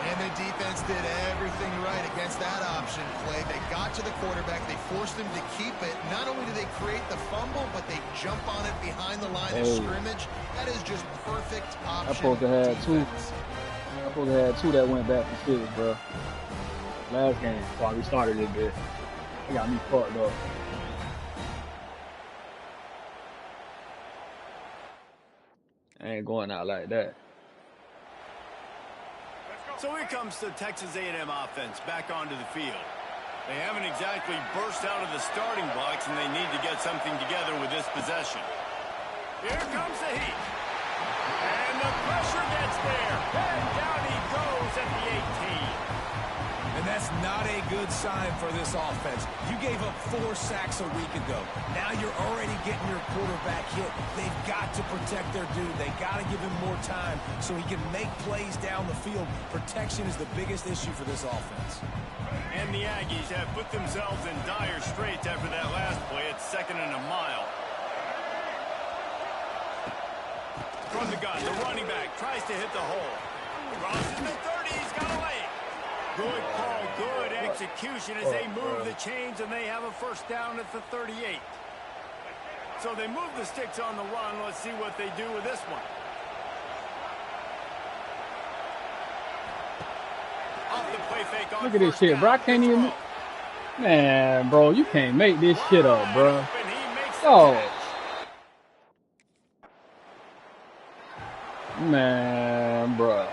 And the defense did everything right against that option play. They got to the quarterback. They forced him to keep it. Not only did they create the fumble, but they jump on it behind the line of scrimmage. That is just perfect option. I'm supposed to have 2. I'm supposed to have 2 that went back for 6, bro. Last game, before I restarted this bit. They got me fucked up. I ain't going out like that. So here comes the Texas A&M offense back onto the field. They haven't exactly burst out of the starting blocks, and they need to get something together with this possession. Here comes the heat. And the pressure gets there. And down he goes at the 18. And that's not a good sign for this offense. You gave up 4 sacks a week ago. Now you're already getting your quarterback hit. They've got to protect their dude. They got to give him more time so he can make plays down the field. Protection is the biggest issue for this offense. And the Aggies have put themselves in dire straits after that last play. It's 2nd and a mile. From the gun, the running back tries to hit the hole. Crosses the 30. He's got a leg. Good call, good execution as they move the chains, and they have a first down at the 38. So they move the sticks on the run. Let's see what they do with this one. Off the play fake on Look at this shit, bro. I can't even. Man, bro, you can't make this shit up, bro. Oh. Man, bro.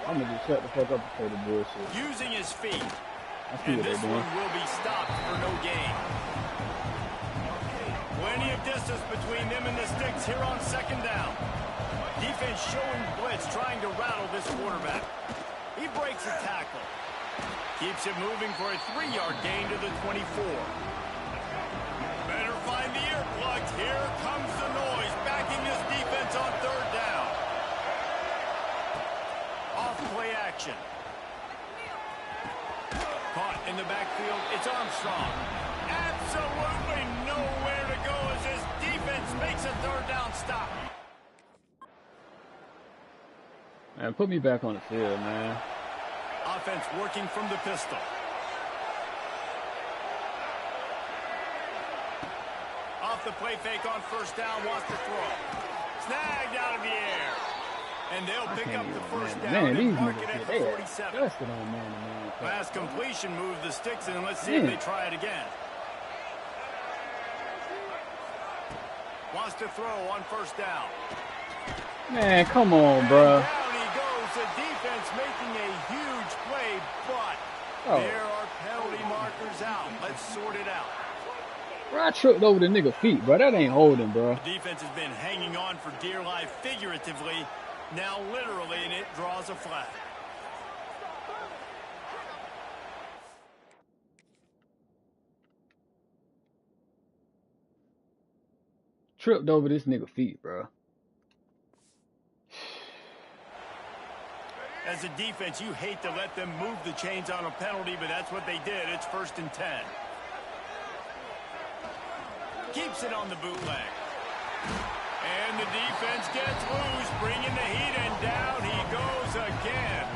I'm gonna just shut the fuck up and play the bullshit. Using his feet. I see And what this they're one doing. will be stopped for no gain. Plenty of distance between them and the sticks here on second down. Defense showing blitz, trying to rattle this quarterback. He breaks a tackle. Keeps it moving for a 3-yard gain to the 24. Better find the earplugs. Here comes the noise, backing this defense on third down. Off play action. Caught in the backfield, it's Armstrong. Absolutely nowhere to go as this defense makes a third down stop. Man, put me back on the field, man. Offense working from the pistol. Off the play fake on first down, wants to throw. Snagged out of the air. And they'll pick up the first down and mark it at the 47. Pass completion, move the sticks in. Let's see if they try it again. Wants to throw on first down. Man, come on, bro. Down he goes. The defense making a huge play, but there are penalty markers out. Let's sort it out. Bro, I tripped over the nigga feet, bro. That ain't holding, bro. The defense has been hanging on for dear life figuratively, now literally, and it draws a flag. Tripped over this nigga feet, bro. As a defense, you hate to let them move the chains on a penalty, but that's what they did. It's 1st and 10. Keeps it on the bootleg. And the defense gets loose, bringing the heat, and down he goes again.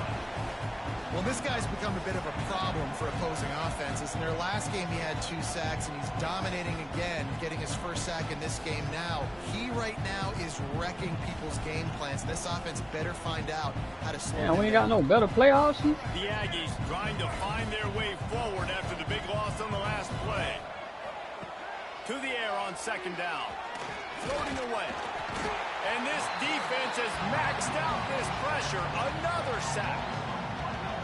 Well, this guy's become a bit of a problem for opposing offenses. In their last game, he had 2 sacks, and he's dominating again, getting his first sack in this game now. He right now is wrecking people's game plans. This offense better find out how to slow him down. We ain't got no better play options. The Aggies trying to find their way forward after the big loss on the last play. To the air on second down. Floating away. And this defense has maxed out this pressure. Another sack.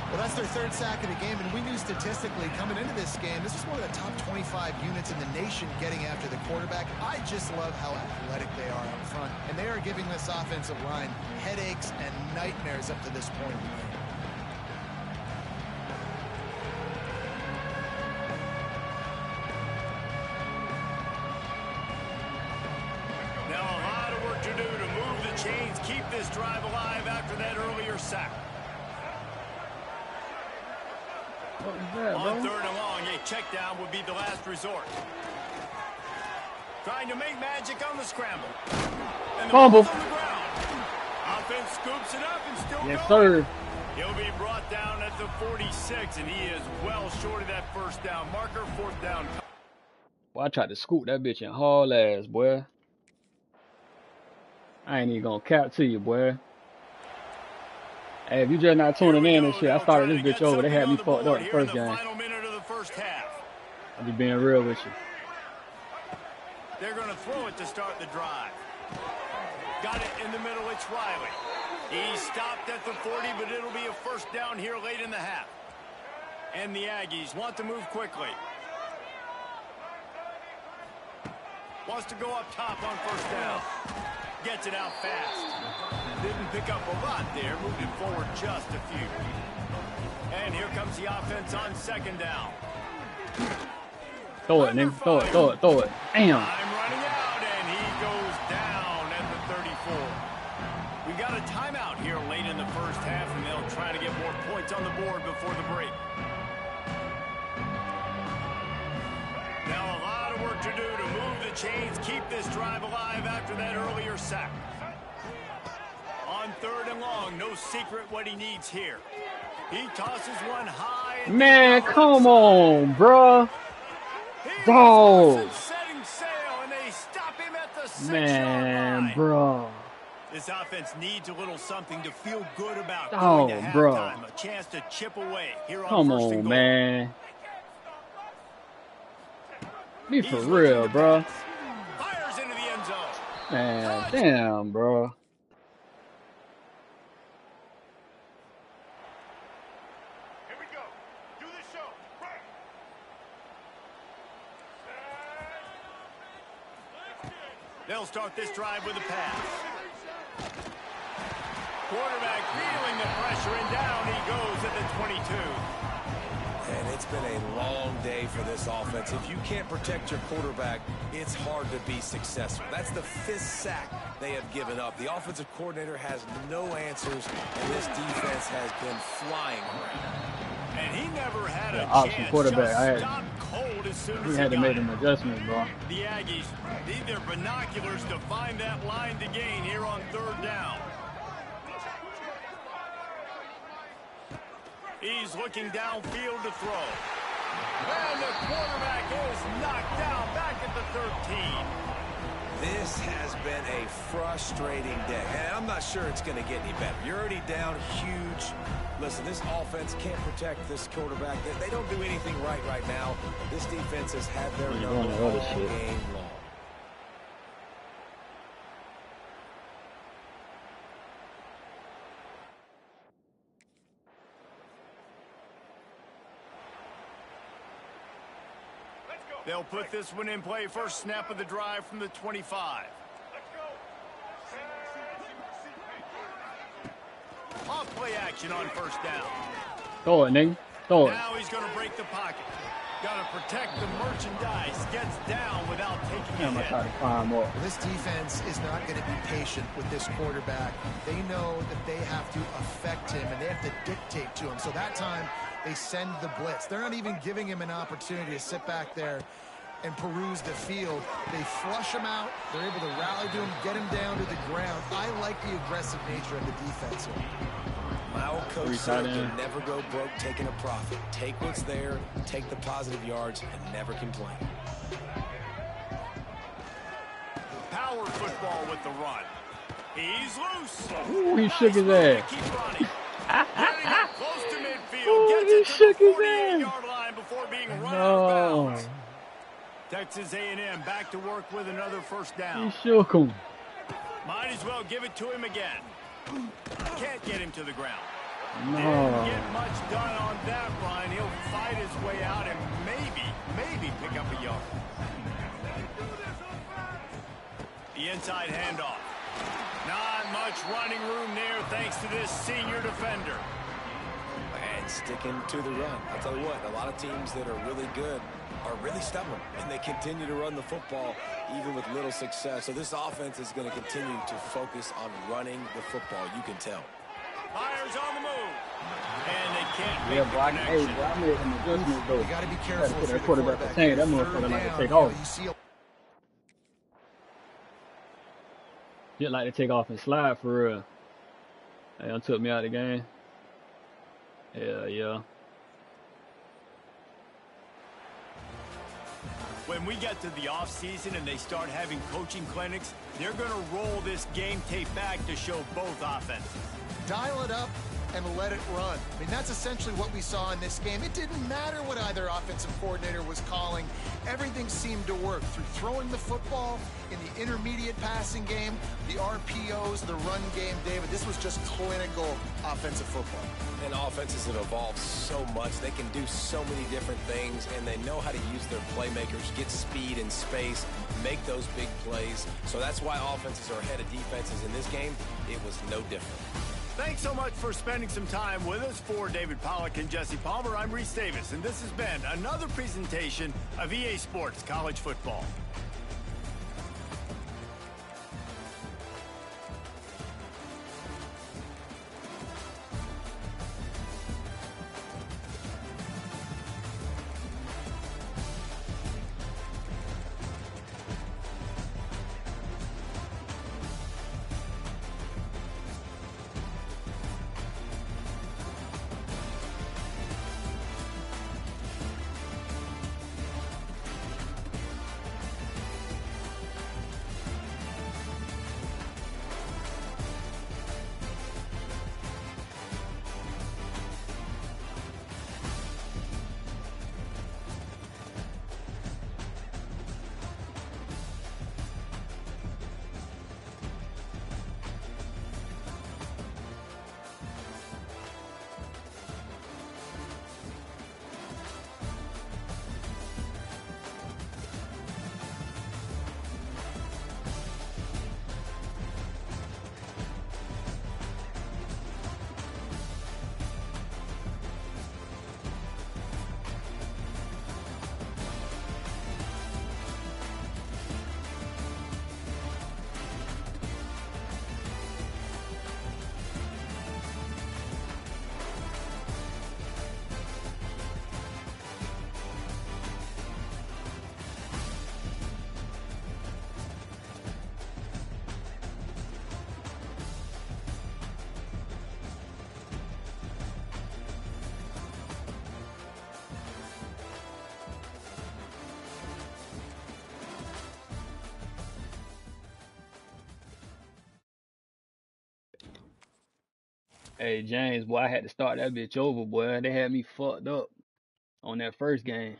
Well, that's their 3rd sack of the game, and we knew statistically coming into this game, this is one of the top 25 units in the nation getting after the quarterback. I just love how athletic they are up front, and they are giving this offensive line headaches and nightmares up to this point in the game. Now a lot of work to do to move the chains, keep this drive alive after that earlier sack. What was that, bro? On third and long, a check down would be the last resort. Trying to make magic on the scramble. And the Fumble. ball's on the ground. Offense scoops it up and still Yes, going. sir. He'll be brought down at the 46, and he is well short of that first down marker. 4th down. Boy, I tried to scoop that bitch in haul ass, boy. I ain't even gonna cap to you, boy. Hey, if you just not tuning in and shit, I started this bitch over. They had me fucked up the first game. Final minute of the first half. I'll be being real with you. They're going to throw it to start the drive. Got it in the middle. It's Riley. He stopped at the 40, but it'll be a first down here late in the half. And the Aggies want to move quickly. Wants to go up top on first down. Gets it out fast. Didn't pick up a lot there. Moved it forward just a few. And here comes the offense on second down. Throw it, nigga. Throw it, throw it, throw it. Damn. Time running out, and he goes down at the 34. We got a timeout here late in the first half, and they'll try to get more points on the board before the break. Now a lot of work to do to move the chains, keep this drive alive after that earlier sack. On third and long, no secret what he needs here. He tosses one high. Man, come on, bruh. Dog. Setting sail, and they stop him at the 6-yard Man, line. bro. This offense needs a little something to feel good about Oh, going to bro. halftime. A chance to chip away here on Come first and on, goal. man. Be for He's real, looking to bro. pass. Fires into the end zone. Man, damn, bro. They'll start this drive with a pass. Quarterback feeling the pressure, and down he goes at the 22. And it's been a long day for this offense. If you can't protect your quarterback, it's hard to be successful. That's the 5th sack they have given up. The offensive coordinator has no answers, and this defense has been flying around. And he never had a chance. Quarterback. Just cold as soon as we had to make an adjustment, bro. The Aggies need their binoculars to find that line to gain here on 3rd down. He's looking downfield to throw. And the quarterback is knocked down back at the 13. This has been a frustrating day. And I'm not sure it's going to get any better. You're already down huge. Listen, this offense can't protect this quarterback. They don't do anything right now. This defense has had their number all game long. They'll put this one in play. First snap of the drive from the 25. Off play action on 1st down. Throw it, nigga. Throw it. Now he's going to break the pocket. Got to protect the merchandise. Gets down without taking a hit. This defense is not going to be patient with this quarterback. They know that they have to affect him, and they have to dictate to him. So that time, they send the blitz. They're not even giving him an opportunity to sit back there and peruse the field. They flush him out. They're able to rally to him, get him down to the ground. I like the aggressive nature of the defense here. My old coach said you'll never go broke taking a profit. Take what's there, take the positive yards, and never complain. Power football with the run. He's loose. Ooh, he shook his ass. Keep running. Close to midfield. Ooh, Gets he it shook to the his ass. 48-yard line before being run out of bounds. Texas A&M back to work with another 1st down. He shook him. Might as well give it to him again. Can't get him to the ground. No. Didn't get much done on that run. He'll fight his way out and maybe pick up a yard. The inside handoff. Not much running room there thanks to this senior defender. And sticking to the run. I'll tell you what, a lot of teams that are really good are really stubborn, and they continue to run the football even with little success. So this offense is going to continue to focus on running the football. You can tell. Fires on the move. And they can't Yeah, make but the I connection. made an adjustment, though. You got to be careful Put for that the quarterback quarterback. to that motherfucker like to take off. You see Just like to take off and slide for real. Hey, that took me out of the game. Yeah. When we get to the offseason and they start having coaching clinics, they're going to roll this game tape back to show both offenses. dial it up and let it run. I mean, that's essentially what we saw in this game. It didn't matter what either offensive coordinator was calling. Everything seemed to work through throwing the football in the intermediate passing game, the RPOs, the run game, David. This was just clinical offensive football. And offenses have evolved so much. They can do so many different things, and they know how to use their playmakers, get speed and space, make those big plays. So that's why offenses are ahead of defenses in this game. It was no different. Thanks so much for spending some time with us. For David Pollack and Jesse Palmer, I'm Reese Davis, and this has been another presentation of EA Sports College Football. Hey James, boy, I had to start that bitch over, boy. They had me fucked up on that first game.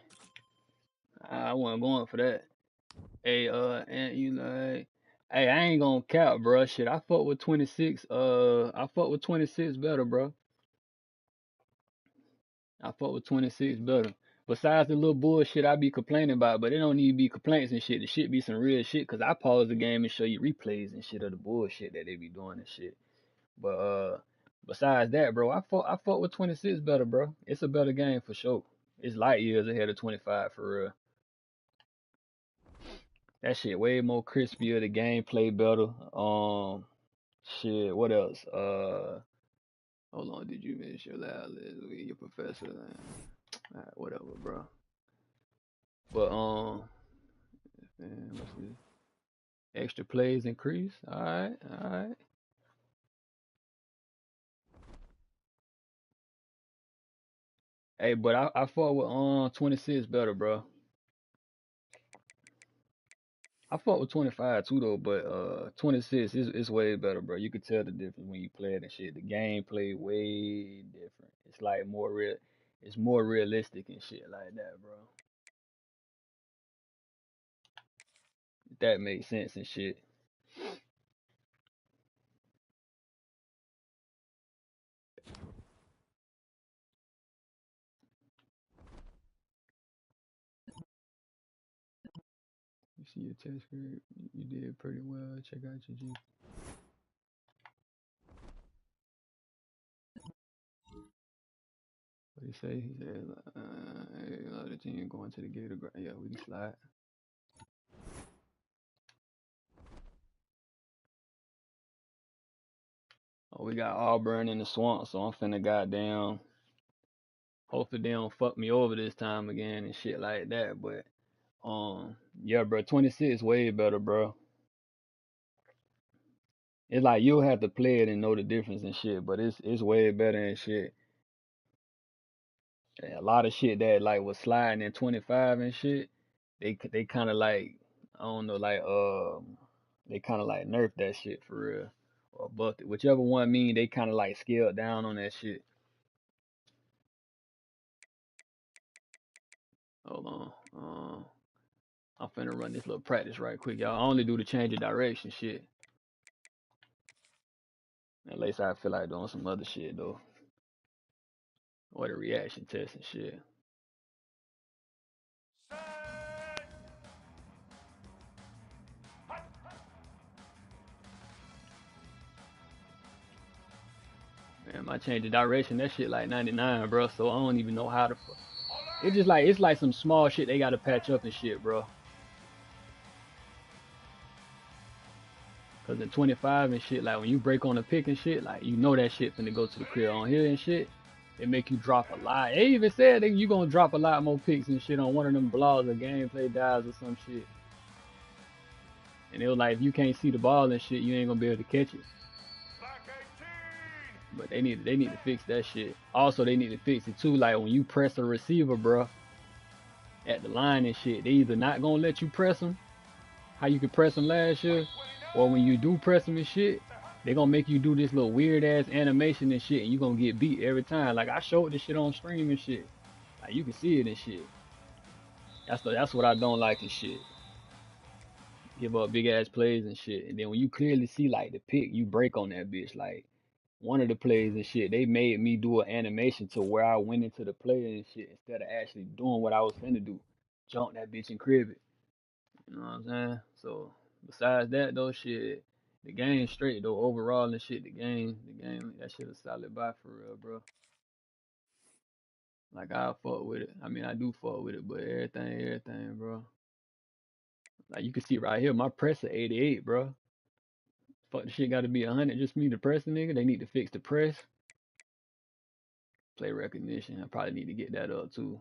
I wasn't going for that. Hey, and you like, hey, I ain't gonna cap, bro. Shit, I fuck with 26. I fuck with 26 better, bro. I fuck with 26 better. Besides the little bullshit I be complaining about, but it don't need to be complaints and shit. The shit be some real shit, cause I pause the game and show you replays and shit of the bullshit that they be doing and shit. But besides that, bro, I fuck with 26 better, bro. It's a better game for sure. It's light years ahead of 25 for real. That shit way more crispier. The gameplay better. Shit. What else? Hold on. Did you miss your loud list with your professor? Alright, whatever, bro. But man, what's this? Extra plays increase. All right, all right. Hey, but I fought with 26 better, bro. I fought with 25 too though, but 26 is way better, bro. You could tell the difference when you play it and shit. The gameplay way different. It's like more real. It's more realistic and shit like that, bro. If that makes sense and shit. You see your test grade. You did pretty well. Check out your G. What he say? He said, hey, a lot of the team going to the Gator ground. Yeah, we can slide. Oh, we got Auburn in the swamp, so I'm finna goddamn. Hopefully they don't fuck me over this time again and shit like that. But yeah, bro, 26 way better, bro. It's like you'll have to play it and know the difference and shit, but it's way better and shit. A lot of shit that like was sliding in 25 and shit, they kind of like I don't know, like they kind of like nerfed that shit for real or buffed it, whichever one mean they kind of like scaled down on that shit. Hold on, I'm finna run this little practice right quick, y'all. I only do the change of direction shit. At least I feel like doing some other shit though, or the reaction test and shit. Man, my change of direction, that shit like 99, bro. So I don't even know how to. It's just like it's like some small shit they gotta patch up and shit, bro. Cause in 25 and shit, like when you break on a pick and shit, like you know that shit finna go to the crib on here and shit. They make you drop a lot. They even said that you gonna drop a lot more picks and shit on one of them blogs or gameplay dives or some shit. And it was like if you can't see the ball and shit, you ain't gonna be able to catch it. But they need to fix that shit. Also, they need to fix it too. Like when you press a receiver, bro, at the line and shit, they either not gonna let you press them, how you could press them last year, or when you do press them and shit, they gonna make you do this little weird ass animation and shit, and you gonna get beat every time. Like I showed this shit on stream and shit. Like you can see it and shit. That's what I don't like and shit. Give up big ass plays and shit, and then when you clearly see like the pick, you break on that bitch. Like one of the plays and shit, they made me do an animation to where I went into the play and shit instead of actually doing what I was finna do. Jump that bitch and crib it. You know what I'm saying? So besides that though, shit, the game straight though. Overall and shit, the game, that shit a solid buy for real, bro. Like I fuck with it. I mean, I do fuck with it, but everything, bro. Like you can see right here, my press at 88, bro. Fuck the shit got to be 100 just for me to press the nigga. They need to fix the press. Play recognition. I probably need to get that up too.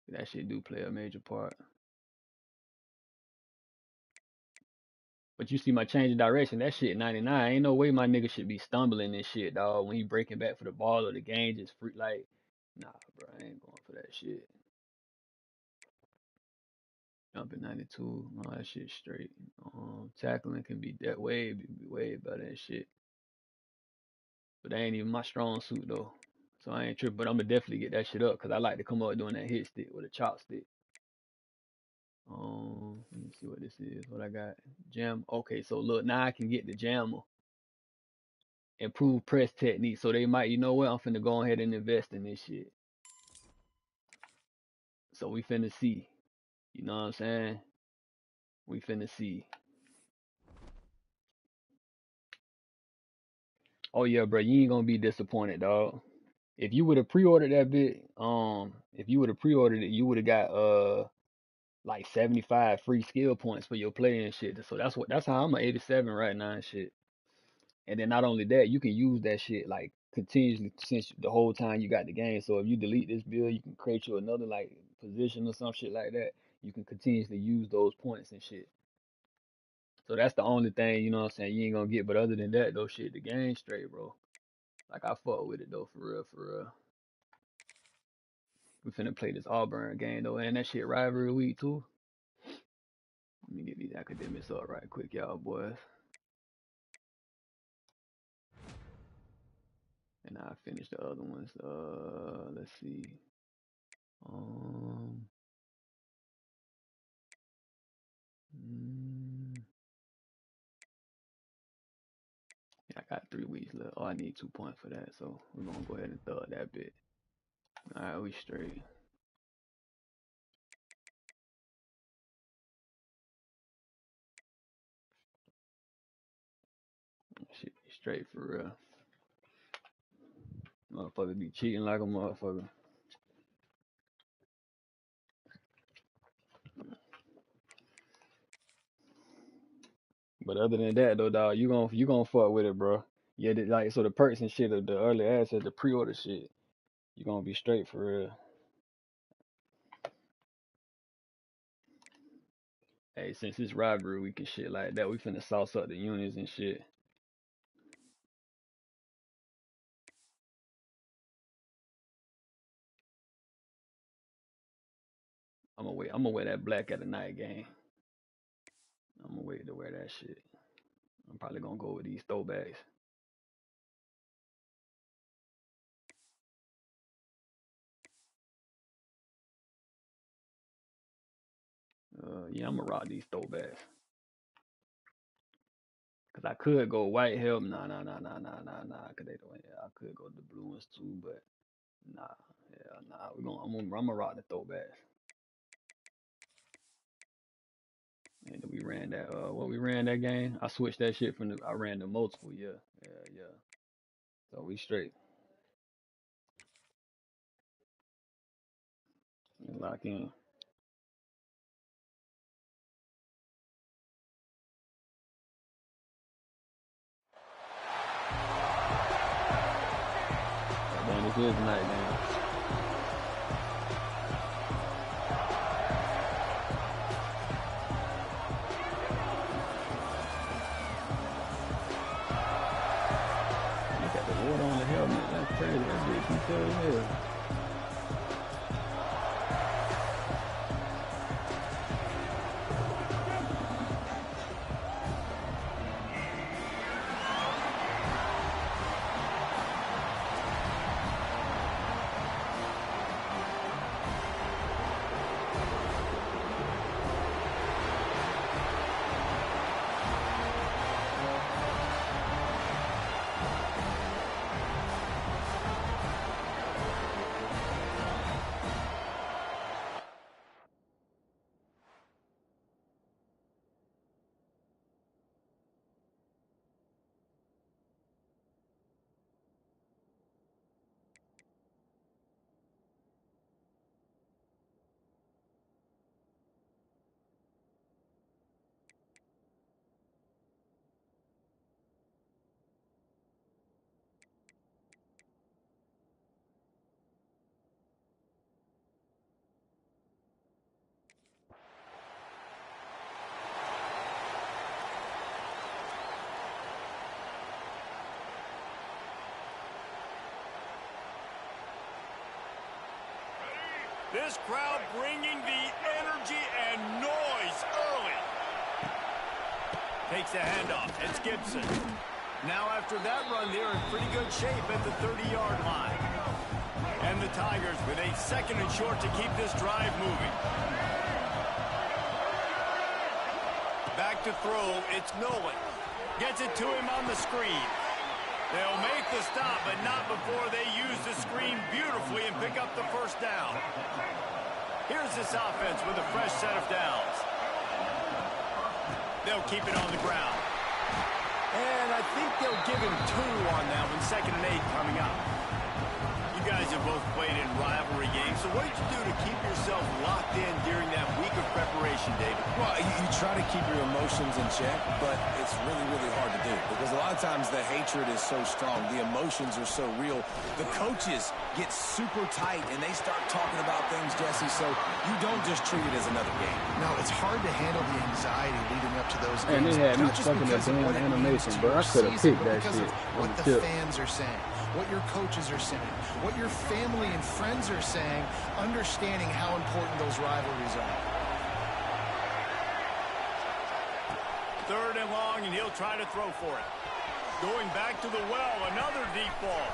That shit do play a major part. But you see my change of direction, that shit 99. Ain't no way my nigga should be stumbling and shit, dog. When he breaking back for the ball or the game just free like, nah, bro, I ain't going for that shit. Jumping 92, all that shit straight. Tackling can be that way better and shit. But that ain't even my strong suit though. So I ain't tripping. But I'ma definitely get that shit up because I like to come up doing that hit stick with a chop stick. Let me see what this is. What I got? Jam. Okay, so look, now I can get the jammer. Improve press technique. So they might, you know what? I'm finna go ahead and invest in this shit. So we finna see. You know what I'm saying? We finna see. Oh yeah, bro, you ain't gonna be disappointed, dog. If you would have pre-ordered that bit, if you would have pre-ordered it, you would have got like 75 free skill points for your play and shit. So that's how I'm an 87 right now and shit. And then not only that, you can use that shit like continuously since the whole time you got the game. So if you delete this build, you can create you another like position or some shit like that. You can continuously use those points and shit. So that's the only thing, you know what I'm saying, you ain't gonna get. But other than that, though, shit, the game straight, bro. Like, I fuck with it, though, for real, for real. We finna play this Auburn game, though, and that shit rivalry week, too. Let me get these academics up right quick, y'all, boys. And I'll finish the other ones. Let's see. Yeah, I got 3 weeks left. Oh, I need 2 points for that, so we're gonna go ahead and thug that bit. Alright, we straight. Shit, straight for real. Motherfucker be cheating like a motherfucker. But other than that, though, dog, you gonna fuck with it, bro. Yeah, like, so the perks and shit of the early access, the pre-order shit, you gonna be straight for real. Hey, since it's rivalry week and shit like that, we finna sauce up the units and shit. I'm gonna wear that black at the night game. I'm gonna wait to wear that shit. I'm probably gonna go with these throwbacks. Yeah, I'm gonna rock these throwbacks. Cause I could go white help. Nah. Cause they don't. Yeah, I could go the blue ones too, but nah. Yeah, nah. I'm gonna rock the throwbacks. And we ran that. We ran that game. I switched that shit I ran the multiple. Yeah. So we straight. Lock in. Man, this is night game. Look at the water on the helmet. That's crazy. That bitch detailed as hell. This crowd bringing the energy and noise early. Takes the handoff. It's Gibson. Now after that run, they're in pretty good shape at the 30-yard line. And the Tigers with a 2nd and short to keep this drive moving. Back to throw, it's Nolan. Gets it to him on the screen. They'll make the stop, but not before they use the screen beautifully and pick up the first down. Here's this offense with a fresh set of downs. They'll keep it on the ground. And I think they'll give him 2 on that one, 2nd and 8 coming up. You guys have both played in rivalry games, so what did you do to keep yourself locked in during that week of preparation, David? Well, you try to keep your emotions in check, but it's really, really hard to do because a lot of times the hatred is so strong. The emotions are so real. The coaches get super tight, and they start talking about things, Jesse, so you don't just treat it as another game. No, it's hard to handle the anxiety leading up to those And games. they had me Not just stuck in because that of damn what it means animation, to bro. your I could have season, picked but that because shit. of what the fans are saying, what your coaches are saying, what your family and friends are saying, understanding how important those rivalries are. 3rd and long, and he'll try to throw for it. Going back to the well, another deep ball.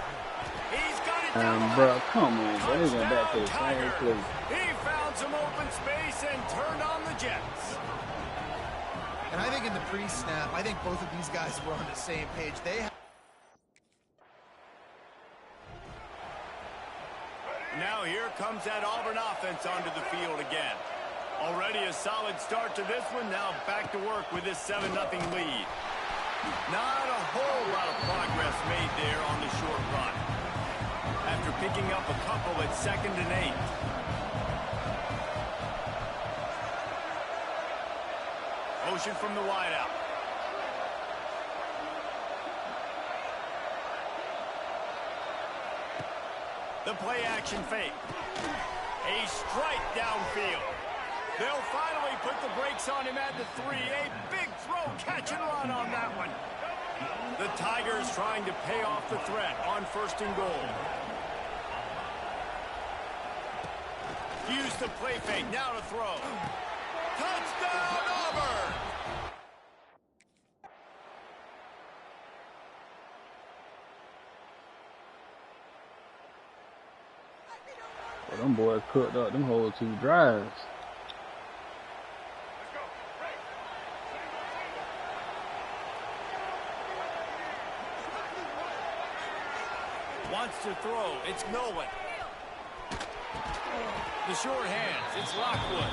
He's got it down. Bro, come on, bro. They went back to the same Tiger. place. He found some open space and turned on the Jets. And I think in the pre-snap, I think both of these guys were on the same page. Now here comes that Auburn offense onto the field again. Already a solid start to this one. Now back to work with this 7-0 lead. Not a whole lot of progress made there on the short run. After picking up a couple at 2nd and 8. Motion from the wideout. The play action fake. A strike downfield. They'll finally put the brakes on him at the 3. A big throw, catch and run on that one. The Tigers trying to pay off the threat on 1st and goal. Use the play fake, now to throw. Touchdown, Auburn! Well, them boys cooked up them whole 2 drives. Wants to throw. It's Nolan. The short hands. It's Lockwood.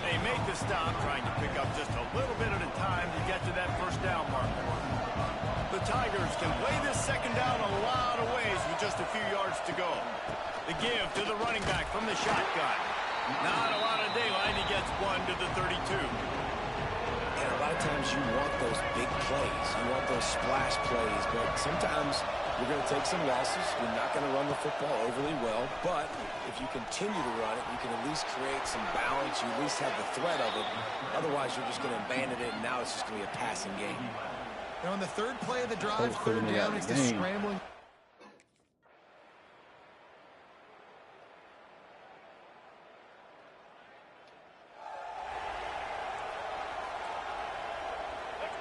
They make the stop, trying to pick up just a little bit at a time to get to that 1st down marker. The Tigers can play this 2nd down a lot of ways with just a few yards to go. The give to the running back from the shotgun. Not a lot of daylight. He gets 1 to the 32. And a lot of times you want those big plays. You want those splash plays, but sometimes you're going to take some losses. You're not going to run the football overly well, but if you continue to run it, you can at least create some balance. You at least have the threat of it. Otherwise, you're just going to abandon it, and now it's just going to be a passing game. And on the 3rd play of the drive, 3rd down, it's the scrambling.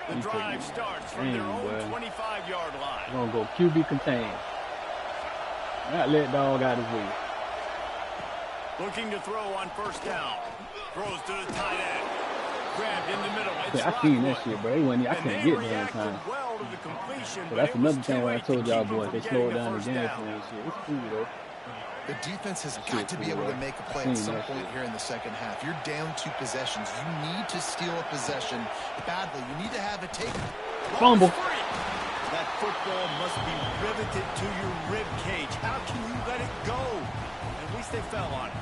The drive starts from their own 25-yard line. We're going to go QB contain. Not let dog out his way. Looking to throw on 1st down. Throws to the tight end. Grabbed in the middle. It's I seen that shit, bro. I couldn't get there in time. Well to the completion, So that's another thing when I told y'all boys, they slowed down the game plan shit. It's cool, though. The defense has got to be able to make a play at some point here in the 2nd half. You're down 2 possessions. You need to steal a possession badly. You need to have it taken. Fumble. That football must be riveted to your rib cage. How can you let it go? At least they fell on it.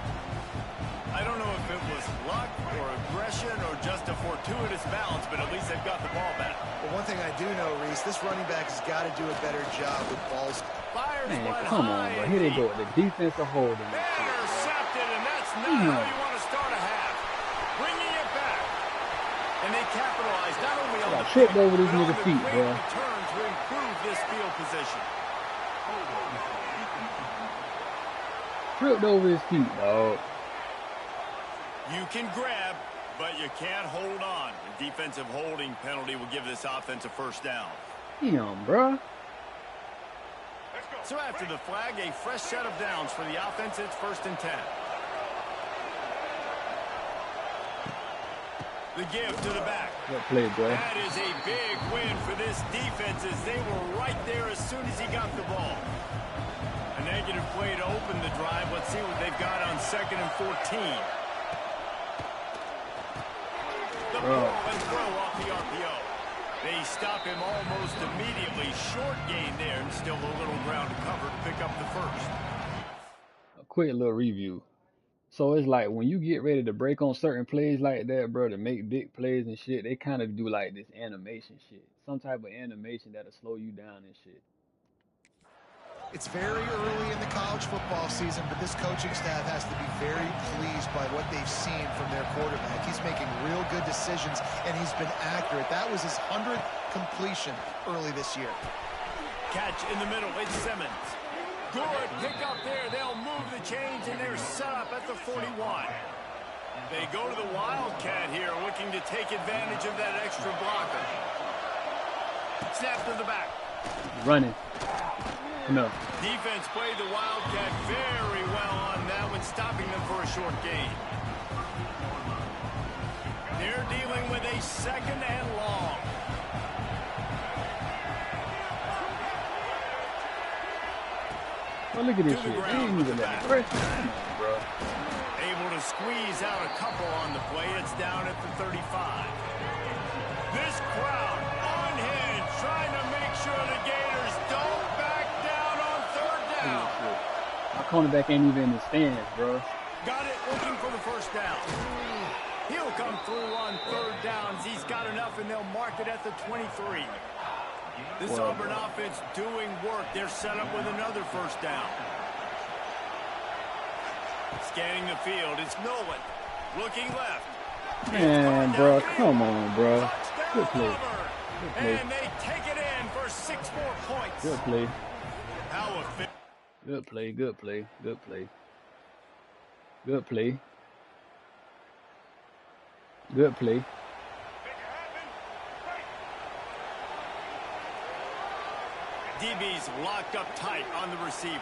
I don't know if it was luck or aggression or just a fortuitous balance, but at least they've got the ball back. Well, one thing I do know, Reese, this running back has got to do a better job with balls. Man, come on, bro. Here they go. The defensive holding. Intercepted, and that's not how you want to start a half. Bringing it back. And they capitalize not only on the tripped over these niggas' feet, bro. Return to improve this field position. Tripped over his feet, dog. You can grab, but you can't hold on. A defensive holding penalty will give this offense a 1st down. Damn, bro. So after the flag, a fresh set of downs for the offense. It's 1st and 10. The give to the back. Good play, boy. That is a big win for this defense as they were right there as soon as he got the ball. A negative play to open the drive. Let's see what they've got on 2nd and 14. The ball and throw off the RPO. They stop him almost immediately. Short gain there and still a little ground to cover to pick up the first. A quick little review. So it's like when you get ready to break on certain plays like that, bro, to make big plays and shit, they kind of do like this animation shit. Some type of animation that'll slow you down and shit. It's very early in the college football season, but this coaching staff has to be very pleased by what they've seen from their quarterback. He's making real good decisions, and he's been accurate. That was his 100th completion early this year. Catch in the middle. It's Simmons. Good pick up there. They'll move the chains, and they're set up at the 41. They go to the Wildcat here, looking to take advantage of that extra blocker. Snap to the back. Running. No. Defense played the Wildcat very well on that one, stopping them for a short gain. They're dealing with a 2nd and long. Oh, look at this shit. They ain't even let me first time, bro. Able to squeeze out a couple on the play. It's down at the 35. This crowd unhinged, trying to make sure the Gators don't back down on 3rd down. My cornerback ain't even in the stands, bro. Got it, looking for the 1st down. He'll come through on 3rd downs. He's got enough, and they'll mark it at the 23. This Auburn offense doing work. They're set up with another 1st down. Scanning the field, it's Nolan. Looking left. Man, bro, come on, bro. Good play. Good play. And they take it in for 6 more points. Good play. How efficient. Good play, good play, good play. Good play. Good play. DB's locked up tight on the receivers.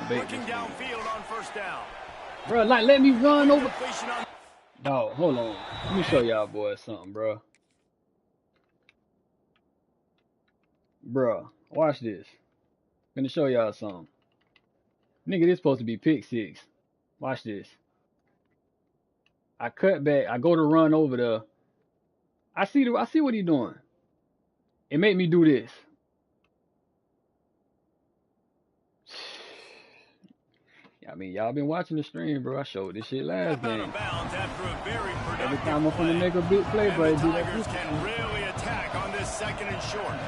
Looking downfield on 1st down. Bro, like, let me run over. Dog, hold on. Let me show y'all boys something, bro. Bro, watch this. Gonna show y'all something. Nigga, this supposed to be pick 6. Watch this. I cut back. I go to run over there. I see what he doing. It made me do this. I mean, y'all been watching the stream, bro. I showed this shit last game. Every time I'm finna make a big play, bro, the Tigers can really attack on this 2nd and short.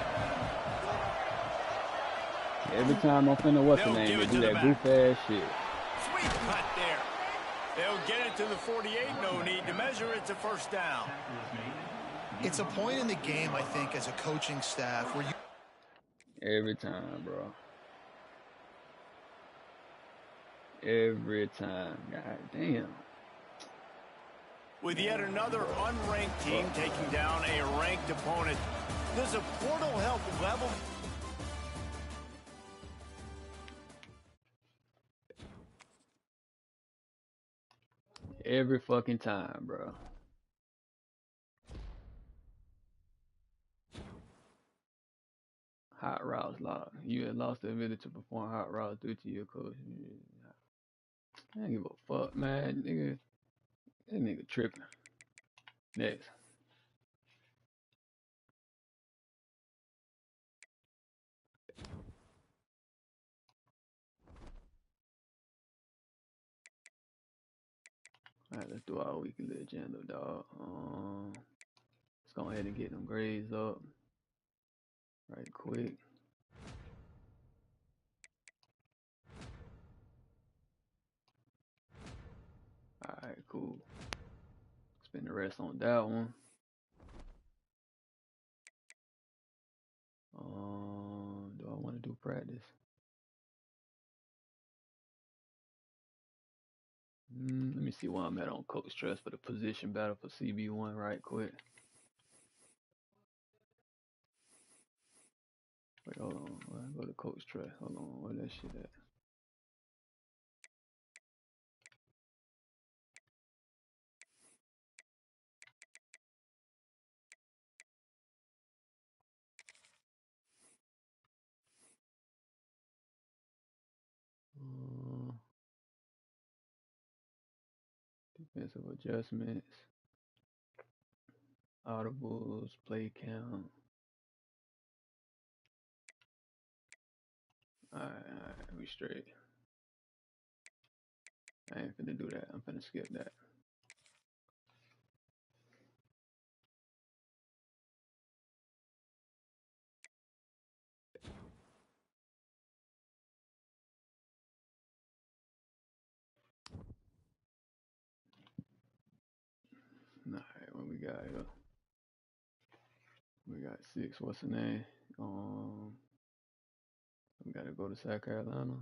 Every time I'm finna what's the name, they do that goof ass shit. Sweet cut there. They'll get it to the 48. No need to measure it to 1st down. It's a point in the game, I think, as a coaching staff where you... Every time, bro. Every time. God damn. With yet another unranked team taking down a ranked opponent, does a portal help level? Every fucking time, bro. Hot routes lost. You had lost the ability to perform hot routes due to your coach. I don't give a fuck, man. Nigga, that nigga tripping. Next. Alright, let's do our weekly agenda, dog. Let's go ahead and get them grades up right quick. Alright, cool. Spend the rest on that one. Do I want to do practice? Let me see where I'm at on coach stress for the position battle for CB1 right quick. Wait, hold on. I'll go to coach Trey. Hold on. Where that shit at? Defensive adjustments, audibles, play count. Alright, we straight. I ain't finna do that. I'm finna skip that. Alright, what we got here? We got 6. What's the name? We gotta go to South Carolina.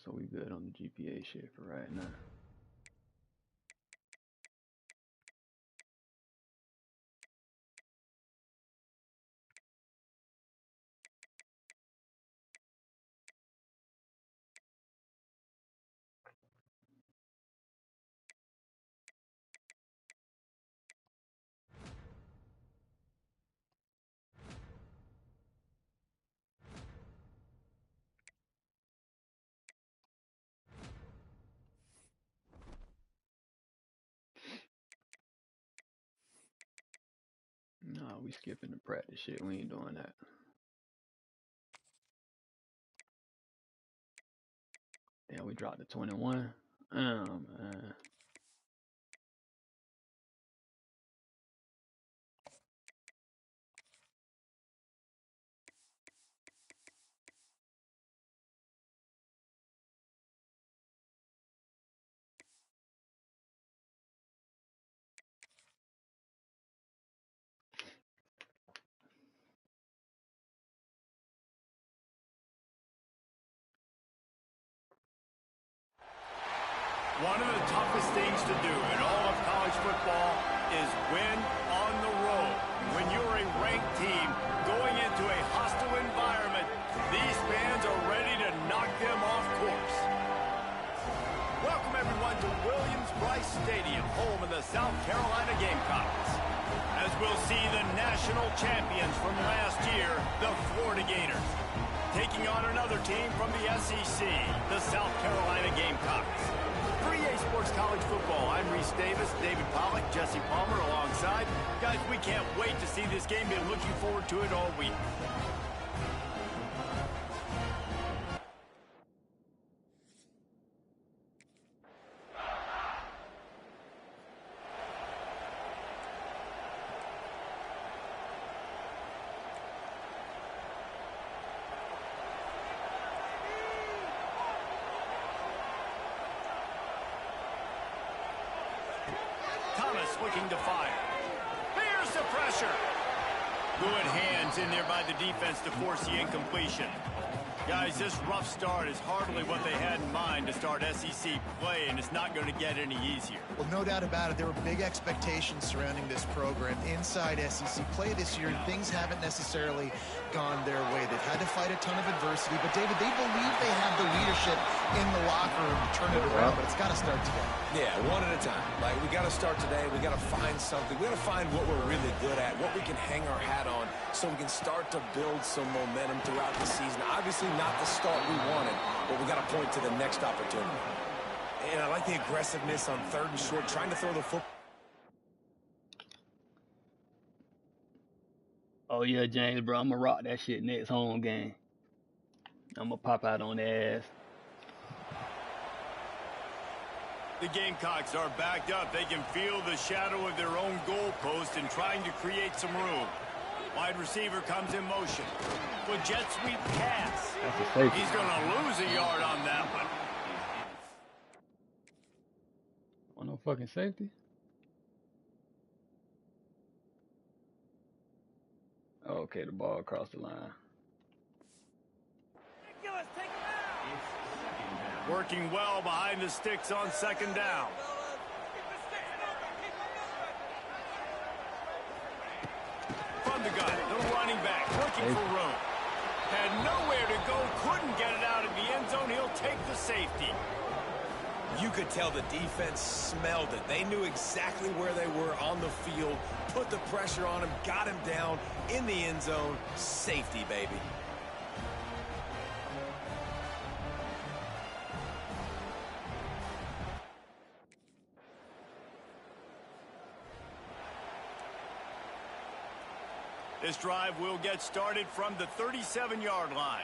So we good on the GPA shit for right now. No, we skipping the practice shit. We ain't doing that. Damn, we dropped to 21. Oh, man. One of the toughest things to do in all of college football is win on the road. When you're a ranked team going into a hostile environment, these fans are ready to knock them off course. Welcome everyone to Williams-Brice Stadium, home of the South Carolina Gamecocks. As we'll see the national champions from last year, the Florida Gators, taking on another team from the SEC, the South Carolina Gamecocks. For EA Sports College Football, I'm Reese Davis, David Pollack, Jesse Palmer alongside. Guys, we can't wait to see this game. Been looking forward to it all week. Looking to fire. Here's the pressure. Good hands in there by the defense to force the incompletion. Guys, this rough start is hardly what they had in mind to start SEC play, and it's not going to get any easier. Well, no doubt about it. There were big expectations surrounding this program inside SEC play this year, and things haven't necessarily gone their way. They've had to fight a ton of adversity, but David, they believe they have the leadership in the locker room to turn it around, but it's got to start today. Yeah, one at a time. Like, we got to start today. We got to find something. We got to find what we're really good at, what we can hang our hat on, so we can start to build some momentum throughout the season. Obviously, not the start we wanted, but we got to point to the next opportunity. And I like the aggressiveness on 3rd and short, trying to throw the football. Oh, yeah, James, bro. I'm going to rock that shit next home game. I'm going to pop out on their ass. The Gamecocks are backed up. They can feel the shadow of their own goalpost and trying to create some room. Wide receiver comes in motion. With jet sweep pass. That's a safety. He's going to lose a yard on that one. Oh, no fucking safety? Oh, okay, the ball across the line. Working well behind the sticks on 2nd down. looking for room. Had nowhere to go, couldn't get it out of the end zone. He'll take the safety. You could tell the defense smelled it. They knew exactly where they were on the field, put the pressure on him, got him down in the end zone. Safety, baby. This drive will get started from the 37-yard line.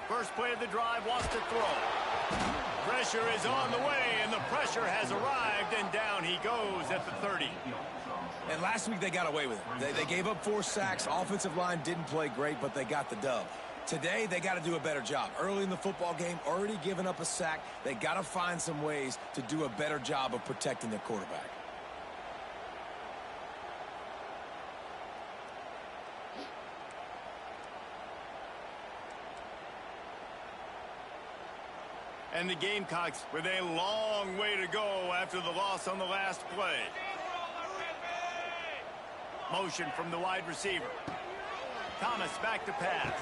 First play of the drive, wants to throw. Pressure is on the way, and the pressure has arrived, and down he goes at the 30. And last week they got away with it. They gave up 4 sacks. Offensive line didn't play great, but they got the dub. Today, they got to do a better job. Early in the football game, already giving up a sack. They got to find some ways to do a better job of protecting their quarterback. And the Gamecocks with a long way to go after the loss on the last play. Motion from the wide receiver. Thomas back to pass.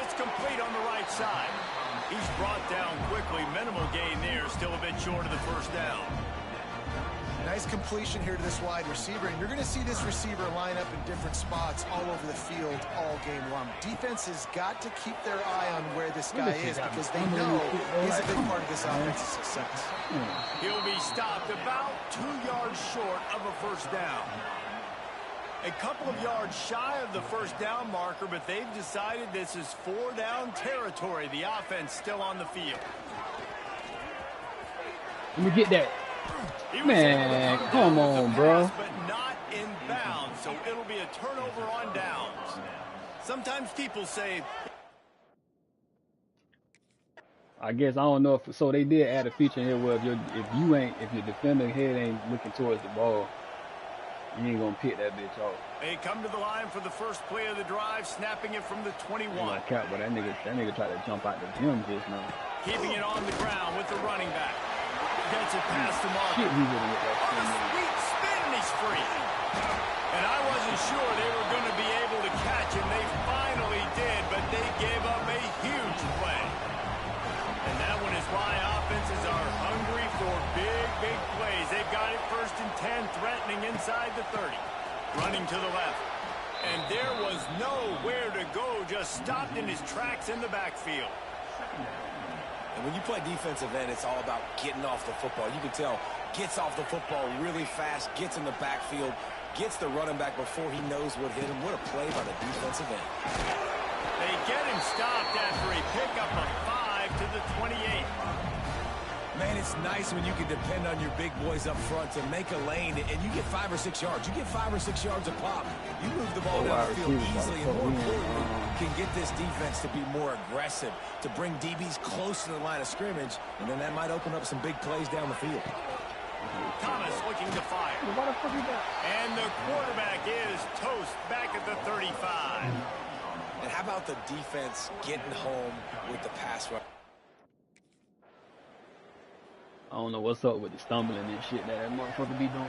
It's complete on the right side. He's brought down quickly. Minimal gain there. Still a bit short of the first down. Nice completion here to this wide receiver, and you're going to see this receiver line up in different spots all over the field all game long. Defense has got to keep their eye on where this guy is because they know he's a big part of this offense's success. He'll be stopped about 2 yards short of a first down. A couple of yards shy of the first down marker, but they've decided this is 4-down territory. The offense still on the field. Let me get that. Man, come on, bro. But not in bounds, so it'll be a turnover on downs. Sometimes people say, I guess I don't know if so. They did add a feature here where if your defender head ain't looking towards the ball, you ain't gonna pick that bitch off. They come to the line for the first play of the drive, snapping it from the 21. I can't, but that nigga tried to jump out the gym just now. Keeping it on the ground with the running back. Gets it past the marker. Shit, he would've hit that On a sweet spin, and he's free. And I wasn't sure they were going to be able to catch him. They finally did, but they gave up a huge play. And that one is why offenses are hungry for big, big plays. They've got it 1st and 10, threatening inside the 30. Running to the left. And there was nowhere to go, just stopped in his tracks in the backfield. And when you play defensive end, it's all about getting off the football. You can tell, gets off the football really fast, gets in the backfield, gets the running back before he knows what hit him. What a play by the defensive end. They get him stopped after a pickup of 5 to the 28. Man, it's nice when you can depend on your big boys up front to make a lane, and you get 5 or 6 yards. You get 5 or 6 yards a pop. You move the ball down the field easily, and more importantly, can get this defense to be more aggressive, to bring DBs close to the line of scrimmage, and then that might open up some big plays down the field. Thomas looking to fire. And the quarterback is toast back at the 35. And how about the defense getting home with the pass rush? I don't know what's up with the stumbling and shit that motherfucker be doing.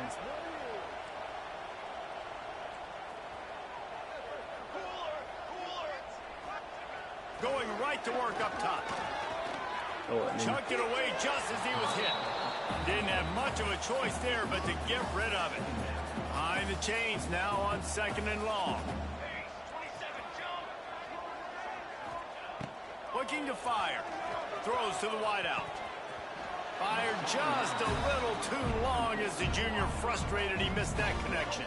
Going right to work up top. Chucked it away just as he was hit. Didn't have much of a choice there but to get rid of it. Behind the chains now on 2nd and long. Looking to fire. Throws to the wideout. Fired just a little too long as the junior frustrated he missed that connection.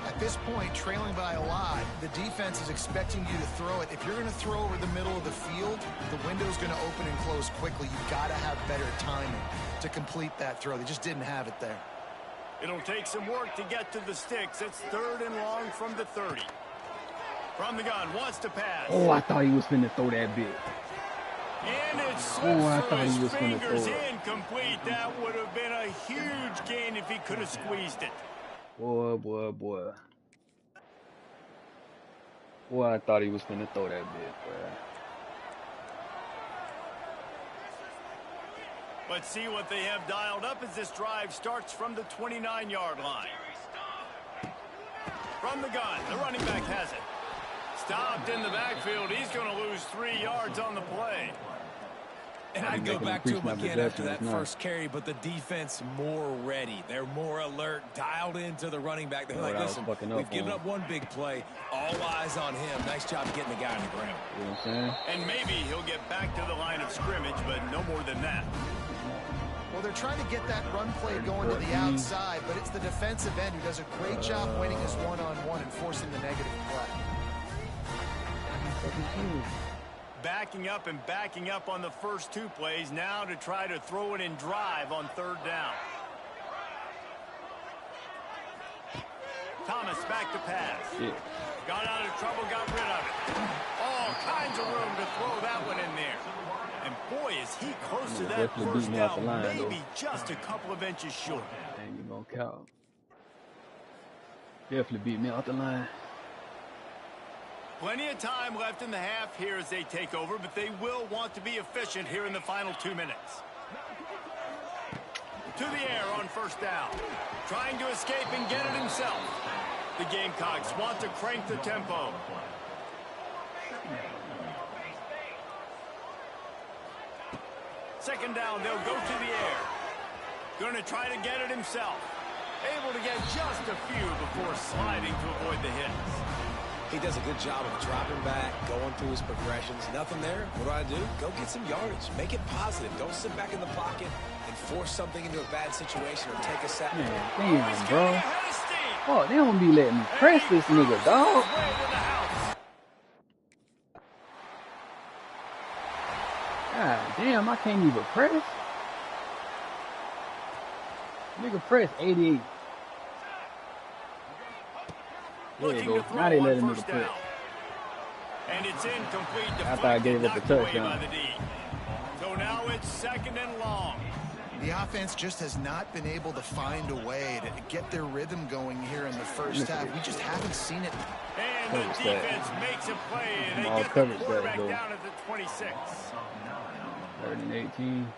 At this point, trailing by a lot, the defense is expecting you to throw it. If you're going to throw over the middle of the field, the window's going to open and close quickly. You've got to have better timing to complete that throw. They just didn't have it there. It'll take some work to get to the sticks. It's 3rd and long from the 30. From the gun, wants to pass. Oh, I thought he was finna throw that bit. And it slipped through his fingers, incomplete. That would have been a huge gain if he could have squeezed it. Boy. Boy, I thought he was finna throw that bit, boy. Let's see what they have dialed up as this drive starts from the 29-yard line. From the gun, the running back has it. Stopped in the backfield. He's going to lose 3 yards on the play. And I'd go back to him again after that first carry, but the defense more ready. They're more alert, dialed into the running back. They're like, listen, we've given up one big play. All eyes on him. Nice job getting the guy on the ground. You know what I'm saying? And maybe he'll get back to the line of scrimmage, but no more than that. Well, they're trying to get that run play going to the outside, but it's the defensive end who does a great job winning his one-on-one and forcing the negative play. Backing up and backing up on the first 2 plays now to try to throw it in drive on 3rd down. Thomas back to pass. Yeah. Got out of trouble, got rid of it. All kinds of room to throw that one in there. And boy, is he close to that first down, maybe just a couple of inches short. Ain't you gonna count. Definitely beat me off the line. Plenty of time left in the half here as they take over, but they will want to be efficient here in the final 2 minutes. To the air on 1st down. Trying to escape and get it himself. The Gamecocks want to crank the tempo. Second down, they'll go to the air. Going to try to get it himself. Able to get just a few before sliding to avoid the hits. He does a good job of dropping back, going through his progressions. Nothing there. What do? Go get some yardage. Make it positive. Don't sit back in the pocket and force something into a bad situation or take a sack. Damn, bro. Oh, they don't be letting me press this nigga, dog. God damn, I can't even press. Nigga press 88. There you go. Now they let him nigga press. And it's incomplete. After I gave up the touchdown. So now it's 2nd and long. The offense just has not been able to find a way to get their rhythm going here in the first half. We just haven't seen it. And the defense makes a play, and they get the quarterback down at the 26. 3rd and 18.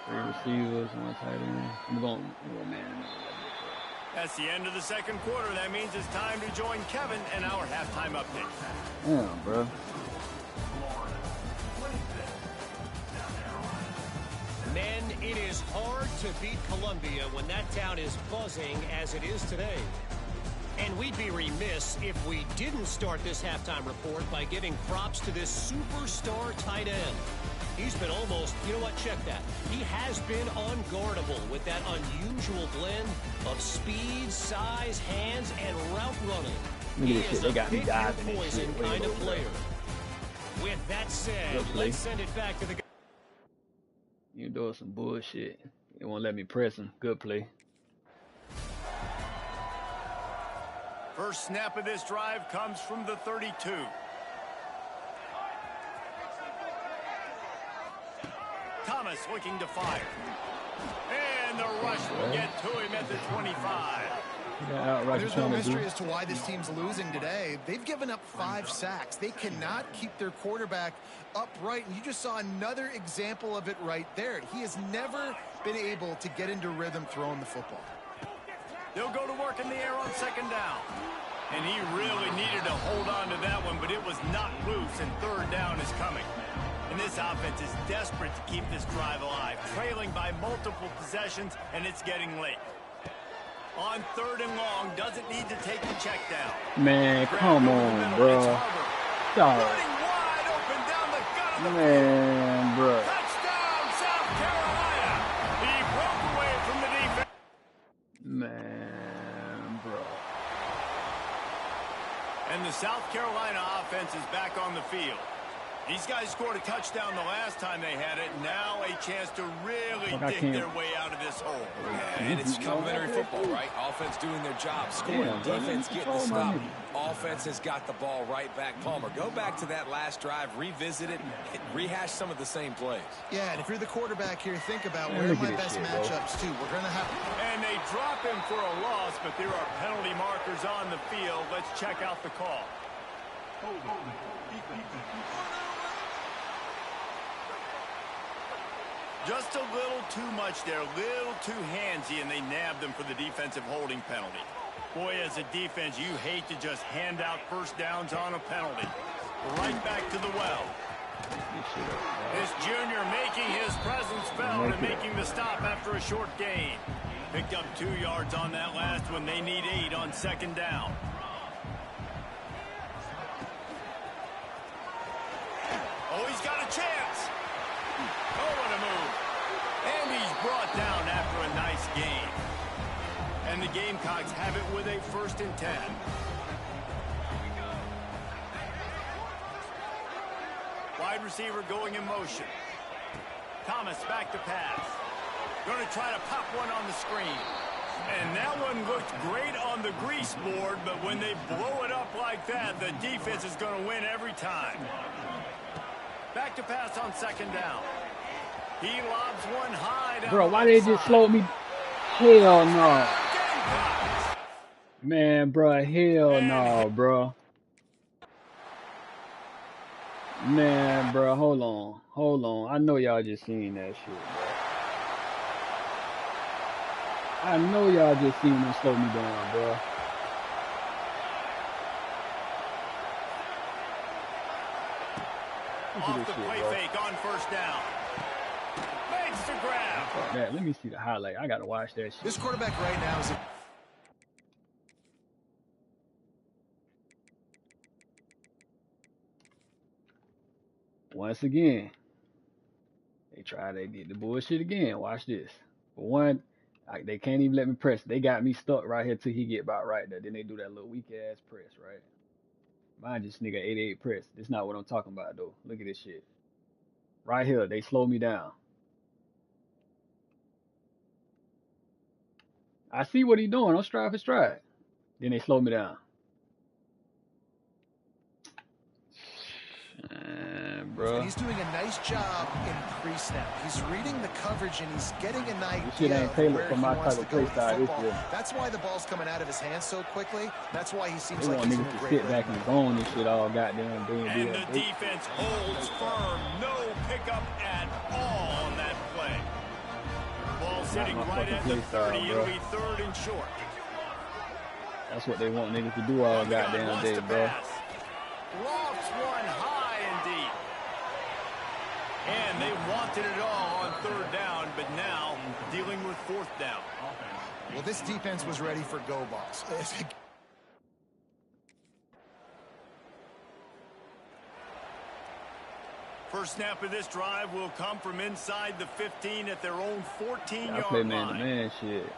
3 receivers, 1 tight end. I'm going, oh man. That's the end of the 2nd quarter. That means it's time to join Kevin and our halftime update. Yeah, bro. Men, it is hard to beat Columbia when that town is buzzing as it is today. And we'd be remiss if we didn't start this halftime report by giving props to this superstar tight end. He's been almost, you know what, check that. He has been unguardable with that unusual blend of speed, size, hands, and route running. He is a pick your poison kind of player. With that said, let's send it back to the... You doing some bullshit. You won't let me press him. Good play. First snap of this drive comes from the 32. Thomas looking to fire. And the rush will get to him at the 25. There's no mystery as to why this team's losing today. They've given up 5 sacks. They cannot keep their quarterback upright, and you just saw another example of it right there. He has never been able to get into rhythm throwing the football. They'll go to work in the air on 2nd down. And he really needed to hold on to that one, but it was not loose, and 3rd down is coming. And this offense is desperate to keep this drive alive, trailing by multiple possessions, and it's getting late. On 3rd and long, doesn't need to take the check down. Man, come on, bro. Stop. Wide open down the gut of the man, bro. Touchdown, South Carolina. He broke away from the defense. Man, bro. And the South Carolina offense is back on the field. These guys scored a touchdown the last time they had it. Now a chance to really dig their way out of this hole. And it's complimentary football, right? Offense doing their job, scoring, defense getting the stop. Offense has got the ball right back. Palmer, go back to that last drive, revisit it, and rehash some of the same plays. Yeah, and if you're the quarterback here, think about where are my best matchups, too. We're going to have... And they drop him for a loss, but there are penalty markers on the field. Let's check out the call. Just a little too much there, a little too handsy, and they nabbed them for the defensive holding penalty. Boy, as a defense, you hate to just hand out first downs on a penalty. Right back to the well. This junior making his presence felt and making the stop after a short gain. Picked up 2 yards on that last one. They need 8 on second down. Oh, he's got a chance. Oh, what a move. And he's brought down after a nice gain. And the Gamecocks have it with a 1st and 10. Wide receiver going in motion. Thomas back to pass. Going to try to pop one on the screen. And that one looked great on the grease board, but when they blow it up like that, the defense is going to win every time. Back to pass on second down. He lobs one high down. Bro, why they just slow me? Hell no. Man, bro, hell no, bro. Man, bro, hold on. I know y'all just seen that shit, bro. I know y'all just seen them slow me down, bro. Off the play fake on first down. Makes the grab. That, let me see the highlight. I gotta watch that shit. This quarterback right now is once again, they did the bullshit again. Watch this. For one, they can't even let me press. They got me stuck right here till he get about right there. Then they do that little weak ass press, right? Mine just nigga 88 press. That's not what I'm talking about though. Look at this shit. Right here, they slow me down. I see what he doing. I'm stride for stride. Then they slow me down. Bro. And he's doing a nice job in pre-snap. He's reading the coverage and he's getting an idea this shit ain't tailored for my type of play style. That's why the ball's coming out of his hands so quickly. That's why he seems like he's niggas to sit back and zone this shit all goddamn day. And the defense holds firm. No pickup at all on that play. Ball sitting right at the 30. It'll be 3rd and short. That's what they want niggas to do all goddamn day, bro. Lofts one high and deep. And they wanted it all on 3rd down, but now dealing with 4th down. Well, this defense was ready for go balls. First snap of this drive will come from inside the 15 at their own 14-yard line. I play man-to-man shit.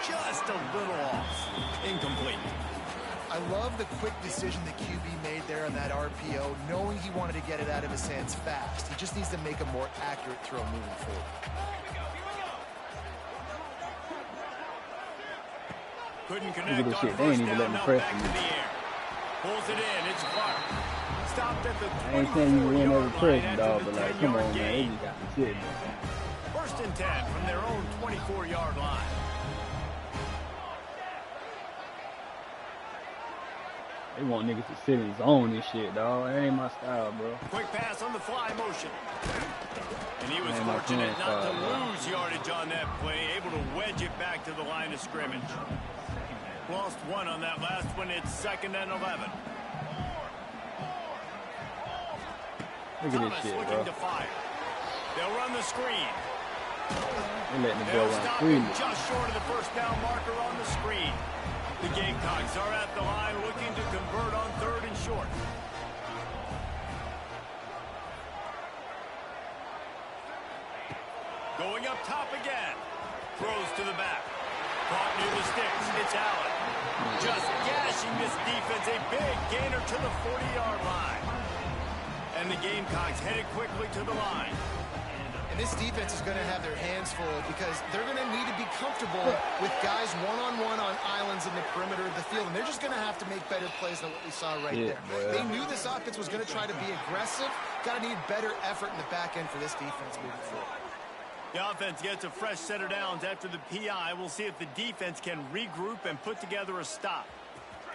Just a little off. Incomplete. I love the quick decision the QB made there on that RPO, knowing he wanted to get it out of his hands fast. He just needs to make a more accurate throw moving forward. Couldn't connect on shit. They ain't even letting me press him. Pulls it in. It's Clark. Stopped at the 24-yard line. I ain't saying you win every press, dog, but like, come on, man. They just got me sitting there. 1st and 10 from their own 24-yard line. They want niggas to sit in zone and shit, dog. That ain't my style, bro. Quick pass on the fly motion. And he was fortunate not to lose yardage on that play, able to wedge it back to the line of scrimmage. Lost 1 on that last one. It's 2nd and 11. Look at this shit, looking bro. to fire. They'll run the screen. They letting the They'll ball stop run him just short of the 1st down marker on the screen. The Gamecocks are at the line looking to convert on 3rd and short. Going up top again. Throws to the back. Caught near the sticks. It's Allen. Just gashing this defense. A big gainer to the 40-yard line. And the Gamecocks headed quickly to the line. And this defense is going to have their hands full because they're going to need to be comfortable with guys one-on-one on islands in the perimeter of the field. And they're just going to have to make better plays than what we saw right there. Boy. They knew this offense was going to try to be aggressive. Got to need better effort in the back end for this defense moving forward. The offense gets a fresh set of downs after the PI. We'll see if the defense can regroup and put together a stop.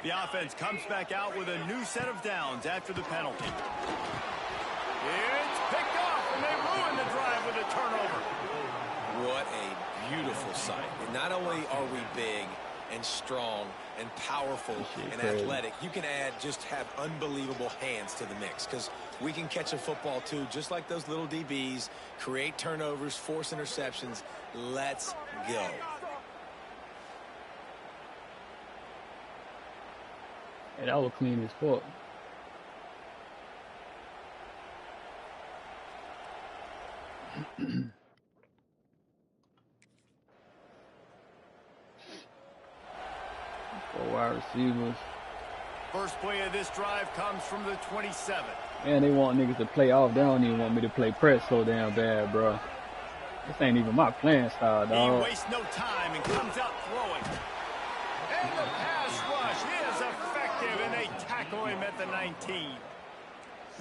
The offense comes back out with a new set of downs after the penalty. It's picked off, and they ruin the drive with a turnover. What a beautiful sight. And not only are we big and strong and powerful and athletic, you can have unbelievable hands to the mix, because we can catch a football too, just like those little DBs, create turnovers, force interceptions. Let's go. Hey, that was clean as fuck. Four wide receivers. First play of this drive comes from the 27. Man, they want niggas to play off. They don't even want me to play press so damn bad, bro. This ain't even my playing style, dog. He wastes no time and comes out throwing. And the pass rush is effective, and they tackle him at the 19.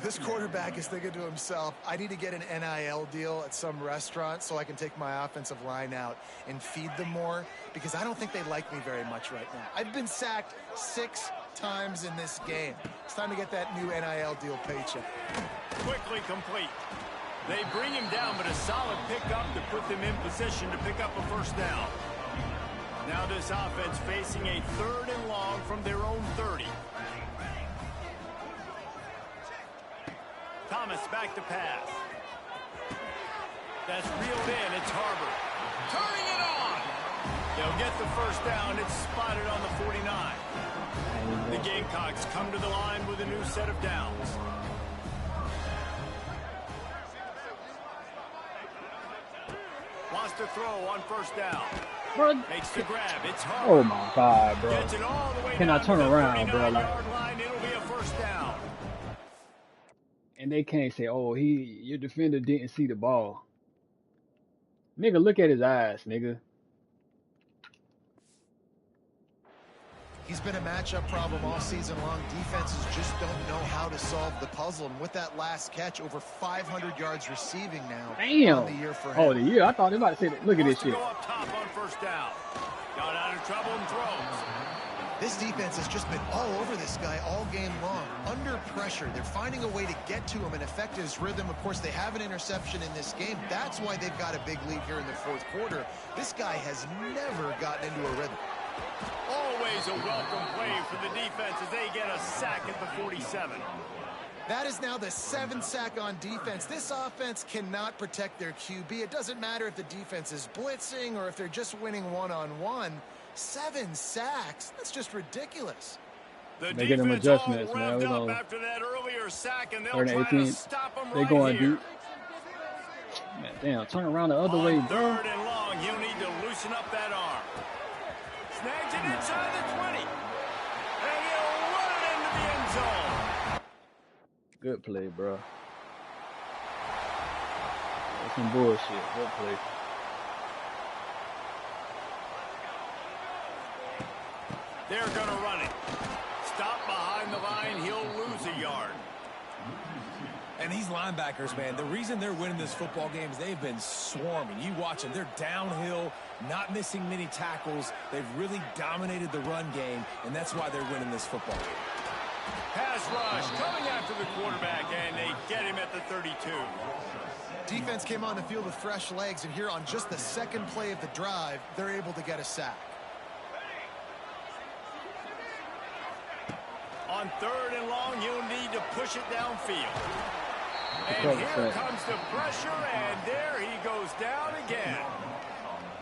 This quarterback is thinking to himself, I need to get an NIL deal at some restaurant so I can take my offensive line out and feed them more, because I don't think they like me very much right now. I've been sacked 6 times in this game. It's time to get that new NIL deal paycheck. Quickly complete. They bring him down, but a solid pickup to put them in position to pick up a first down. Now this offense facing a 3rd and long from their own 30. Thomas back to pass. That's reeled in. It's Harbor. Turning it on. They'll get the first down. It's spotted on the 49. The Gamecocks come to the line with a new set of downs. Wants to throw on first down. Bro, makes the grab. It's Harbor. Oh my God, bro. Gets it all the way Can I down turn to the around, bro? Like, 39-yard line. It'll be a first down. and they can't say, "Oh, your defender didn't see the ball." Nigga, look at his eyes, nigga. He's been a matchup problem all season long. Defenses just don't know how to solve the puzzle. And with that last catch, over 500 yards receiving now. Damn. On the year for him. Oh, the year. I thought they were about to say that. Look at this shit. Go up top on first down. Got out of trouble and throws. This defense has just been all over this guy all game long. Under pressure, they're finding a way to get to him and affect his rhythm. Of course, they have an interception in this game. That's why they've got a big lead here in the 4th quarter. This guy has never gotten into a rhythm. Always a welcome play for the defense as they get a sack at the 47. That is now the 7th sack on defense. This offense cannot protect their QB. It doesn't matter if the defense is blitzing or if they're just winning one-on-one. 7 sacks. That's just ridiculous. The They get them defense adjustments, all man. revved We're up gonna after that earlier sack, and they'll 3rd and try to 18. stop them They right going here. deep. Man, damn, turn around the other On way, bro. 3rd and long, he'll need to loosen up that arm. Snags it inside the 20. And he'll run it into the end zone. Good play, bro. That's some bullshit. Good play. They're going to run it. Stop behind the line. He'll lose a yard. And these linebackers, man, the reason they're winning this football game is they've been swarming. You watch them. They're downhill, not missing many tackles. They've really dominated the run game, and that's why they're winning this football game. Pass rush coming after the quarterback, and they get him at the 32. Defense came on the field with fresh legs, and here on just the 2nd play of the drive, they're able to get a sack. On 3rd and long, you'll need to push it downfield. And here comes the pressure, and there he goes down again.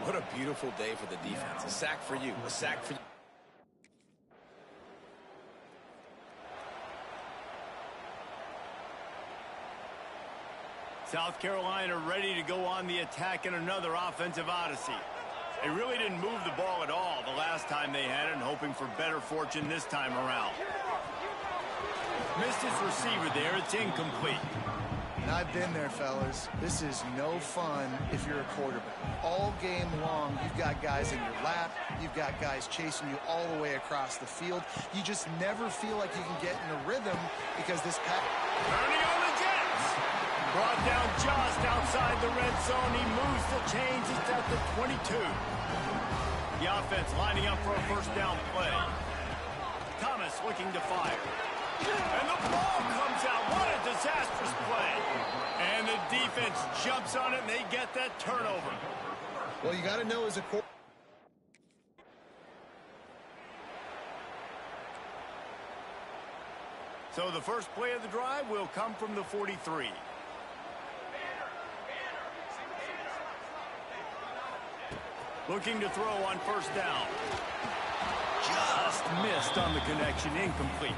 What a beautiful day for the defense. A sack for you. A sack for you. South Carolina ready to go on the attack in another offensive odyssey. They really didn't move the ball at all the last time they had it, and hoping for better fortune this time around. Missed his receiver there. It's incomplete. And I've been there, fellas. This is no fun if you're a quarterback. All game long, you've got guys in your lap. You've got guys chasing you all the way across the field. You just never feel like you can get in a rhythm because this pack... Turning on the Jets. Brought down just outside the red zone. He moves the chains. It's at the 22. The offense lining up for a first down play. Thomas quarterbacks looking to fire. And the ball comes out. What a disastrous play. And the defense jumps on it, and they get that turnover. Well, you got to know as a quarterback. So the first play of the drive will come from the 43. Looking to throw on first down. Just missed on the connection, incomplete.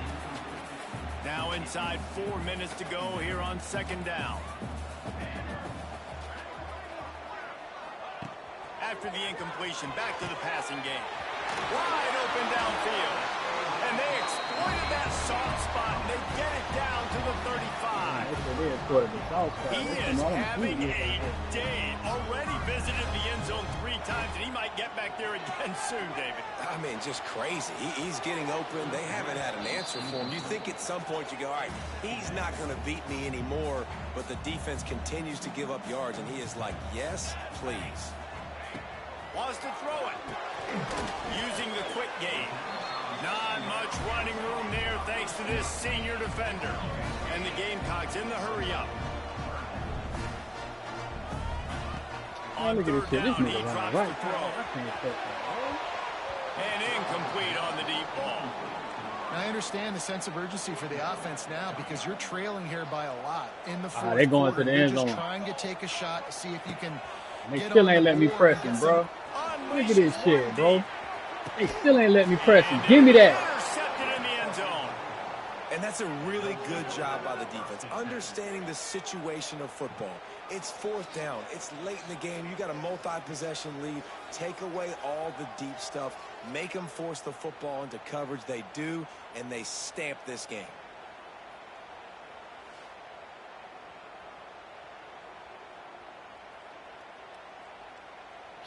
Now inside 4 minutes to go here on second down. After the incompletion, back to the passing game. Wide open downfield. And they exploited that soft spot, and they get it down to the 35. He is having a day. Already visited the end zone 3 times, and he might get back there again soon, David. I mean, just crazy. He's getting open. They haven't had an answer for him. You think at some point you go, all right, he's not going to beat me anymore, but the defense continues to give up yards, and he is like, yes, please. Wants to throw it. Using the quick game. Not much running room there thanks to this senior defender. And the Gamecocks in the hurry-up. On third down, he drops the throw. And incomplete on the deep ball. Now, I understand the sense of urgency for the offense now because you're trailing here by a lot in the fourth they're going quarter. to the end zone. You're just trying to take a shot to see if you can. They still ain't let me press him, bro. Look at this shit, bro. They still ain't let me press him. Give me that. Intercepted in the end zone. And that's a really good job by the defense, understanding the situation of football. It's fourth down. It's late in the game. You got a multi-possession lead. Take away all the deep stuff. Make them force the football into coverage. They do, and they stamp this game.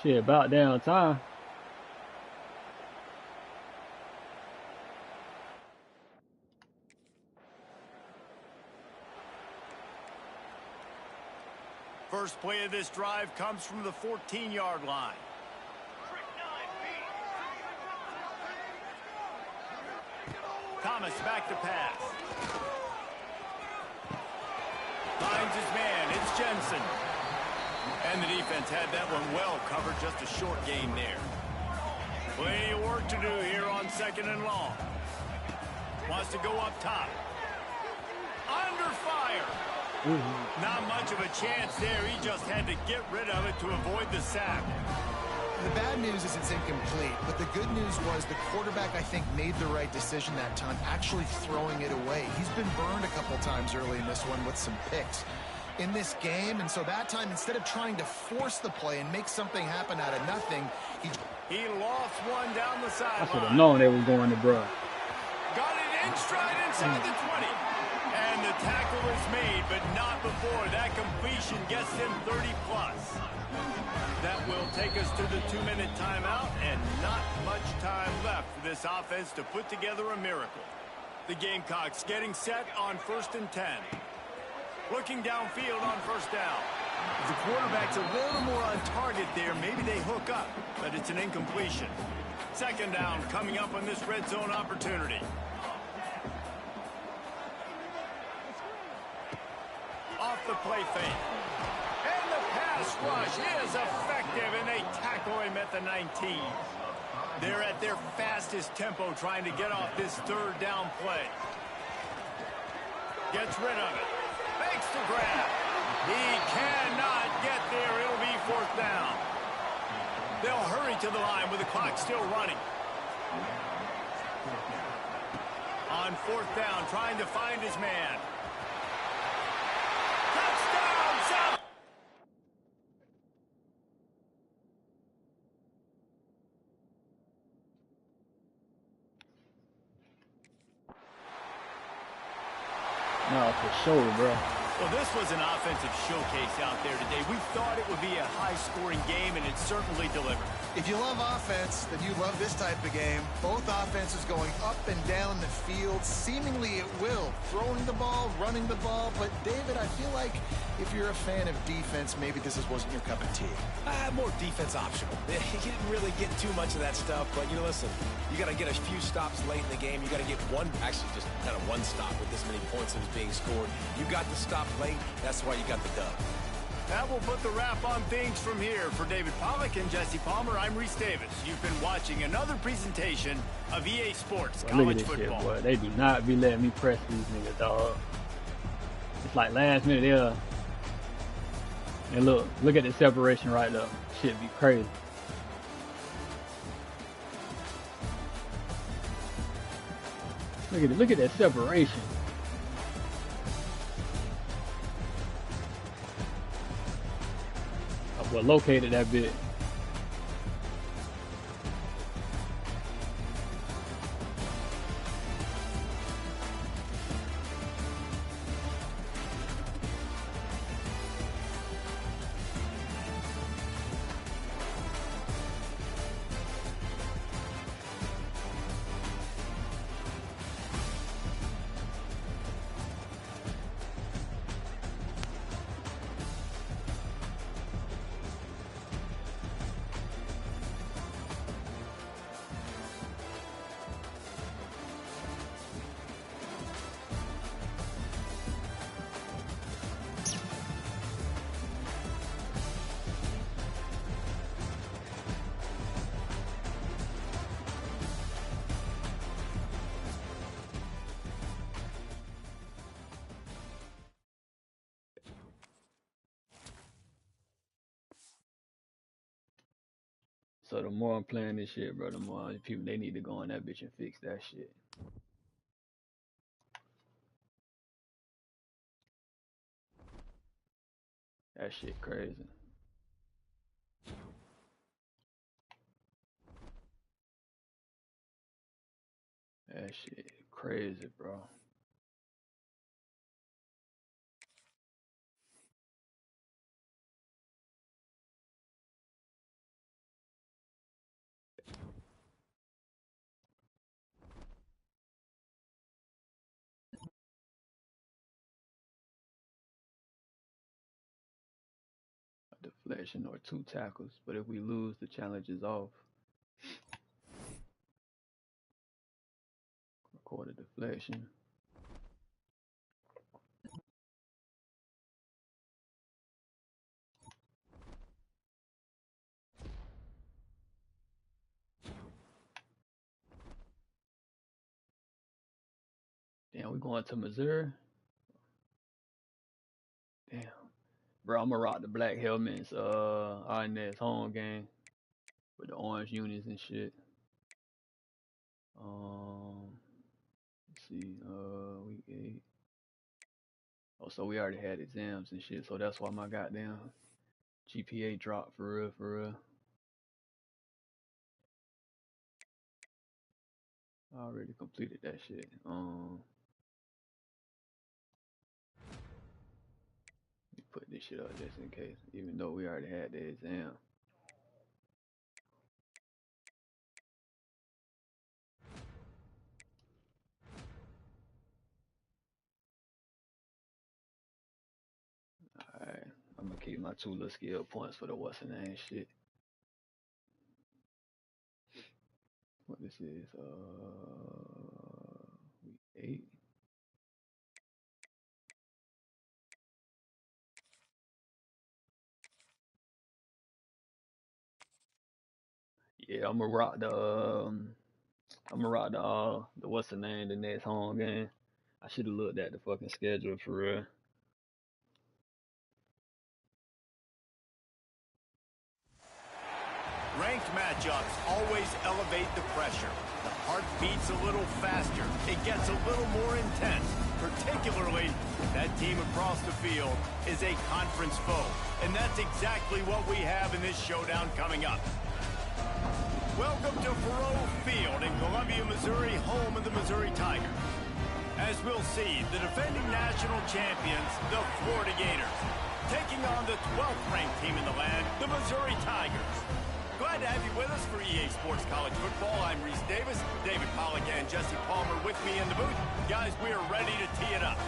Shit, about damn time. First play of this drive comes from the 14-yard line. Thomas back to pass. Finds his man. It's Jensen. And the defense had that one well covered. Just a short gain there. Plenty of work to do here on second and long. Wants to go up top. Under fire. Not much of a chance there. He just had to get rid of it to avoid the sack. The bad news is it's incomplete, but the good news was the quarterback, I think, made the right decision that time, actually throwing it away. He's been burned a couple times early in this one with some picks in this game, and so that time, instead of trying to force the play and make something happen out of nothing, he lost one down the sideline. I should have known they was going to bruh. Got it in stride inside the 20. And the tackle is made, but not before that completion gets him 30+. That will take us to the 2-minute timeout, and not much time left for this offense to put together a miracle. The Gamecocks getting set on 1st and 10. Looking downfield on first down. If the quarterback's a little more on target there, maybe they hook up, but it's an incompletion. Second down coming up on this red zone opportunity. Off the play fake. And the pass rush is effective, and they tackle him at the 19. They're at their fastest tempo trying to get off this third down play. Gets rid of it. Makes the grab. He cannot get there. It'll be fourth down. They'll hurry to the line with the clock still running. On fourth down, trying to find his man. Touchdown, South. No, for sure, bro. Well, this was an offensive showcase out there today. We thought it would be a high-scoring game, and it certainly delivered. If you love offense, then you love this type of game. Both offenses going up and down the field, seemingly at will. Throwing the ball, running the ball. But, David, I feel like if you're a fan of defense, maybe this wasn't your cup of tea. More defense optional. He didn't really get too much of that stuff, but, you know, listen, you got to get a few stops late in the game. You got to get actually just kind of one stop with this many points that was being scored. You got the stop late. That's why you got the dub. That will put the wrap on things from here. For David Pollack and Jesse Palmer, I'm Reese Davis. You've been watching another presentation of EA Sports College Football. Shit, boy. They do not be letting me press these niggas, dog. It's like last minute, yeah. And look at the separation right there. Shit be crazy. Look at that separation. I well located that bit. So the more I'm playing this shit, bro, the more people, they need to go on that bitch and fix that shit. That shit crazy. That shit crazy, bro. Deflection or 2 tackles, but if we lose, the challenge is off. Record a deflection. Damn, we going to Missouri? Damn. Bro, I'm gonna rock the black helmets, our next home game with the orange unis and shit. Let's see, week 8. Oh, so we already had exams and shit, so that's why my goddamn GPA dropped for real, for real. I already completed that shit. Let me put this shit up just in case, even though we already had the exam. Alright, I'm gonna keep my 2 little skill points for the what's the name shit. What this is, week 8. Yeah, I'm gonna rock the what's the name, the next home game. I should have looked at the fucking schedule for real. Ranked matchups always elevate the pressure. The heart beats a little faster. It gets a little more intense, particularly if that team across the field is a conference foe. And that's exactly what we have in this showdown coming up. Welcome to Faurot Field in Columbia, Missouri, home of the Missouri Tigers. As we'll see, the defending national champions, the Florida Gators, taking on the 12th ranked team in the land, the Missouri Tigers. Glad to have you with us for EA Sports College Football. I'm Reese Davis, David Pollack and Jesse Palmer with me in the booth. Guys, we are ready to tee it up.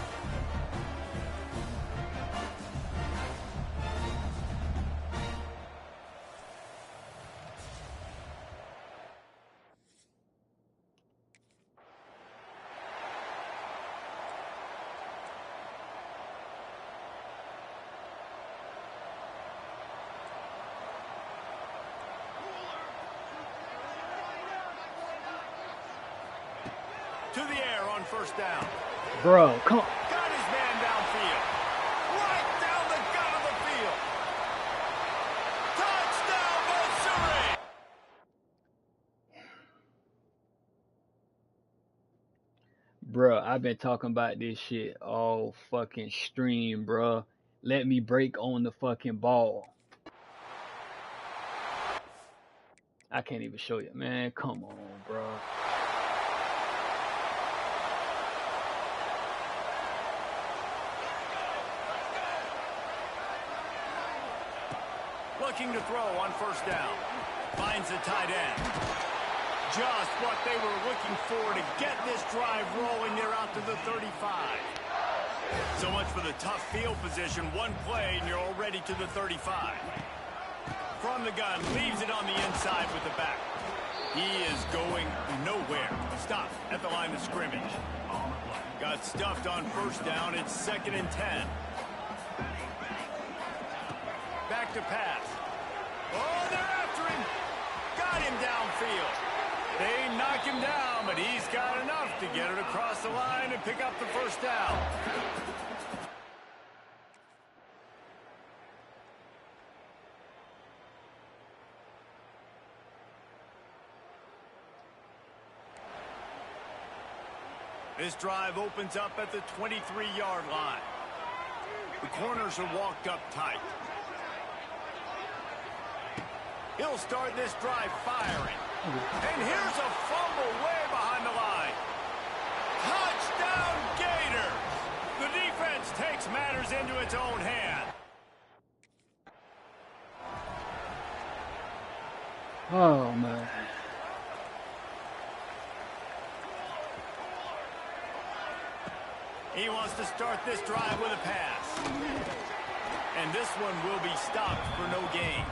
to the air on first down. Bro, come on. Got his man downfield. Right down the gut of the field. Touchdown, Missouri! Bro, I've been talking about this shit all fucking stream, bro. Let me break on the fucking ball. I can't even show you, man. Come on, bro. Looking to throw on first down. Finds the tight end. Just what they were looking for to get this drive rolling. They're out to the 35. So much for the tough field position. One play and you're already to the 35. From the gun, leaves it on the inside with the back. He is going nowhere. Stop at the line of scrimmage. Got stuffed on first down. It's 2nd and 10. Back to pass. Oh, they're after him. Got him downfield. They knock him down, but he's got enough to get it across the line and pick up the first down. This drive opens up at the 23-yard line. The corners are walked up tight. He'll start this drive firing. And here's a fumble way behind the line. Touchdown Gators! The defense takes matters into its own hand. Oh, man. He wants to start this drive with a pass. And this one will be stopped for no gain.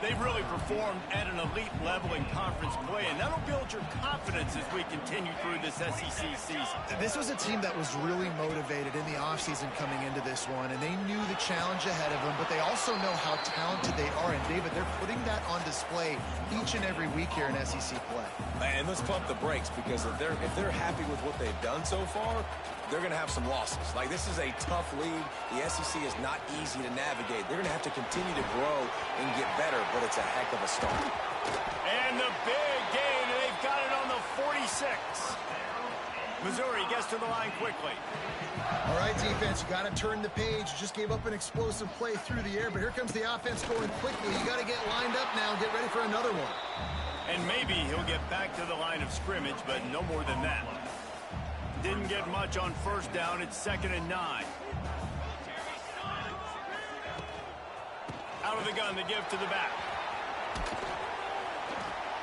They've really performed at an elite level in conference play, and that'll build your confidence as we continue through this SEC season. This was a team that was really motivated in the offseason coming into this one, and they knew the challenge ahead of them, but they also know how talented they are. And, David, they're putting that on display each and every week here in SEC play. And let's pump the brakes, because if they're happy with what they've done so far, they're going to have some losses. Like, this is a tough league. The SEC is not easy to navigate. They're going to have to continue to grow and get better, but it's a heck of a start. And the big gain, they've got it on the 46. Missouri gets to the line quickly. All right, defense, you got to turn the page. You just gave up an explosive play through the air, but here comes the offense going quickly. You got to get lined up now and get ready for another one. And maybe he'll get back to the line of scrimmage, but no more than that. Didn't get much on first down. It's 2nd and 9. Out of the gun, they give to the back.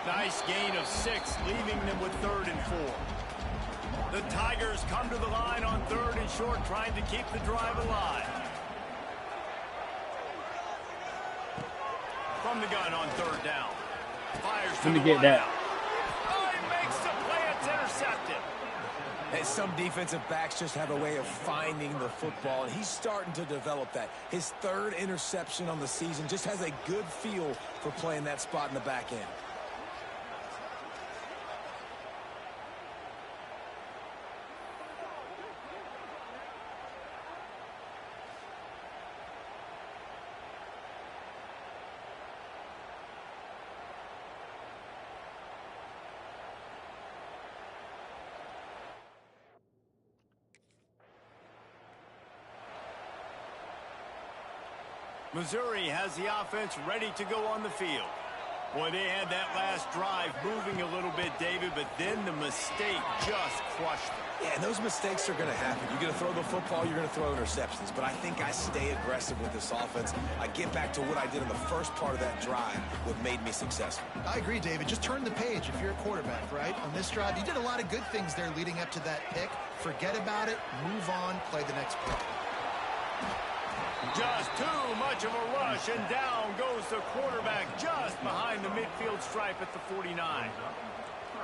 Nice gain of 6, leaving them with 3rd and 4. The Tigers come to the line on 3rd and short, trying to keep the drive alive. From the gun on 3rd down. Fires to the get that. Oh, he makes the play. It's intercepted. And some defensive backs just have a way of finding the football, and he's starting to develop that. His 3rd interception on the season, just has a good feel for playing that spot in the back end. Missouri has the offense ready to go on the field. Boy, they had that last drive moving a little bit, David, but then the mistake just crushed them. Yeah, and those mistakes are going to happen. You're going to throw the football, you're going to throw interceptions. But I think I stay aggressive with this offense. I get back to what I did in the first part of that drive, what made me successful. I agree, David. Just turn the page if you're a quarterback, right? On this drive, you did a lot of good things there leading up to that pick. Forget about it, move on, play the next play. Just too much of a rush, and down goes the quarterback just behind the midfield stripe at the 49.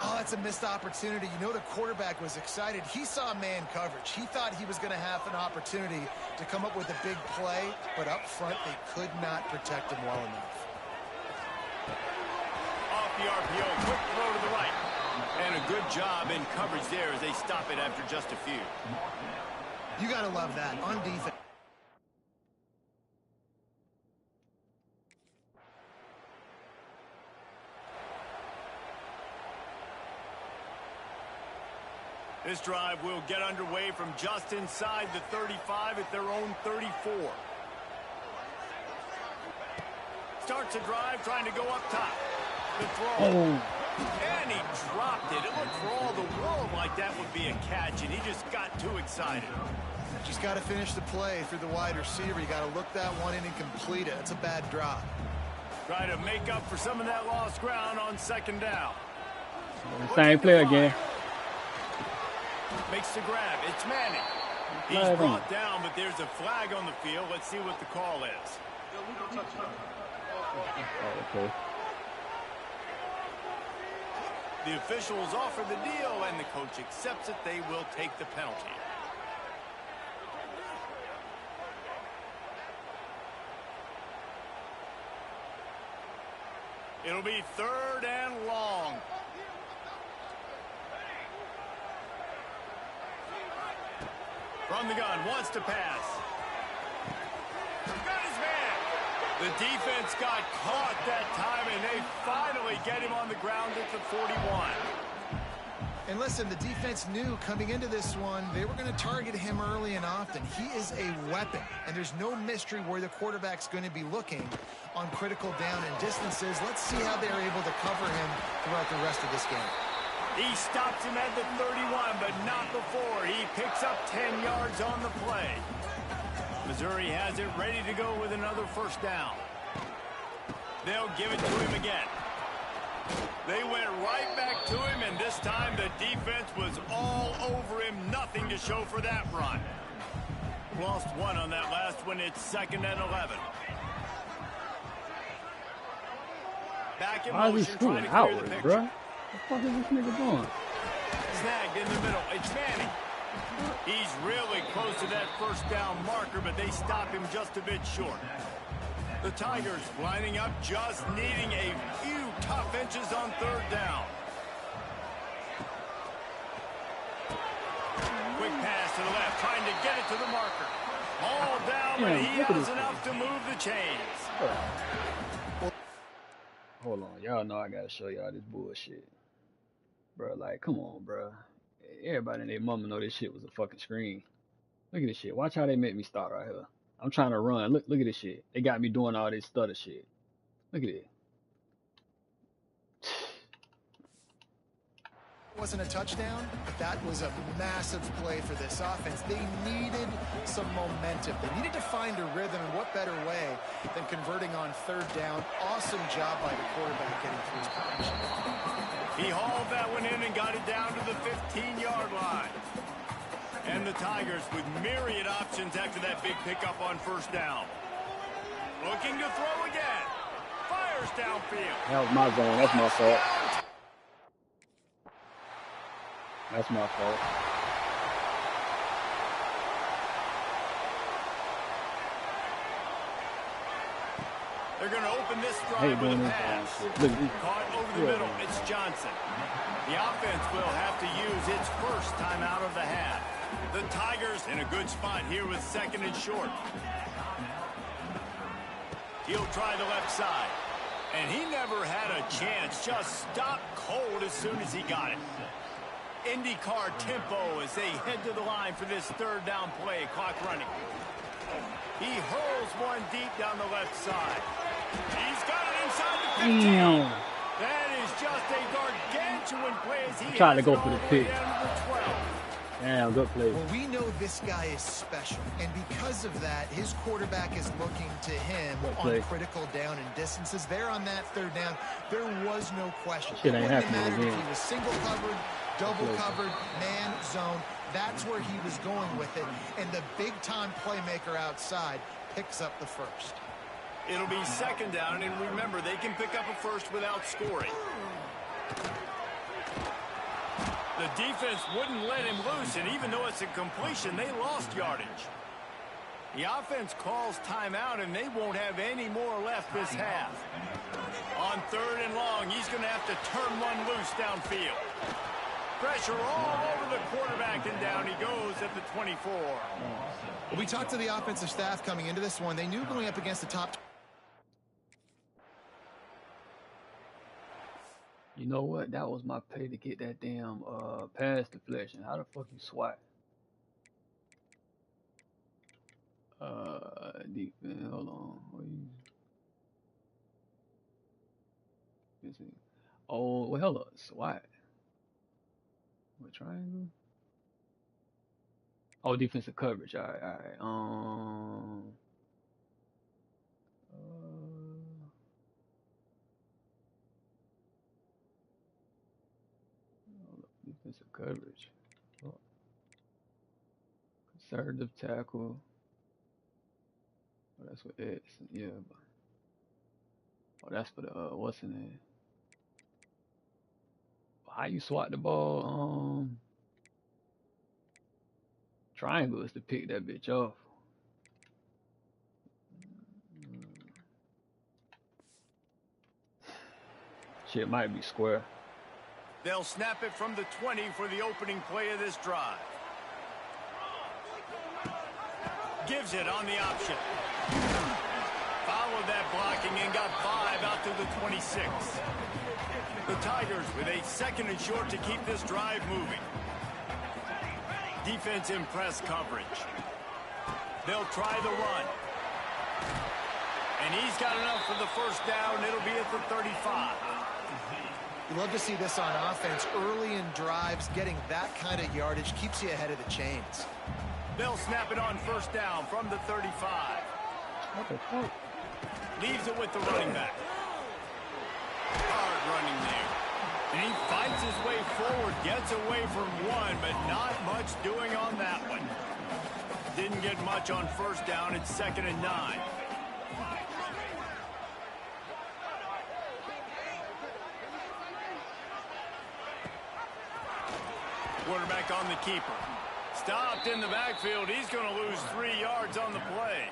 Oh, that's a missed opportunity. You know the quarterback was excited. He saw man coverage. He thought he was going to have an opportunity to come up with a big play, but up front they could not protect him well enough. Off the RPO, quick throw to the right. And a good job in coverage there as they stop it after just a few. You got to love that on defense. This drive will get underway from just inside the 35 at their own 34. Starts a drive trying to go up top. The throw. Oh. And he dropped it. It looked for all the world like that would be a catch, and he just got too excited. Just got to finish the play through the wide receiver. You got to look that one in and complete it. It's a bad drop. Try to make up for some of that lost ground on second down. Same play again. Makes the grab. It's Manning. He's brought down, but there's a flag on the field. Let's see what the call is. Oh, okay. The officials offer the deal, and the coach accepts it. They will take the penalty. It'll be 3rd and long. From the gun, wants to pass. Got his man. The defense got caught that time, and they finally get him on the ground at the 41. And listen, the defense knew coming into this one, they were going to target him early and often. He is a weapon, and there's no mystery where the quarterback's going to be looking on critical down and distances. Let's see how they're able to cover him throughout the rest of this game. He stops him at the 31, but not before. He picks up 10 yards on the play. Missouri has it ready to go with another 1st down. They'll give it to him again. They went right back to him, and this time the defense was all over him. Nothing to show for that run. Lost one on that last one. It's 2nd and 11. Back in motion, trying to clear the picture. Bro. What the fuck is this nigga doing? Snagged in the middle. It's Manning. He's really close to that 1st down marker, but they stop him just a bit short. The Tigers lining up, just needing a few tough inches on 3rd down. Quick pass to the left, trying to get it to the marker. All down, but he has enough to move the chains. Hold on, y'all know I gotta show y'all this bullshit. Bro, like, come on, bro. Everybody and their mama know this shit was a fucking screen. Look at this shit. Watch how they make me start right here. I'm trying to run. Look at this shit. They got me doing all this stutter shit. Look at it. Wasn't a touchdown, but that was a massive play for this offense. They needed some momentum. They needed to find a rhythm, and what better way than converting on 3rd down. Awesome job by the quarterback getting through his progression. He hauled that one in and got it down to the 15-yard line. And the Tigers with myriad options after that big pickup on 1st down. Looking to throw again. Fires downfield. That was my zone. That's my fault. That's my fault. They're going to open this drive with a pass. Caught over the middle. It's Johnson. The offense will have to use its 1st time out of the half. The Tigers in a good spot here with 2nd and short. He'll try the left side. And he never had a chance. Just stopped cold as soon as he got it. IndyCar tempo as they head to the line for this 3rd down play. Clock running. He hurls one deep down the left side. He's got it inside the 15. Damn. That is just a gargantuan play as he trying to go for the pick. Damn, good play. Well, we know this guy is special, and because of that, his quarterback is looking to him on critical down and distances. There on that 3rd down, there was no question. Shit ain't it wouldn't happening matter again. if he was single covered, double covered, man zone. That's where he was going with it, and the big-time playmaker outside picks up the 1st. It'll be 2nd down, and remember, they can pick up a 1st without scoring. The defense wouldn't let him loose, and even though it's a completion, they lost yardage. The offense calls timeout, and they won't have any more left this half. On 3rd and long, he's going to have to turn one loose downfield. Pressure all over the quarterback, and down he goes at the 24. Well, we talked to the offensive staff coming into this one. They knew going up against the top. You know what? That was my pay to get that damn pass deflection. How the fuck you swat? Defense. Hold on. Oh, well, hold up. SWAT. What triangle? Oh, defensive coverage. All right, all right. Defensive coverage. Oh. Conservative tackle. Oh, that's what it's. Yeah. Oh, that's for the what's in there? How you swat the ball? Triangle is to pick that bitch off. Shit might be square. They'll snap it from the 20 for the opening play of this drive. Gives it on the option. Followed that blocking and got 5 out to the 26. The Tigers with a 2nd and short to keep this drive moving. Defense in press coverage. They'll try the run. And he's got enough for the 1st down. It'll be at the 35. You love to see this on offense. Early in drives, getting that kind of yardage keeps you ahead of the chains. They'll snap it on 1st down from the 35. What the fuck? Leaves it with the running back. Hard running there. And he fights his way forward, gets away from one, but not much doing on that one. Didn't get much on 1st down. It's 2nd and 9. Quarterback on the keeper. Stopped in the backfield. He's going to lose 3 yards on the play.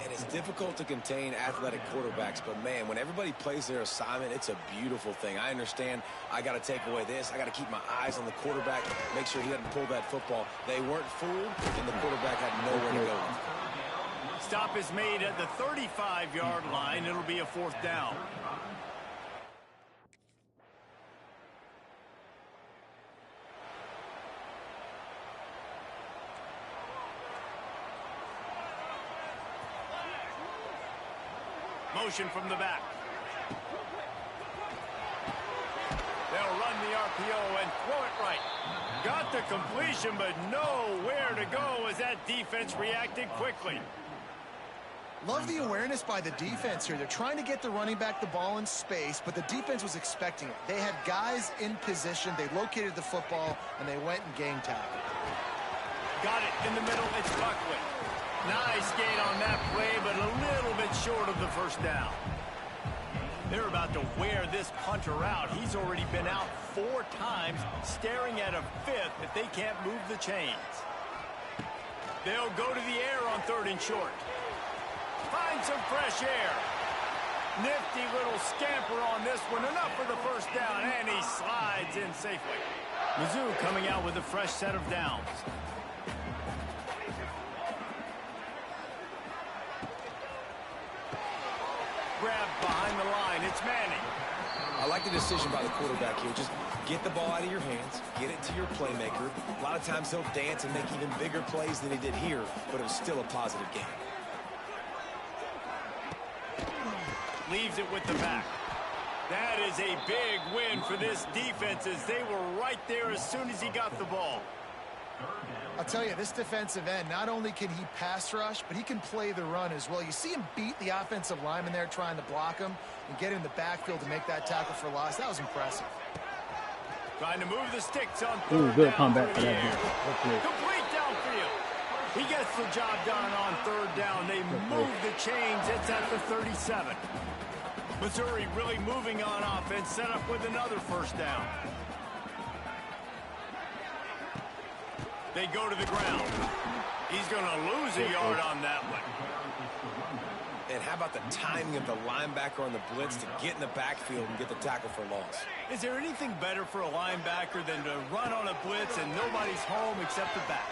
And it's difficult to contain athletic quarterbacks, but man, when everybody plays their assignment, it's a beautiful thing. I understand I got to take away this. I got to keep my eyes on the quarterback, make sure he doesn't pull that football. They weren't fooled, and the quarterback had nowhere to go. Stop is made at the 35-yard line. It'll be a 4th down. Motion from the back. They'll run the RPO and throw it right. Got the completion, but nowhere to go as that defense reacted quickly. Love the awareness by the defense here. They're trying to get the running back the ball in space, but the defense was expecting it. They had guys in position. They located the football, and they went and game tackled. Got it in the middle. It's Buckley. Nice gain on that play, but a little bit short of the 1st down. They're about to wear this punter out. He's already been out 4 times, staring at a 5th if they can't move the chains. They'll go to the air on 3rd and short. Find some fresh air. Nifty little scamper on this one. Enough for the 1st down, and he slides in safely. Mizzou coming out with a fresh set of downs. Grabbed behind the line. It's Manning. I like the decision by the quarterback here. Just get the ball out of your hands, get it to your playmaker. A lot of times he'll dance and make even bigger plays than he did here, but it was still a positive game. Leaves it with the back. That is a big win for this defense as they were right there as soon as he got the ball. I'll tell you, this defensive end, not only can he pass rush, but he can play the run as well. You see him beat the offensive lineman there trying to block him and get in the backfield to make that tackle for loss. That was impressive. Trying to move the sticks on 3rd Ooh, good down comeback through for the that air. dude. Complete downfield. He gets the job done on 3rd down. They move the chains. It's at the 37. Missouri really moving on offense, set up with another 1st down. They go to the ground. He's going to lose a yard on that one. And how about the timing of the linebacker on the blitz to get in the backfield and get the tackle for loss? Is there anything better for a linebacker than to run on a blitz and nobody's home except the back?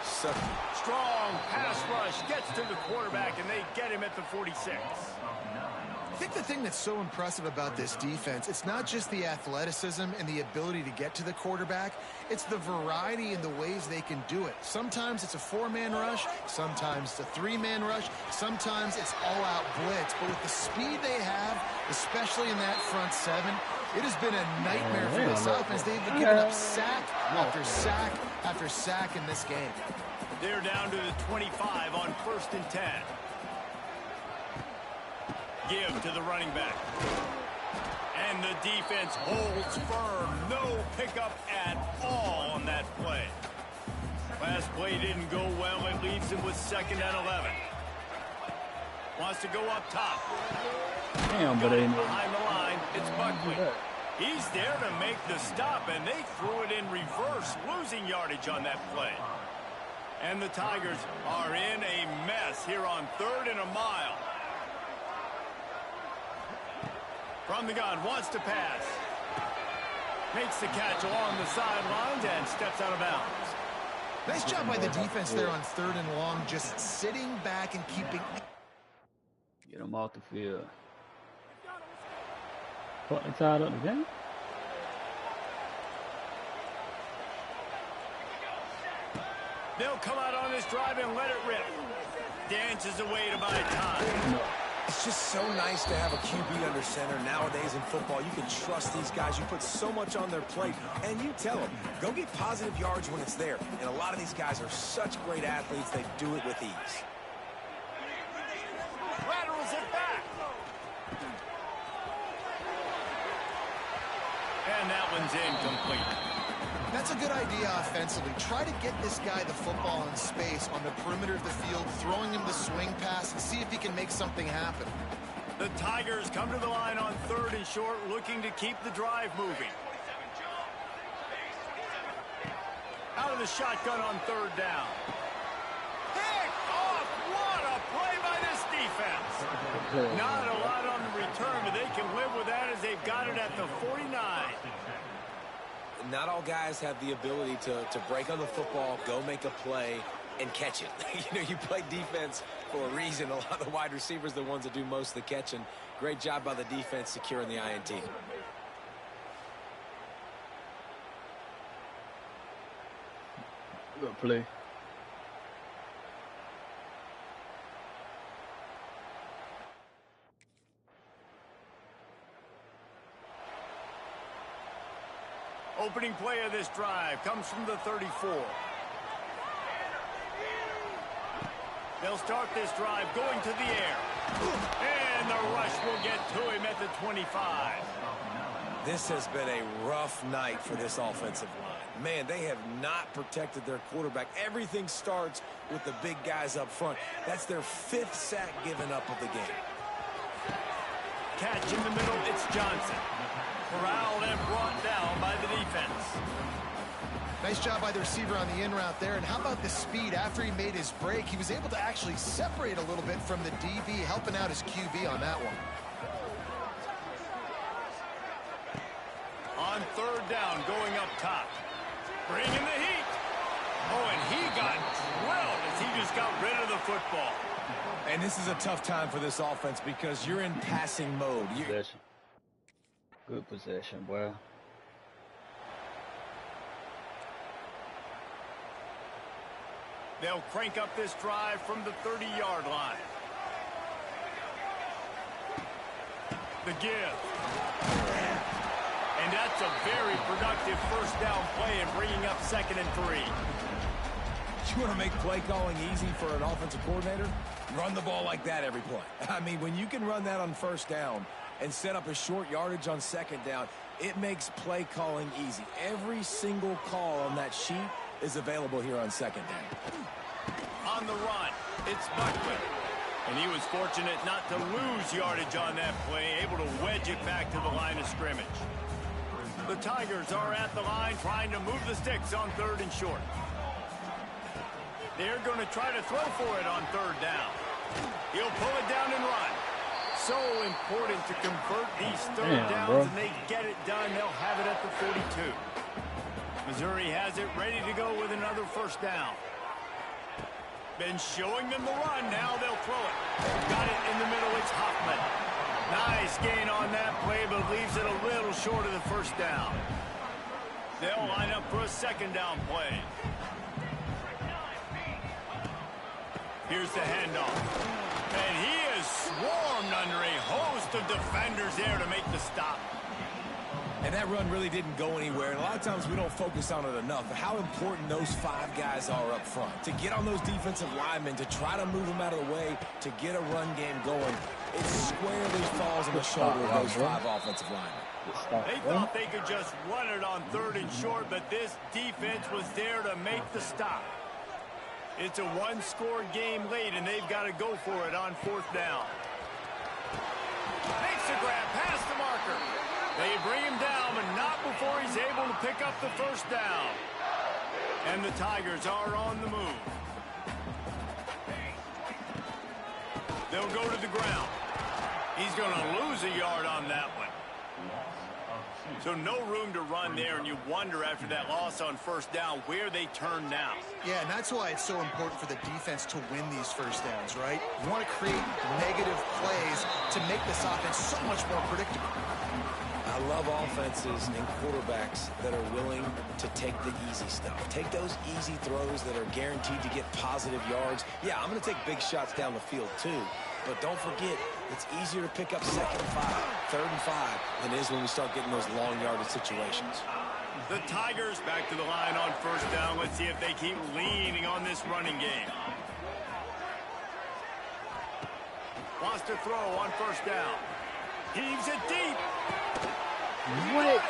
Strong pass rush gets to the quarterback, and they get him at the 46. I think the thing that's so impressive about this defense, it's not just the athleticism and the ability to get to the quarterback, it's the variety in the ways they can do it. Sometimes it's a 4-man rush, sometimes it's a 3-man rush, sometimes it's all-out blitz. But with the speed they have, especially in that front 7, it has been a nightmare for this offense. They've been giving up sack after sack after sack in this game. They're down to the 25 on 1st and 10. Give to the running back. And the defense holds firm. No pickup at all on that play. Last play didn't go well. It leaves him with 2nd and 11. Wants to go up top. Damn, but ain't behind the line. It's Buckley. He's there to make the stop, and they threw it in reverse, losing yardage on that play. And the Tigers are in a mess here on 3rd and a mile. From the gun, wants to pass. Makes the catch along the sidelines and steps out of bounds. Nice job by the defense there on 3rd and long, just sitting back and keeping... Get them off the field. Put the tied up again. They'll come out on this drive and let it rip. Dances away to buy time. No. It's just so nice to have a QB under center. Nowadays in football, you can trust these guys. You put so much on their plate, and you tell them, go get positive yards when it's there. And a lot of these guys are such great athletes, they do it with ease. Laterals it back. And that one's incomplete. That's a good idea offensively. Try to get this guy the football in space on the perimeter of the field, throwing him the swing pass, and see if he can make something happen. The Tigers come to the line on 3rd and short, looking to keep the drive moving. Out of the shotgun on 3rd down. Pick off! What a play by this defense! Not a lot on the return, but they can live with that as they've got it at the 49. Not all guys have the ability to break on the football, go make a play, and catch it. You know, you play defense for a reason. A lot of the wide receivers are the ones that do most of the catching. Great job by the defense securing the INT. Good play. Opening play of this drive comes from the 34. They'll start this drive going to the air. And the rush will get to him at the 25. This has been a rough night for this offensive line. Man, they have not protected their quarterback. Everything starts with the big guys up front. That's their 5th sack given up of the game. Catch in the middle, it's Johnson. Corralled and brought down by the defense. Nice job by the receiver on the in route there. And how about the speed? After he made his break, he was able to actually separate a little bit from the DB, helping out his QB on that one. On 3rd down, going up top. Bringing the heat. Oh, and he got drilled as he just got rid of the football. And this is a tough time for this offense because you're in passing mode. Possession. Good possession, boy. They'll crank up this drive from the 30-yard line. The give. And that's a very productive 1st down play and bringing up 2nd and 3. You want to make play calling easy for an offensive coordinator? Run the ball like that every play. I mean, when you can run that on 1st down and set up a short yardage on 2nd down, it makes play calling easy. Every single call on that sheet is available here on 2nd down. On the run, it's Buckley. And he was fortunate not to lose yardage on that play, able to wedge it back to the line of scrimmage. The Tigers are at the line trying to move the sticks on 3rd and short. They're going to try to throw for it on third down. He'll pull it down and run. So important to convert these third downs, and they get it done. They'll have it at the 42. Missouri has it ready to go with another first down. Been showing them the run. Now they'll throw it. Got it in the middle. It's Hoffman. Nice gain on that play, but leaves it a little short of the first down. They'll line up for a second down play. Here's the handoff. And he is swarmed under a host of defenders there to make the stop. And that run really didn't go anywhere. And a lot of times we don't focus on it enough. But how important those 5 guys are up front. To get on those defensive linemen, to try to move them out of the way, to get a run game going. It squarely falls on the shoulder of those 5 offensive linemen. They thought they could just run it on third and short, but this defense was there to make the stop. It's a one-score game late, and they've got to go for it on fourth down. Makes the grab past the marker. They bring him down, but not before he's able to pick up the first down. And the Tigers are on the move. They'll go to the ground. He's going to lose a yard on that one. So no room to run there, and you wonder after that loss on first down where they turn now. Yeah, and that's why it's so important for the defense to win these first downs, right? You want to create negative plays to make this offense so much more predictable. I love offenses and quarterbacks that are willing to take the easy stuff. Take those easy throws that are guaranteed to get positive yards. Yeah, I'm going to take big shots down the field too. But don't forget, it's easier to pick up second and 5, third and 5 than it is when we start getting those long yardage situations. The Tigers back to the line on first down. Let's see if they keep leaning on this running game. Wants to throw on first down. Heaves it deep. What?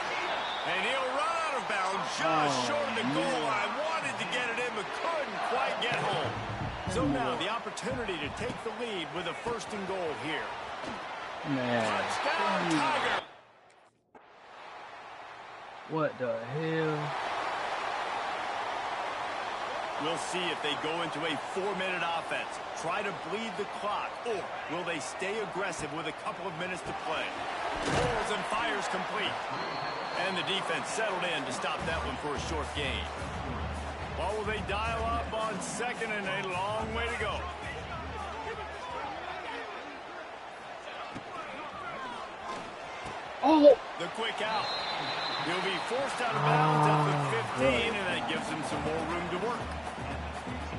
And he'll run out of bounds just short of the goal line. Wanted to get it in, but couldn't quite get home. So now the opportunity to take the lead with a first and goal here. Man. Touchdown, Tiger. What the hell? We'll see if they go into a 4-minute offense, try to bleed the clock, or will they stay aggressive with a couple of minutes to play? Pulls and fires complete. And the defense settled in to stop that one for a short gain. Or will they dial up on second and a long way to go? Oh! The quick out. He'll be forced out of bounds at the 15, and that gives him some more room to work.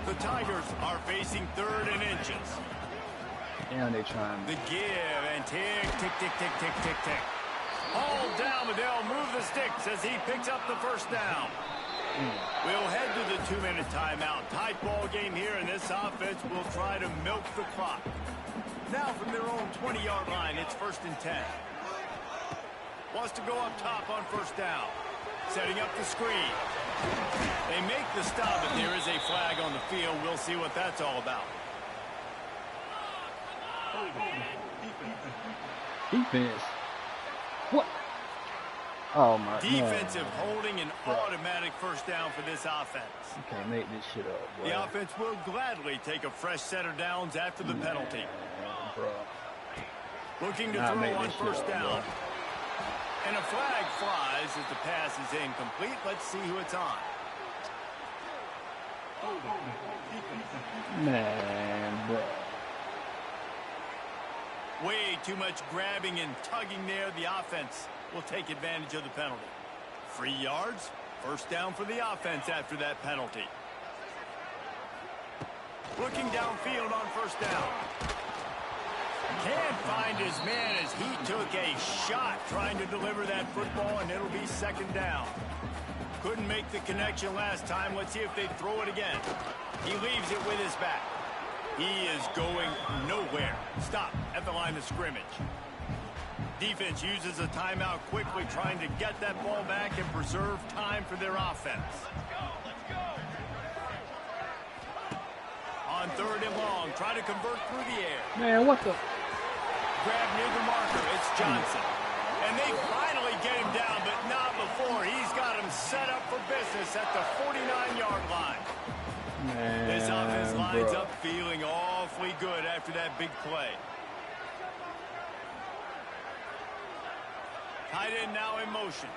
The Tigers are facing third and inches. Damn, they trying. The give and tick, tick, tick, tick, tick, tick, tick. All down, but they'll move the sticks as he picks up the first down. We'll head to the 2-minute timeout. Tight ball game here, and this offense will try to milk the clock. Now from their own 20-yard line, it's first and 10. Wants to go up top on first down. Setting up the screen. They make the stop, but there is a flag on the field. We'll see what that's all about. Defense. What? Oh my. Defensive holding and automatic first down for this offense. You can't make this shit up, bro. The offense will gladly take a fresh set of downs after the penalty. Bro. Looking to throw on first down. And a flag flies as the pass is incomplete. Let's see who it's on. Man, bro. Way too much grabbing and tugging there. The offense will take advantage of the penalty. 3 yards, first down for the offense after that penalty. Looking downfield on first down. Can't find his man as he took a shot trying to deliver that football, and it'll be second down. Couldn't make the connection last time. Let's see if they throw it again. He leaves it with his back. He is going nowhere. Stop at the line of scrimmage. Defense uses a timeout quickly, trying to get that ball back and preserve time for their offense. On third and long, try to convert through the air. Man, what the? Grab near the marker. It's Johnson. And they finally get him down, but not before. He's got him set up for business at the 49-yard line. This offense Man, lines bro. up feeling awfully good after that big play. Tight end now in motion.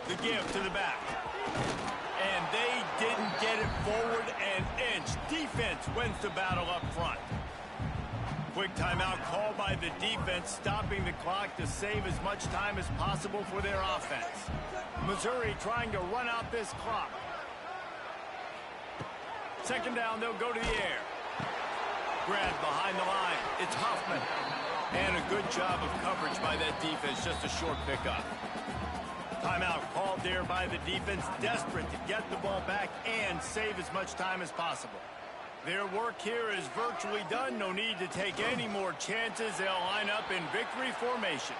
The give to the back. And they didn't get it forward an inch. Defense wins the battle up front. Quick timeout called by the defense, stopping the clock to save as much time as possible for their offense. Missouri trying to run out this clock. Second down, they'll go to the air. Grab behind the line. It's Hoffman. And a good job of coverage by that defense, just a short pickup. Timeout called there by the defense, desperate to get the ball back and save as much time as possible. Their work here is virtually done. No need to take any more chances. They'll line up in victory formation.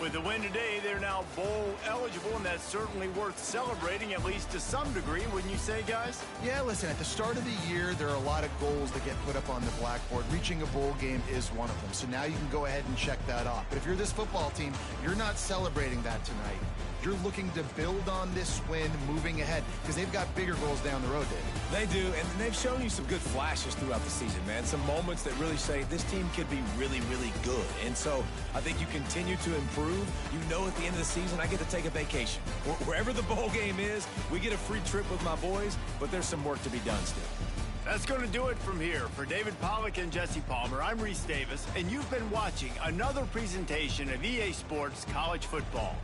With the win today, they're now bowl eligible, and that's certainly worth celebrating, at least to some degree, wouldn't you say, guys? Yeah, listen, at the start of the year, there are a lot of goals that get put up on the blackboard. Reaching a bowl game is one of them. So now you can go ahead and check that off. But if you're this football team, you're not celebrating that tonight. You're looking to build on this win moving ahead because they've got bigger goals down the road, Dave. They do, and they've shown you some good flashes throughout the season, man. Some moments that really say this team could be really, really good. And so I think you continue to improve. You know at the end of the season, I get to take a vacation. Wherever the bowl game is, we get a free trip with my boys, but there's some work to be done still. That's going to do it from here. For David Pollack and Jesse Palmer, I'm Reese Davis, and you've been watching another presentation of EA Sports College Football.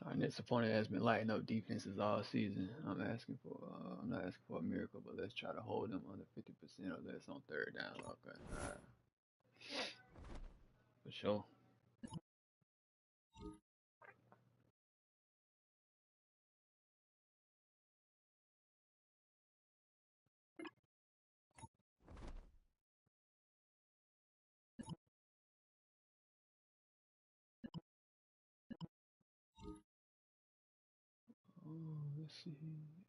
I'm disappointed has been lighting up defenses all season. I'm not asking for a miracle, but let's try to hold them under 50% or less on third down. Okay, all right, for sure. Oh, let's see.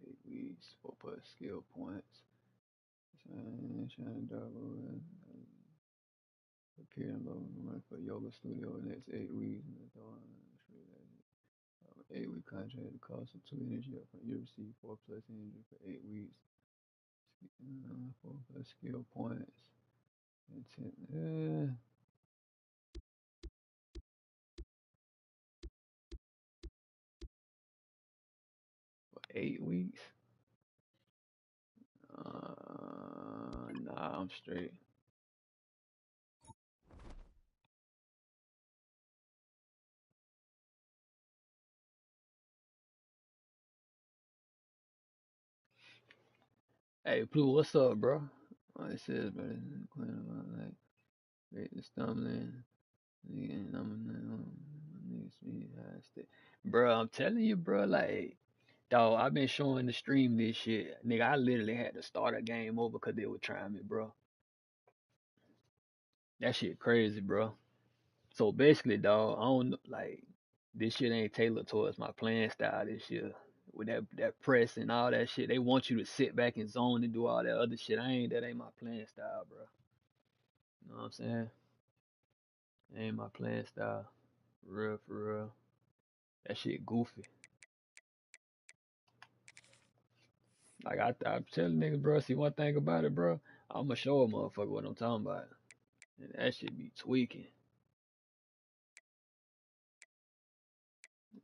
8 weeks, 4+ skill points. Trying to double appear in low for yoga studio in the next 8 weeks. 8 week contract, the cost of 2 energy up front. You receive 4+ energy for 8 weeks. 4+ skill points. And 10. For 8 weeks. Nah, I'm straight. Hey, Blue, what's up, bro? It says, bro, this is quite about like great stumbling. And bro, I'm telling you, bro, like, dog, I've been showing the stream this shit. Nigga, I literally had to start a game over because they were trying me, bro. That shit crazy, bro. So basically, dog, I don't like this shit ain't tailored towards my playing style this year. With that press and all that shit, they want you to sit back and zone and do all that other shit. That ain't my playing style, bro. You know what I'm saying? That ain't my playing style. For real. That shit goofy. Like I'm telling niggas, bro. See one thing about it, bro. I'ma show a motherfucker what I'm talking about, and that shit be tweaking.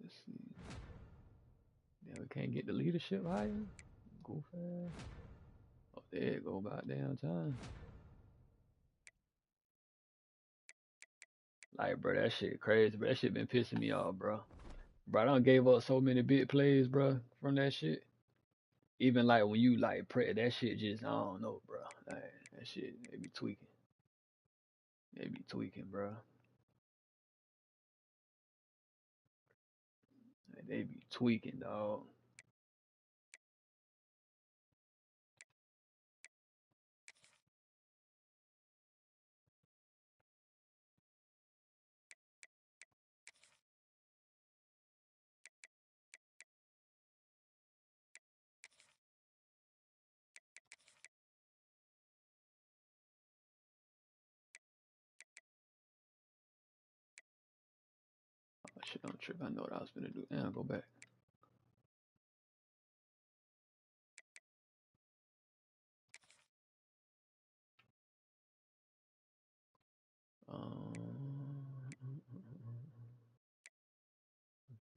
Let's see. Now we can't get the leadership higher. Go fast. Oh, there it go about damn time. Like, bro, that shit crazy, bro. That shit been pissing me off, bro. Bro, I done gave up so many big plays, bro, from that shit. Even like when you like pray, that shit just, I don't know, bro. Like, that shit, they be tweaking. They be tweaking, bro. Like, they be tweaking, dog. Oh, shit, don't trip. I know what I was gonna do. Now go back.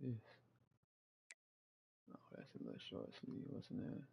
This. Oh, that's a little short sleeve. What's in there?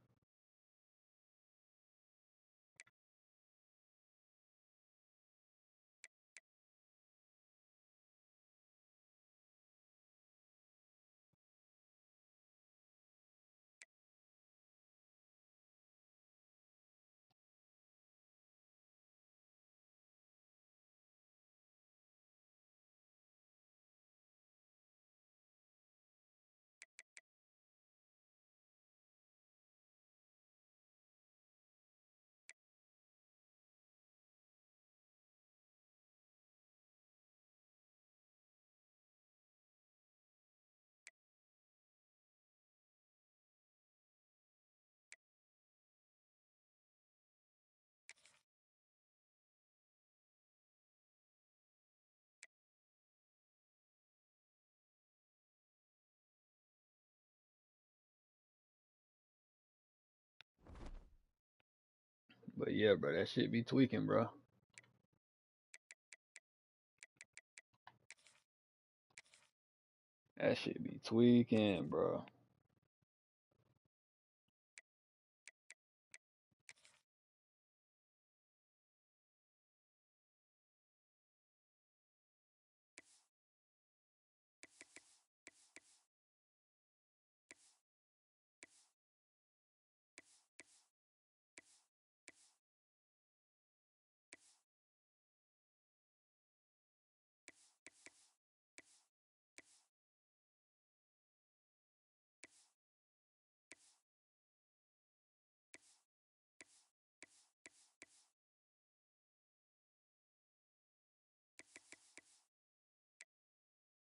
But yeah, bro, that shit be tweaking, bro. That shit be tweaking, bro.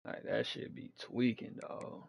Like, that shit be tweaking, dog.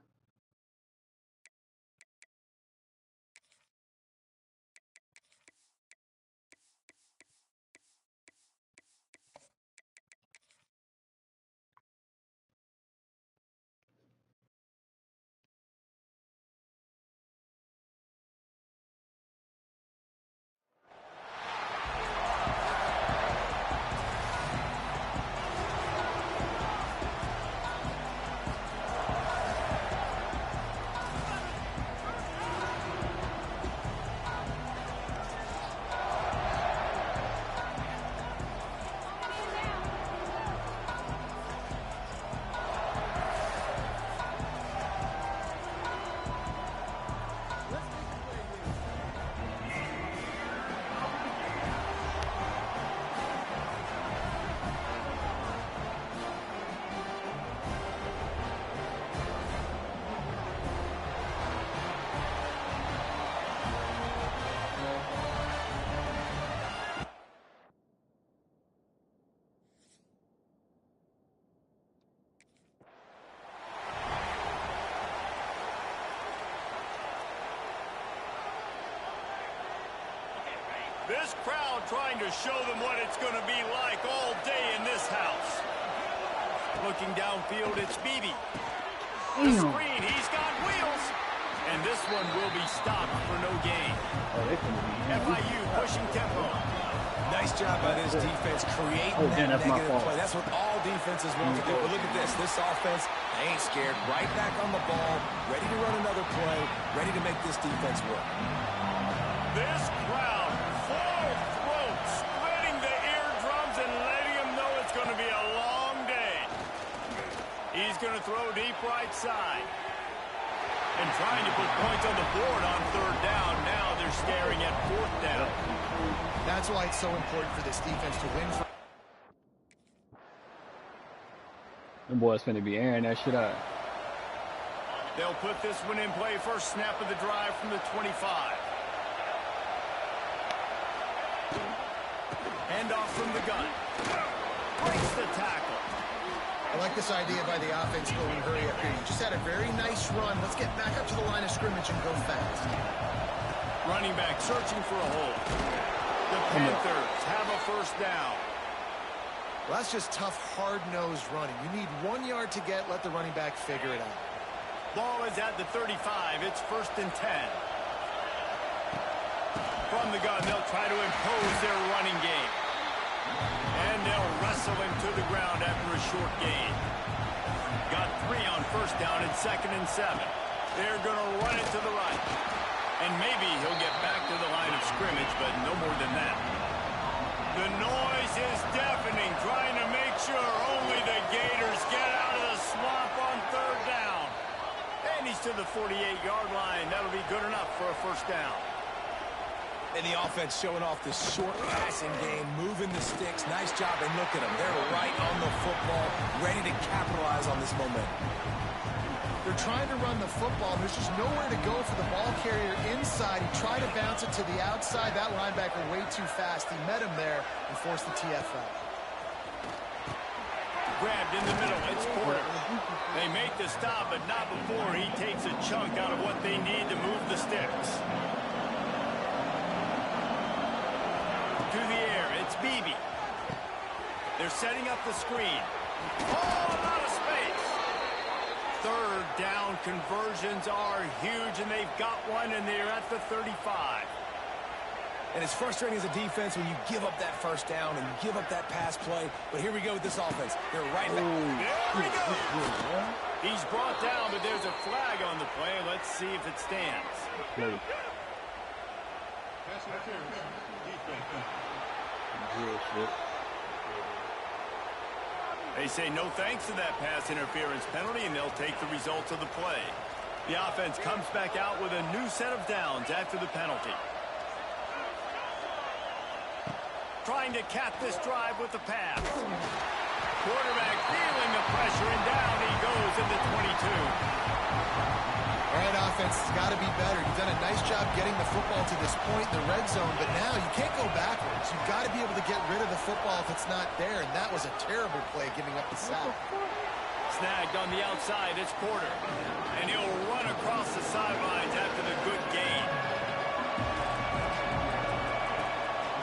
This crowd trying to show them what it's going to be like all day in this house. Looking downfield, it's Beebe. The screen, he's got wheels. And this one will be stopped for no gain. FIU pushing tempo. Nice job by this defense creating that negative play. That's what all defenses want to do. But look at this. This offense, they ain't scared. Right back on the ball, ready to run another play, ready to make this defense work. This crowd, full throat, splitting the eardrums and letting them know it's going to be a long day. He's going to throw deep right side. And trying to put points on the board on third down. Now they're staring at fourth down. That's why it's so important for this defense to win. The boy's finna be airing that shit out. They'll put this one in play. First snap of the drive from the 25. Handoff from the gun. Breaks the tackle. I like this idea by the offense going hurry up here. You just had a very nice run. Let's get back up to the line of scrimmage and go fast. Running back searching for a hole. The Panthers have a first down. Well, that's just tough, hard-nosed running. You need 1 yard to get. Let the running back figure it out. Ball is at the 35. It's 1st and 10. From the gun, they'll try to impose their running game. And they'll wrestle him to the ground after a short gain. Got 3 on first down and 2nd and 7. They're going to run it to the right. And maybe he'll get back to the line of scrimmage, but no more than that. The noise is deafening, trying to make sure only the Gators get out of the swamp on third down. And he's to the 48-yard line. That'll be good enough for a first down. And the offense showing off this short passing game, moving the sticks. Nice job, and look at them. They're right on the football, ready to capitalize on this momentum. They're trying to run the football. There's just nowhere to go for the ball carrier inside. He tried to bounce it to the outside. That linebacker way too fast. He met him there and forced the TFL. Grabbed in the middle. It's Porter. They make the stop, but not before he takes a chunk out of what they need to move the sticks. To the air, it's Beebe. They're setting up the screen. Oh, a lot of space. Third down conversions are huge, and they've got one, and they're at the 35. And it's frustrating as a defense when you give up that first down and you give up that pass play. But here we go with this offense. They're right back. There we go. He's brought down, but there's a flag on the play. Let's see if it stands. They say no thanks to that pass interference penalty, and they'll take the results of the play. The offense comes back out with a new set of downs after the penalty. Trying to cap this drive with the pass. Quarterback feeling the pressure, and down he goes at the 22. All right, offense has got to be better. You've done a nice job getting the football to this point in the red zone, but now you can't go backwards. You've got to be able to get rid of the football if it's not there, and that was a terrible play giving up the sack. Snagged on the outside, it's Porter. And he'll run across the sidelines after the good gain.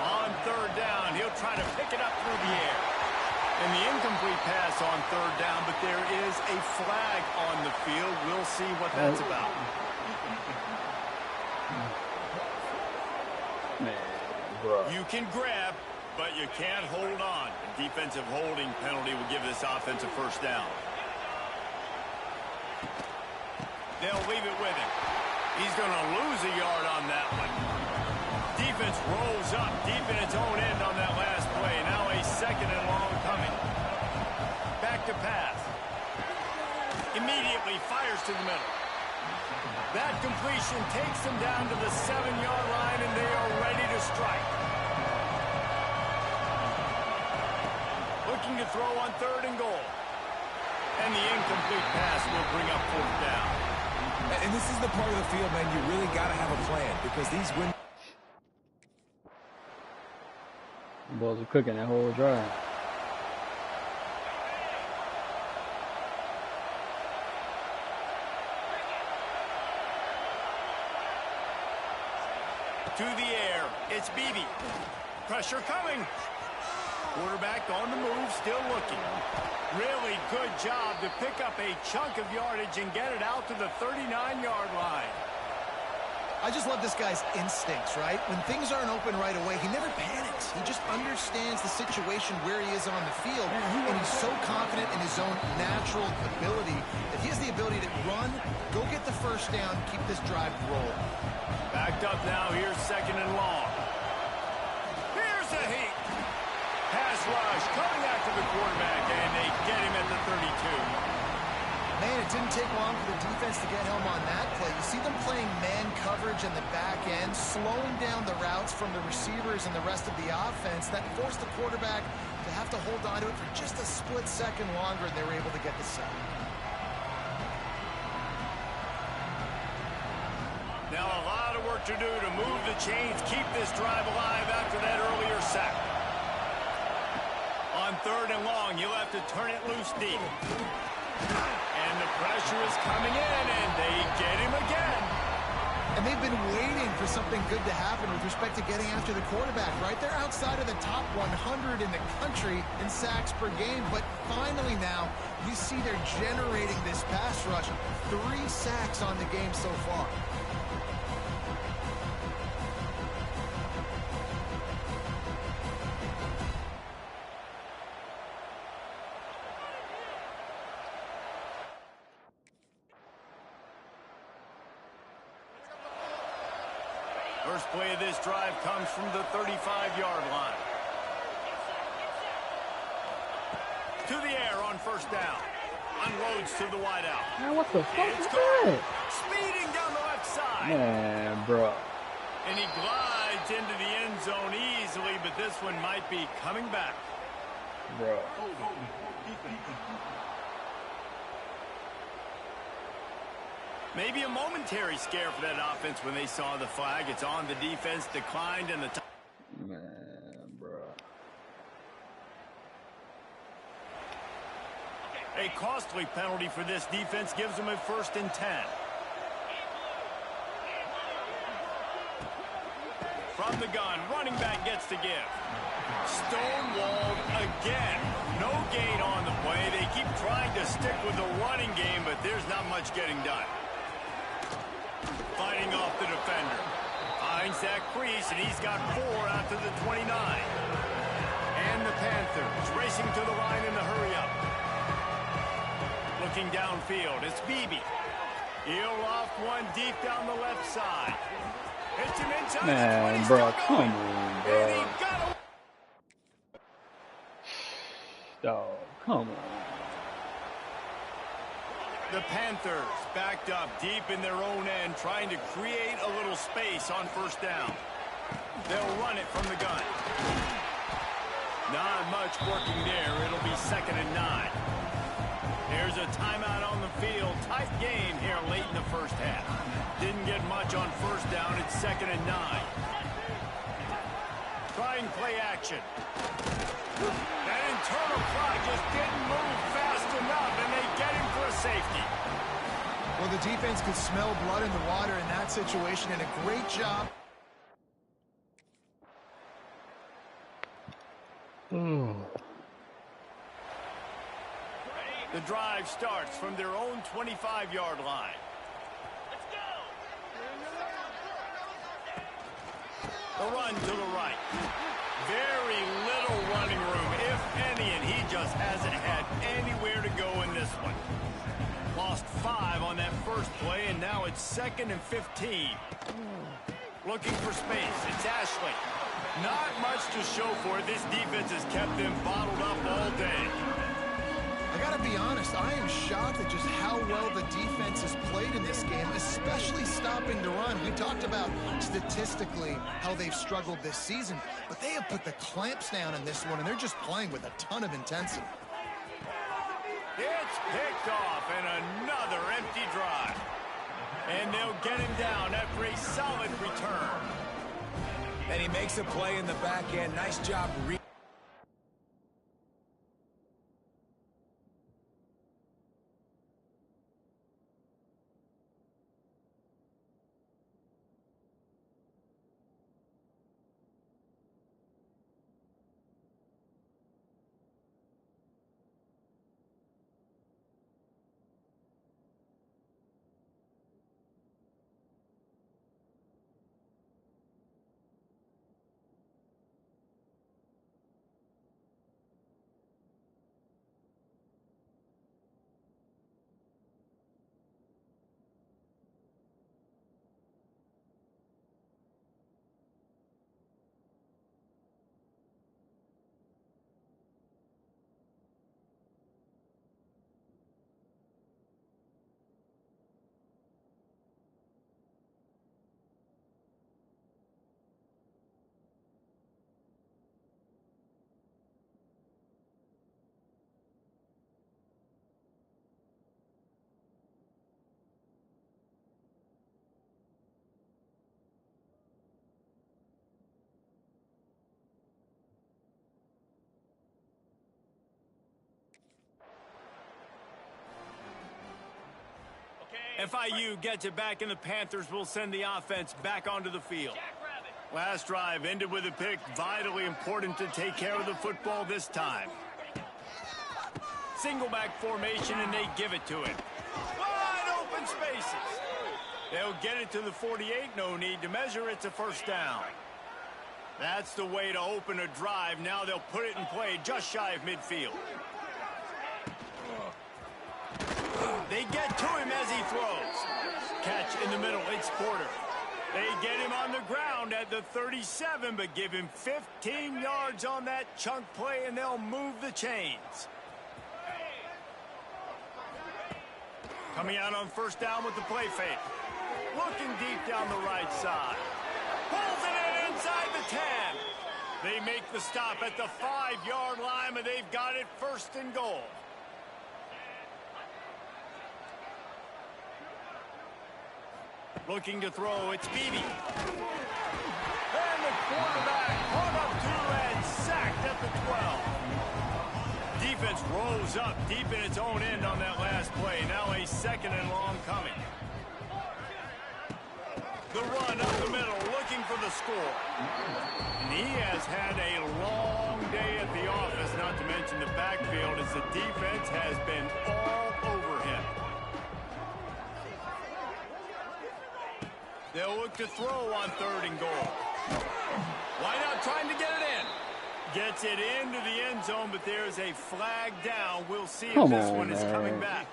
On third down, he'll try to pick it up through the air. And the incomplete pass on third down, but there is a flag on the field. We'll see what that's about. Man, bro. You can grab, but you can't hold on. A defensive holding penalty will give this offense a first down. They'll leave it with him. He's going to lose a yard on that one. Defense rolls up deep in its own end on that last play. Now a 2nd and long coming. Back to pass. Immediately fires to the middle. That completion takes them down to the 7-yard line, and they are ready to strike. Looking to throw on 3rd and goal. And the incomplete pass will bring up 4th down. And this is the part of the field, man, you really got to have a plan because these win. The boys are cooking that whole drive. To the air, it's Beebe. Pressure coming. Quarterback on the move, still looking. Really good job to pick up a chunk of yardage and get it out to the 39-yard line. I just love this guy's instincts, right? When things aren't open right away, he never panics. He just understands the situation where he is on the field, and he's so confident in his own natural ability that he has the ability to run, go get the first down, keep this drive rolling. Backed up now, here's 2nd and long. Here's a heat. Pass rush coming after the quarterback, and they get him at the 32. Man, it didn't take long for the defense to get home on that play. You see them playing man coverage in the back end, slowing down the routes from the receivers and the rest of the offense. That forced the quarterback to have to hold on to it for just a split second longer, and they were able to get the sack. Now a lot of work to do to move the chains, keep this drive alive after that earlier sack. On 3rd and long, you'll have to turn it loose deep. And the pressure is coming in, and they get him again. And they've been waiting for something good to happen with respect to getting after the quarterback, right? They're outside of the top 100 in the country in sacks per game, but finally now you see they're generating this pass rush. 3 sacks on the game so far. First play of this drive comes from the 35-yard line. To the air on 1st down. Unloads to the wideout. Man, what the fuck is Gone. that? Speeding down the left side. Man, bro. And he glides into the end zone easily, but this one might be coming back. Bro. Maybe a momentary scare for that offense when they saw the flag. It's on the defense, declined, and the top. Man, bro. A costly penalty for this defense gives them a 1st and 10. From the gun, running back gets to give. Stonewalled again. No gain on the play. They keep trying to stick with the running game, but there's not much getting done. Fighting off the defender. Finds that crease, and he's got 4 out to the 29. And the Panthers racing to the line in the hurry-up. Looking downfield, it's Beebe. He'll loft one deep down the left side. Hits him inside. Man, bro, come on, bro. And he got a... Dog, come on. The Panthers backed up deep in their own end, trying to create a little space on 1st down. They'll run it from the gun. Not much working there. It'll be 2nd and 9. There's a timeout on the field. Tight game here late in the 1st half. Didn't get much on 1st down. It's 2nd and 9. Trying play action. That internal clock just didn't move fast enough, and they get him for a safety. Well, the defense could smell blood in the water in that situation, and a great job. The drive starts from their own 25-yard line. Let's go! The run to the right. Very little running room, if any, and he just hasn't had anywhere to go in this one. Lost 5 on that first play, and now it's 2nd and 15. Looking for space. It's Ashley. Not much to show for it. This defense has kept them bottled up all day. I gotta be honest, I am shocked at just how well the defense has played in this game, especially stopping the run. We talked about statistically how they've struggled this season, but they have put the clamps down in this one, and they're just playing with a ton of intensity. It's picked off, and another empty drive. And they'll get him down after a solid return. And he makes a play in the back end. Nice job. FIU gets it back, and the Panthers will send the offense back onto the field. Last drive ended with a pick. Vitally important to take care of the football this time. Single back formation, and they give it to him. Wide open spaces. They'll get it to the 48. No need to measure. It's a first down. That's the way to open a drive. Now they'll put it in play just shy of midfield. They get to him as he throws. Catch in the middle. It's Porter. They get him on the ground at the 37, but give him 15 yards on that chunk play, and they'll move the chains. Coming out on first down with the play fake. Looking deep down the right side. Pulls it in inside the 10. They make the stop at the 5-yard line, and they've got it first and goal. Looking to throw, it's Beebe. And the quarterback caught up to and sacked at the 12. Defense rolls up deep in its own end on that last play. Now a second and long coming. The run up the middle, looking for the score. And he has had a long day at the office, not to mention the backfield, as the defense has been all over him. They'll look to throw on third and goal. Why not trying to get it in? Gets it into the end zone, but there's a flag down. We'll see if this one is coming back.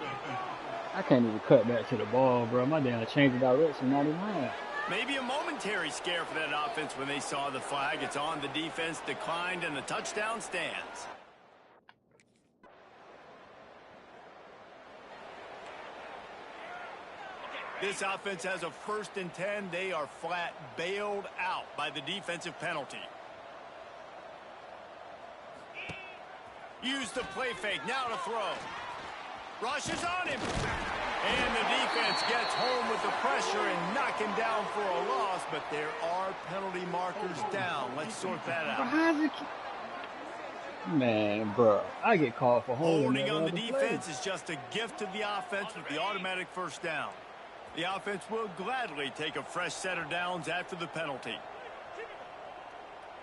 I can't even cut back to the ball, bro. My damn change of direction, not even mine. Maybe a momentary scare for that offense when they saw the flag. It's on. The defense declined, and the touchdown stands. This offense has a 1st and 10. They are flat bailed out by the defensive penalty. Use the play fake. Now to throw. Rushes on him. And the defense gets home with the pressure and knock him down for a loss, but there are penalty markers down. Let's sort that out. Man, bro, I get called for holding on the defense is just a gift to the offense with the automatic first down. The offense will gladly take a fresh set of downs after the penalty.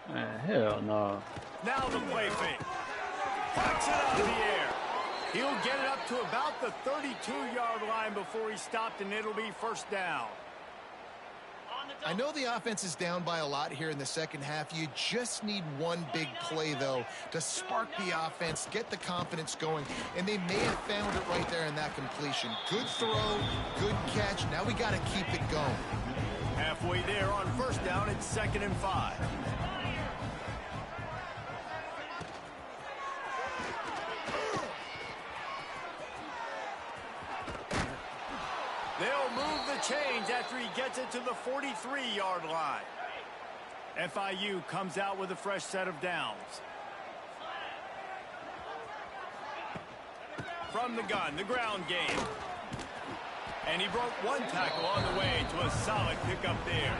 Man, hell no. Now the play fake. Pucks it up in the air. He'll get it up to about the 32-yard line before he's stopped, and it'll be first down. I know the offense is down by a lot here in the second half. You just need one big play, though, to spark the offense, get the confidence going, and they may have found it right there in that completion. Good throw, good catch. Now we got to keep it going. Halfway there on first down, it's 2nd and 5. They'll move the chains after he gets it to the 43-yard line. FIU comes out with a fresh set of downs. From the gun, the ground game. And he broke one tackle on the way to a solid pickup there.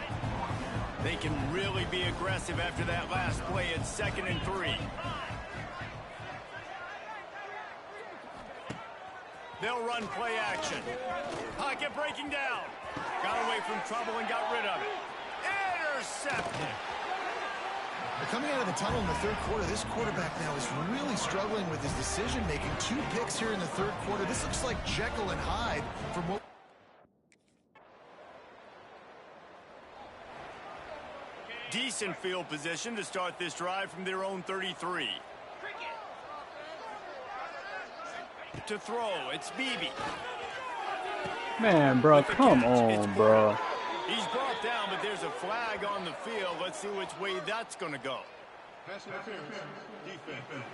They can really be aggressive after that last play. It's 2nd and 3. They'll run play action. Pocket breaking down. Got away from trouble and got rid of it. Intercepted. Coming out of the tunnel in the third quarter, this quarterback now is really struggling with his decision-making. 2 picks here in the third quarter. This looks like Jekyll and Hyde from what... Decent field position to start this drive from their own 33. To throw, it's Beebe. Man, bro, come on, bro. He's brought down, but there's a flag on the field. Let's see which way that's going to go. Pass interference, defense.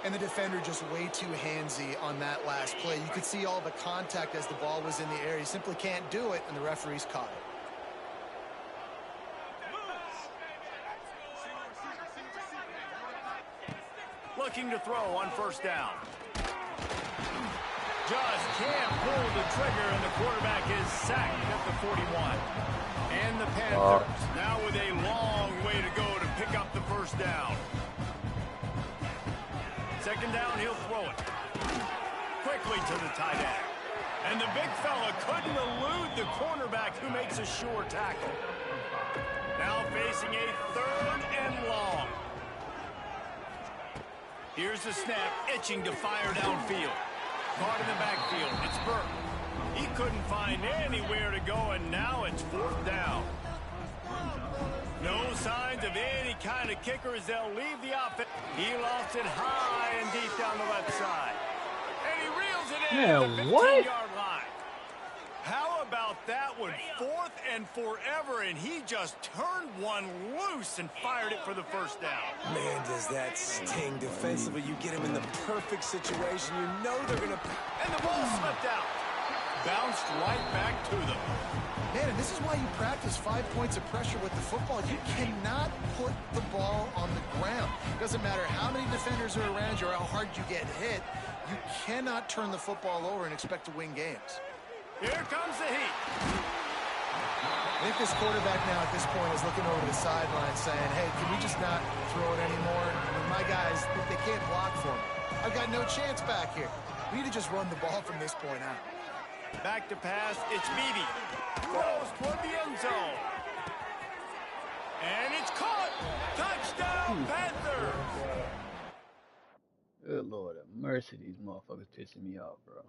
And the defender just way too handsy on that last play. You could see all the contact as the ball was in the air. He simply can't do it, and the referees caught it. Looking to throw on first down. Just can't pull the trigger, and the quarterback is sacked at the 41. And the Panthers now with a long way to go to pick up the first down. 2nd down, he'll throw it. directly to the tight end. And the big fella couldn't elude the cornerback who makes a sure tackle. Now facing a 3rd and long. Here's the snap, itching to fire downfield. Caught in the backfield, it's Burke. He couldn't find anywhere to go, and now it's 4th down. No signs of any kind of kicker as they'll leave the offense. He lost it high and deep down the left side. And he reels it in at the 15-yard line. How about that one? 4th and forever, and he just turned one loose and fired it for the 1st down. Man, does that sting defensively. You get him in the perfect situation. You know they're going to... And the ball slipped out. Bounced right back to them. Man, and this is why you practice 5 points of pressure with the football. You cannot put the ball on the ground. Doesn't matter how many defenders are around you or how hard you get hit. You cannot turn the football over and expect to win games. Here comes the heat. I think this quarterback now at this point is looking over the sideline saying, hey, can we just not throw it anymore? I mean, my guys, they can't block for me. I've got no chance back here. We need to just run the ball from this point out. Back to pass, it's Beebe. Throws toward the end zone. And it's caught. Touchdown, Panthers. Good Lord have mercy, these motherfuckers pissing me off, bro.